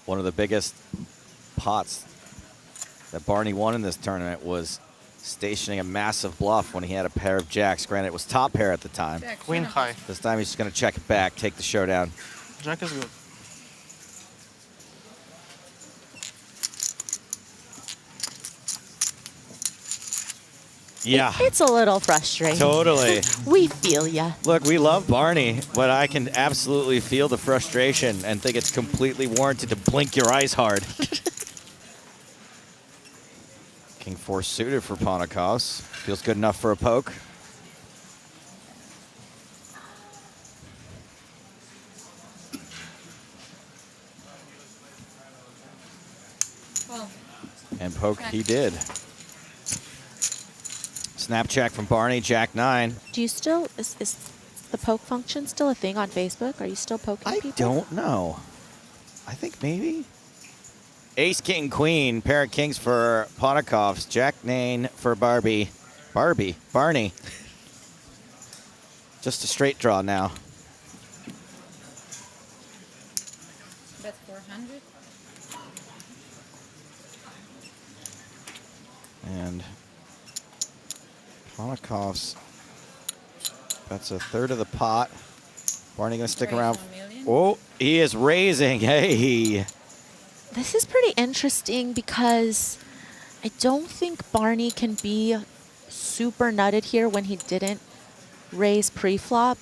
One of the biggest pots that Barney won in this tournament was stationing a massive bluff when he had a pair of jacks. Granted, it was top pair at the time. Check. Queen high. This time he's just going to check it back, take the showdown. Jack is good. Yeah. It's a little frustrating. Totally. We feel ya. Look, we love Barney, but I can absolutely feel the frustration and think it's completely warranted to blink your eyes hard. King 4 suited for Ponikovs. Feels good enough for a poke. Call. And poke he did. Snap check from Barney, Jack 9. Do you still, is the poke function still a thing on Facebook? Are you still poking people? Don't know. I think maybe. Ace, king, queen. Pair of kings for Ponikovs. Jack 9 for Barny. Just a straight draw now. Bet 400. And Ponikovs, that's a third of the pot. Barney gonna stick Raise around. 1 million. Oh, he is raising. Hey. This is pretty interesting because I don't think Barney can be super nutted here when he didn't raise pre-flop.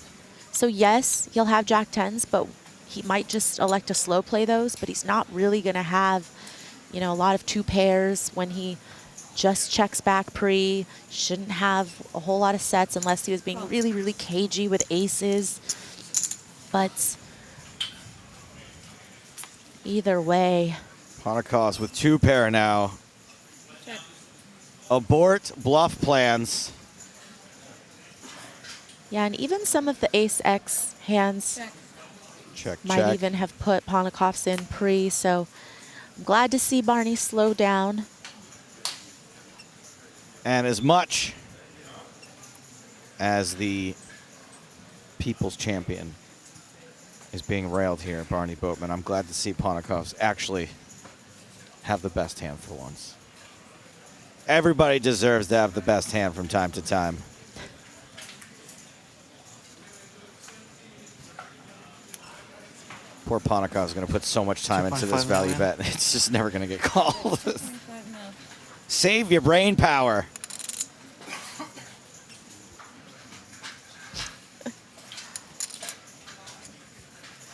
So yes, he'll have Jack 10s, but he might just elect to slow play those, but he's not really gonna have, you know, a lot of 2 pairs when he just checks back pre. Shouldn't have a whole lot of sets unless he was being really, really cagey with aces. But either way. Ponikovs with 2 pair now. Check. Abort bluff plans. Yeah, and even some of the ace-X hands Check. Check, might check. even have put Ponikovs in pre, so I'm glad to see Barney slow down. And as much as the people's champion is being railed here, Barney Boatman, I'm glad to see Ponikovs actually have the best hand for once. Everybody deserves to have the best hand from time to time. Poor Ponikovs is going to put so much time into this 2.5 value million. bet. It's just never going to get called. 25 mil. Save your brain power.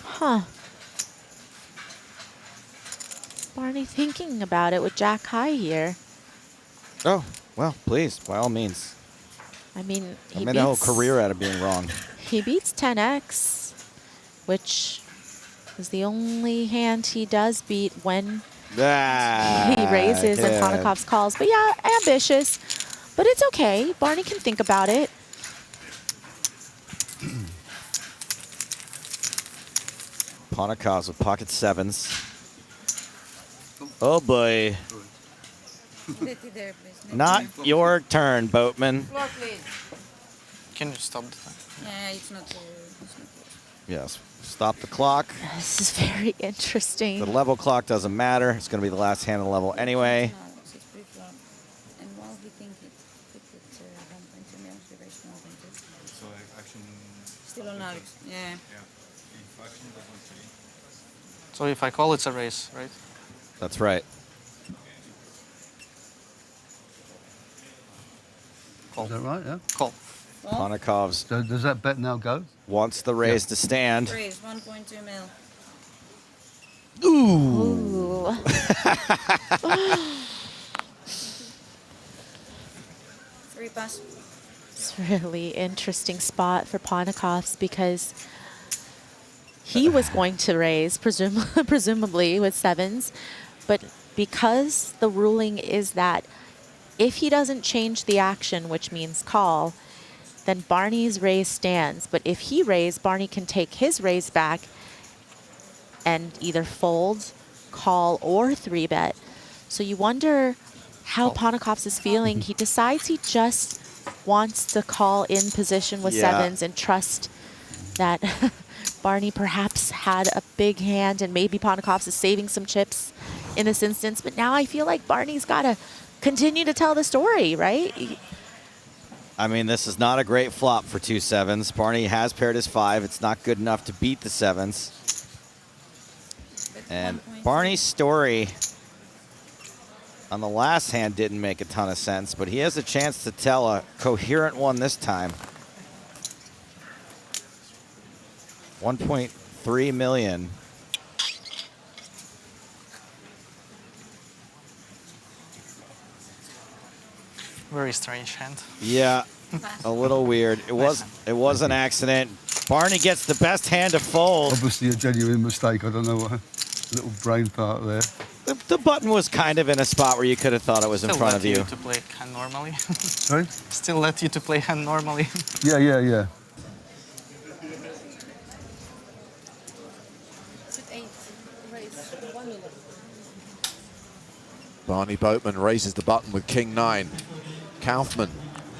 Huh. Barney thinking about it with Jack high here. Oh, well, please, by all means. I mean, I he made a whole beats, career out of being wrong. he beats 10x, which is the only hand he does beat when he raises and Ponikovs calls. But yeah, ambitious. But it's okay. Barney can think about it. Ponikovs with pocket 7s. Oh boy. Let it there, please. Not your turn, Boatman. Floor, please. Can you stop the time? Yeah, it's not. Yes. Stop the clock. This is very interesting. The level clock doesn't matter. It's going to be the last hand of the level anyway. No, it's pre-flop. And while he thinks it, put it 1.2 million, the raise 1.2. So action. Still on out. Yeah. So if I call, it's a raise, right? That's right. Is that right? Yeah. Call. Ponikov's So does that bet now go? wants the raise to stand. Raise 1.2 mil. Ooh. Ooh. 3 pass. It's a really interesting spot for Ponikov's because he was going to raise, presumably with sevens, but because the ruling is that if he doesn't change the action, which means call, then Barney's raise stands. But if he raise, Barney can take his raise back and either fold, call, or 3-bet. So you wonder how Ponikov's is feeling. He decides he just wants to call in position with sevens and trust that Barney perhaps had a big hand and maybe Ponikov's is saving some chips in this instance. But now I feel like Barney's got to continue to tell the story, right? I mean, this is not a great flop for 2 sevens. Barney has paired his 5. It's not good enough to beat the sevens. And Barney's story on the last hand didn't make a ton of sense, but he has a chance to tell a coherent one this time. 1.3 million. Very strange hand. Yeah, a little weird. It was an accident. Barney gets the best hand to fold. Obviously a genuine mistake. I don't know what little brain part there. The button was kind of in a spot where you could have thought it was in front of you. Still let you to play hand normally. Sorry? Still let you to play hand normally. Yeah. Barney Boatman raises the button with King 9. Kaufman,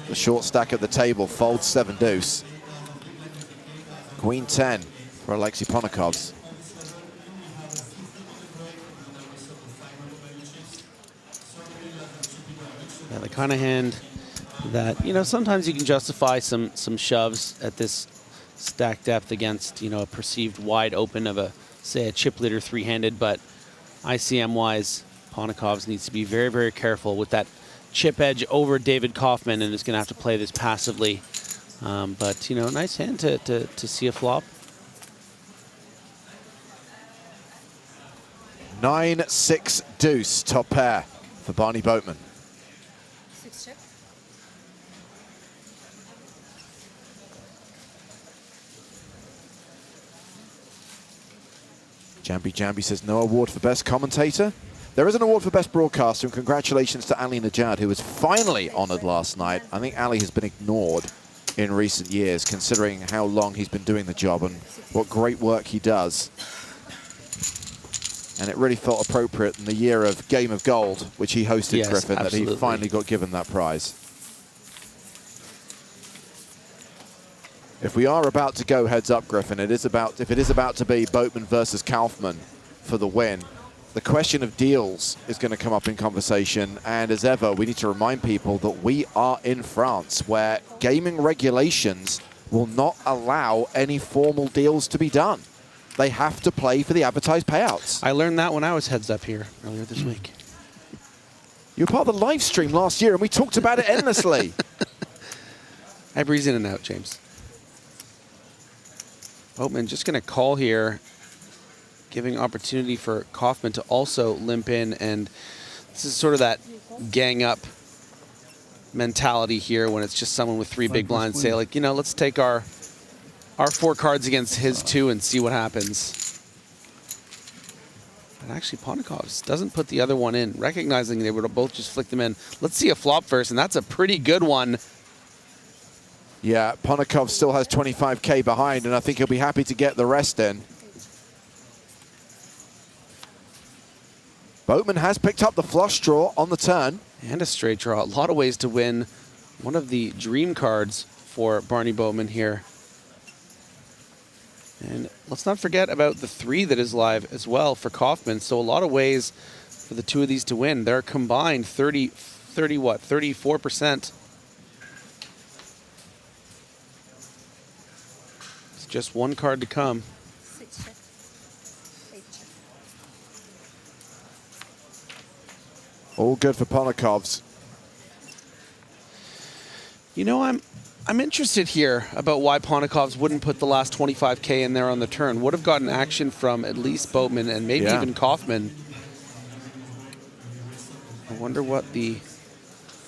the short stack at the table, folds 7 deuce. Queen 10 for Alexei Ponikov's. Yeah, the kind of hand that, you know, sometimes you can justify some shoves at this stack depth against, you know, a perceived wide open of a, say, a chip leader 3-handed, but ICM-wise, Ponikov's needs to be very, very careful with that chip edge over David Kaufman and is going to have to play this passively. But, you know, nice hand to see a flop. 9-6 deuce, top pair for Barney Boatman. 6 check. Jambi says no award for best commentator. There is an award for best broadcaster, and congratulations to Ali Najad, who was finally honored last night. I think Ali has been ignored in recent years, considering how long he's been doing the job and what great work he does. And it really felt appropriate in the year of Game of Gold, which he hosted, Yes, Griffin, absolutely. that he finally got given that prize. If we are about to go heads up, Griffin, if it is about to be Boatman versus Kaufman for the win, the question of deals is going to come up in conversation. And as ever, we need to remind people that we are in France, where gaming regulations will not allow any formal deals to be done. They have to play for the advertised payouts. I learned that when I was heads up here earlier this week. You were part of the live stream last year, and we talked about it endlessly. I breeze in and out, James. Boatman just going to call here, giving opportunity for Kaufman to also limp in, and this is sort of that gang up mentality here when it's just someone with 3 big blinds. Say, like, you know, let's take our 4 cards against his 2 and see what happens. And actually, Ponikov's doesn't put the other one in, recognizing they would have both just flicked them in. Let's see a flop first, and that's a pretty good one. Yeah, Ponikov still has 25K behind, and I think he'll be happy to get the rest in. Boatman has picked up the flush draw on the turn. And a straight draw. A lot of ways to win. One of the dream cards for Barney Boatman here. And let's not forget about the 3 that is live as well for Kaufman. So a lot of ways for the 2 of these to win. They're combined 34%. It's just 1 card to come. 6 check. 8 check. All good for Ponikov's. You know, I'm interested here about why Ponikovs wouldn't put the last 25K in there on the turn. Would have gotten action from at least Boatman and maybe even Kaufman. I wonder what the...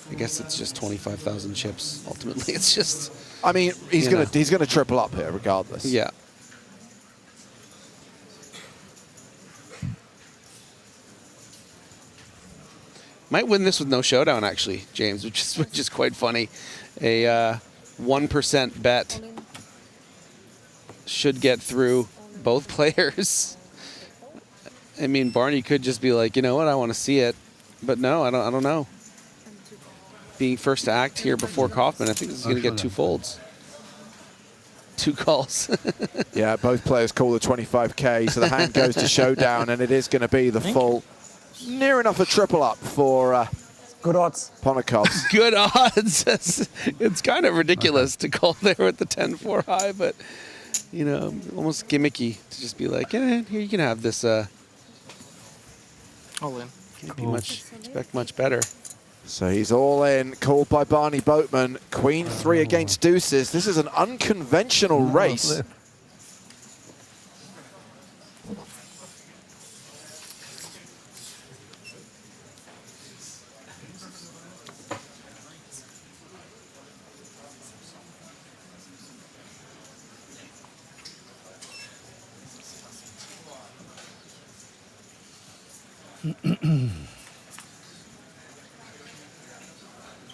I guess it's just 25,000 chips. Ultimately, it's just... I mean, he's gonna triple up here regardless. Yeah. Might win this with no showdown, actually, James, which is quite funny. A 1% bet should get through both players. I mean, Barny could just be like, you know what, I want to see it, but no, I don't know. Being first to act here before Kaufman, I think this is going to get 2 folds. 2 calls. Yeah, both players call the 25K, so the hand goes to showdown, and it is going to be the full. Near enough a triple up for good odds. Ponikovs. Good odds. It's kind of ridiculous to call there with the 10-4 high, but you know, almost gimmicky to just be like, here you can have this. All in. Can't be expect much better. So he's all in, called by Barny Boatman. Queen 3 against deuces. This is an unconventional race.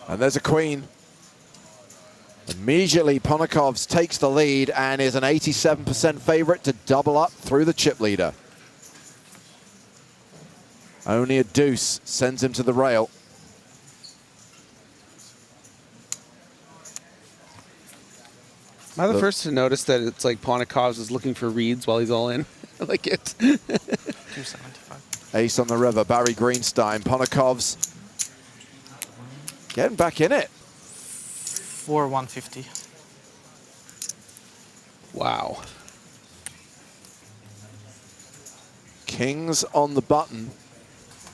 And there's a queen. Immediately, Ponikovs takes the lead and is an 87% favorite to double up through the chip leader. Only a deuce sends him to the rail. Am I the first to notice that it's like Ponikovs is looking for reads while he's all in? I like it. 275. Ace on the river, Barry Greenstein. Ponikovs getting back in it. 150. Wow. Kings on the button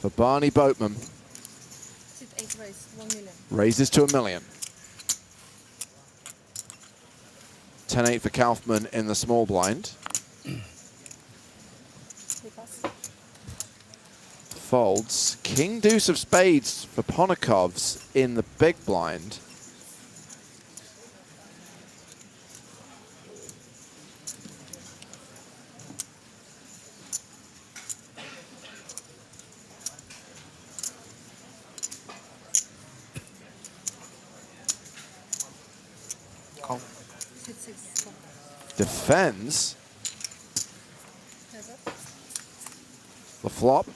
for Barny Boatman. Sit 8 raise, 1 million. Raises to $1 million. 10-8 for Kaufman in the small blind. Folds. King deuce of spades for Ponikovs in the big blind. Call. Defends. The flop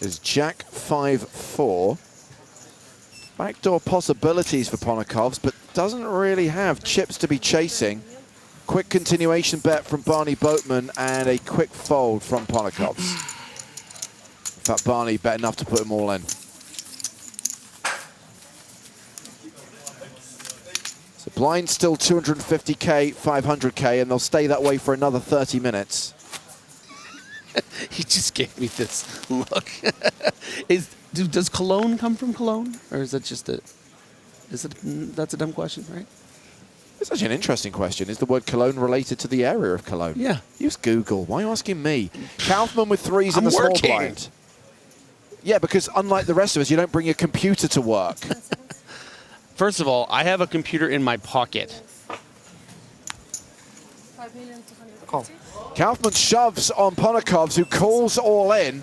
is Jack 5-4. Backdoor possibilities for Ponikovs, but doesn't really have chips to be chasing. Quick continuation bet from Barny Boatman and a quick fold from Ponikovs. In fact, Barny bet enough to put them all in. So blind still 250K, 500K, and they'll stay that way for another 30 minutes. He just gave me this look. Does Cologne come from Cologne, or is that just a? That's a dumb question, right? It's actually an interesting question. Is the word Cologne related to the area of Cologne? Yeah. Use Google. Why are you asking me? Kaufman with 3s in the small blind. Yeah, because unlike the rest of us, you don't bring your computer to work. First of all, I have a computer in my pocket. 5,250,000. Call. Kaufman shoves on Ponikovs, who calls all in.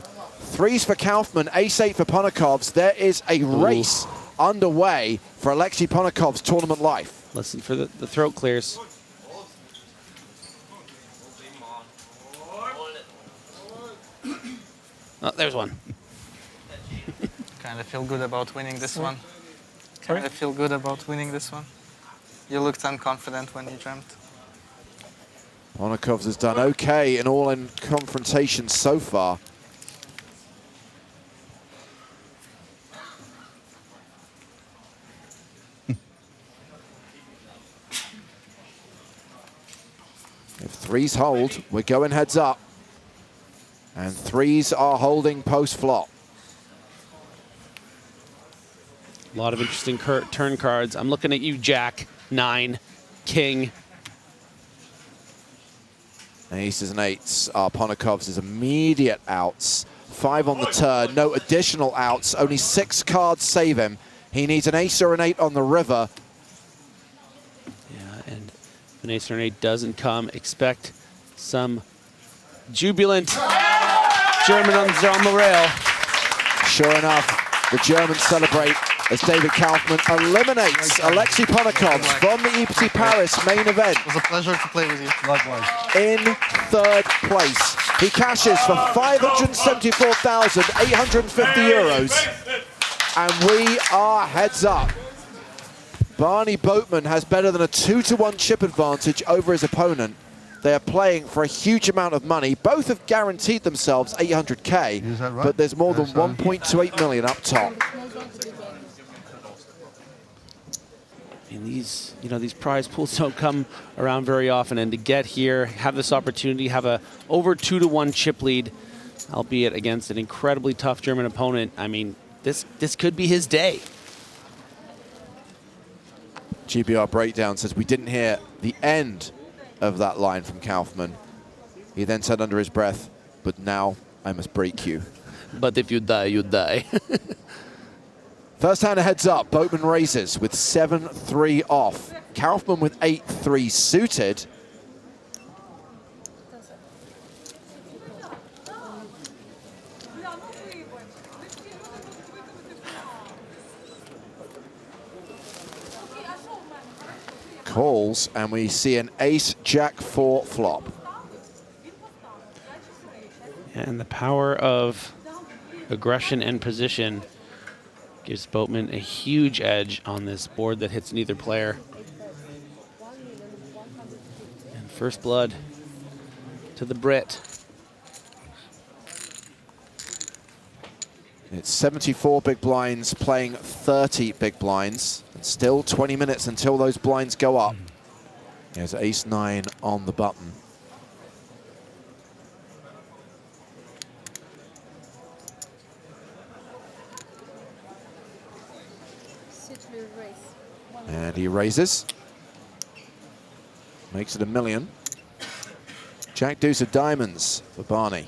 3s for Kaufman, ace-8 for Ponikovs. There is a race underway for Alexei Ponikov's tournament life. Listen for the throat clears. Oh, there's one. Kind of feel good about winning this one. Sorry? Kind of feel good about winning this one. You looked unconfident when you dreamt. Ponikovs has done okay in all-in confrontations so far. If 3s hold, we're going heads up. And 3s are holding post-flop. A lot of interesting turn cards. I'm looking at you, Jack, 9, King. Aces and eights are Ponokov's immediate outs. 5 on the turn, no additional outs. Only 6 cards save him. He needs an ace or an 8 on the river. Yeah, and if an ace or an 8 doesn't come, expect some jubilant German on the rail. Sure enough, the Germans celebrate as David Kaufman eliminates Alexei Ponokov from the EPT Paris main event. It was a pleasure to play with you. Likewise. In 3rd place. He cashes for 574,850 euros. And we are heads up. Barny Boatman has better than a 2-to-1 chip advantage over his opponent. They are playing for a huge amount of money. Both have guaranteed themselves 800K, Is that right? but there's more than 1.28 million up top. And these prize pools don't come around very often, and to get here, have this opportunity, have a over 2-to-1 chip lead, albeit against an incredibly tough German opponent. I mean, this could be his day. GBR Breakdown says we didn't hear the end of that line from Kaufman. He then said under his breath, "But now I must break you." But if you die, you die. First hand heads up, Boatman raises with 7-3 off. Kaufman with 8-3 suited. Calls, and we see an ace-jack-4 flop. And the power of aggression and position gives Boatman a huge edge on this board that hits neither player. And first blood to the Brit. It's 74 big blinds playing 30 big blinds. And still 20 minutes until those blinds go up. There's ace-9 on the button. And he raises. Makes it $1 million. Jack deuce of diamonds for Barny.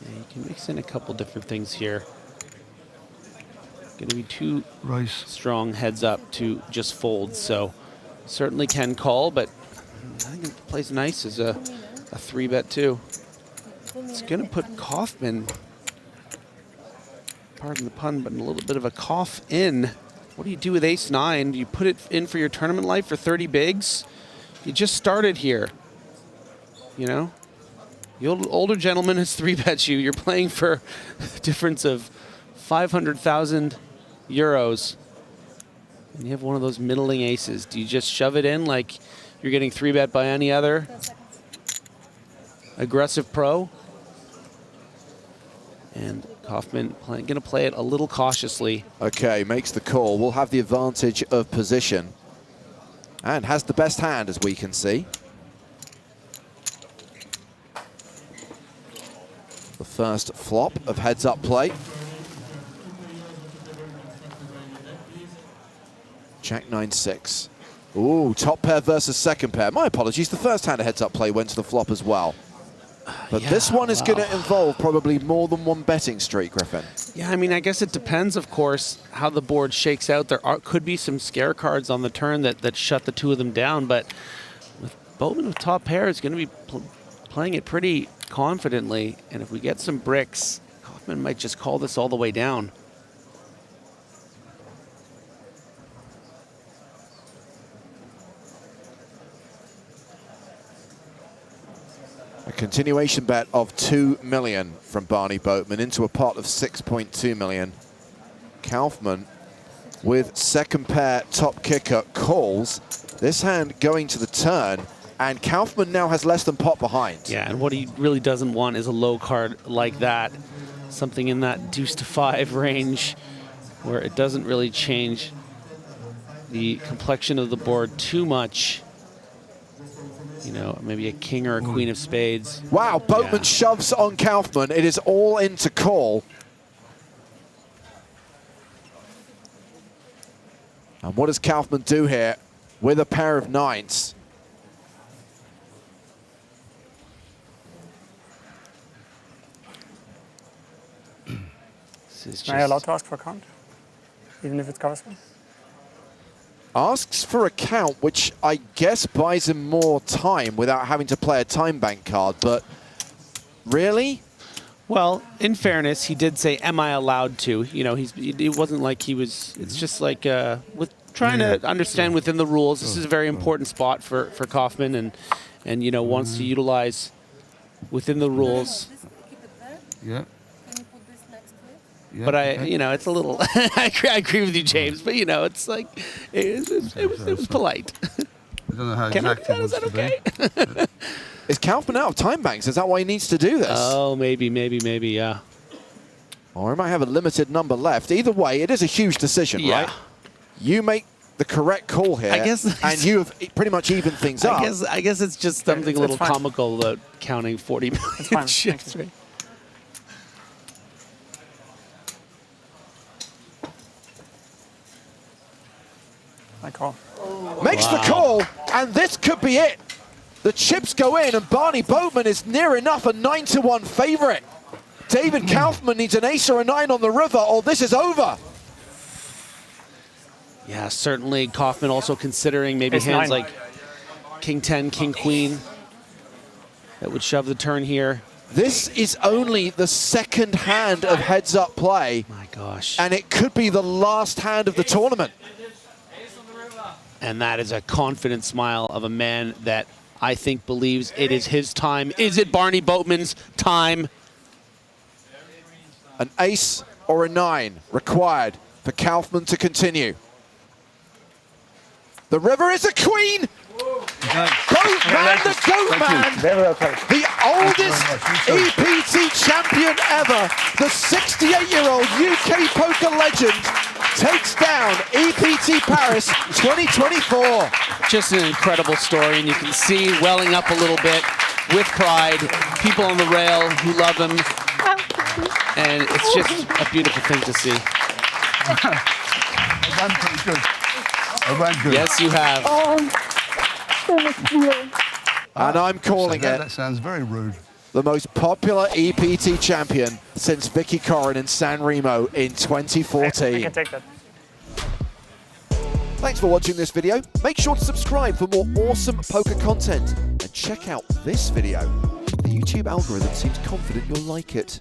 Yeah, you can mix in a couple different things here. Going to be too strong heads up to just fold, so certainly can call, but I think it plays nice as a 3-bet too. It's going to put Kaufman, pardon the pun, but a little bit of a cough in. What do you do with ace-9? Do you put it in for your tournament life for 30 bigs? You just started here, you know? The older gentleman has 3-bet you. You're playing for a difference of 500,000 euros. And you have one of those middling aces. Do you just shove it in like you're getting 3-bet by any other aggressive pro? And Kaufman going to play it a little cautiously. Okay, makes the call. We'll have the advantage of position. And has the best hand, as we can see. The first flop of heads-up play. Jack 9-6. Ooh, top pair versus second pair. My apologies, the first hand of heads-up play went to the flop as well. But Yeah, this one is wow. going to involve probably more than one betting streak, Griffin. Yeah, I mean, I guess it depends, of course, how the board shakes out. There could be some scare cards on the turn that shut the two of them down, but with Boatman with top pair, is going to be playing it pretty confidently. And if we get some bricks, Kaufman might just call this all the way down. A continuation bet of 2 million from Barny Boatman into a pot of 6.2 million. Kaufman with second pair top kicker calls. This hand going to the turn, and Kaufman now has less than pot behind. Yeah, and what he really doesn't want is a low card like that. Something in that deuce to 5 range where it doesn't really change the complexion of the board too much. you know, maybe a king or a queen of spades. Wow, Boatman shoves on Kaufman. It is all in to call. And what does Kaufman do here with a pair of nines? Am I allowed to ask for a count? Even if it's cover spin? Asks for a count, which I guess buys him more time without having to play a time bank card, but really? Well, in fairness, he did say, am I allowed to? You know, it wasn't like he was, it's just like with trying to understand within the rules. This is a very important spot for Kaufman and you know, wants to utilize within the rules. Yeah. Yeah, but you know, it's a little. I agree with you, James. But you know, it's like it was polite. I don't know how Can I exactly do that? Is that okay? Is Kaufman out of time banks? Is that why he needs to do this? Oh, maybe, yeah. Or he might have a limited number left. Either way, it is a huge decision, right? You make the correct call here, I guess, and you have pretty much evened things up. I guess it's just something a little comical about counting 40 million chips. Right? I call. Makes the call, and this could be it. The chips go in, and Barny Boatman is near enough a 9-1 favorite. David Kaufman needs an ace or a 9 on the river, or this is over. Yeah, certainly Kaufman also considering maybe Ace hands 9. like King 10, King Queen that would shove the turn here. This is only the second hand of heads-up play. My gosh. And it could be the last hand of the tournament. And that is a confident smile of a man that I think believes it is his time. Is it Barny Boatman's time? An ace or a 9 required for Kaufman to continue. The river is a queen. Boatman, the Goatman, the oldest EPT champion ever, the 68-year-old UK poker legend, takes down EPT Paris 2024. Just an incredible story, and you can see welling up a little bit with pride, people on the rail who love him, and it's just a beautiful thing to see. I ran pretty good. I ran good. Yes, you have. And I'm calling it. That sounds very rude. The most popular EPT champion since Vicky Corrin in San Remo in 2014. I can take that. Thanks for watching this video. Make sure to subscribe for more awesome poker content. And check out this video. The YouTube algorithm seems confident you'll like it.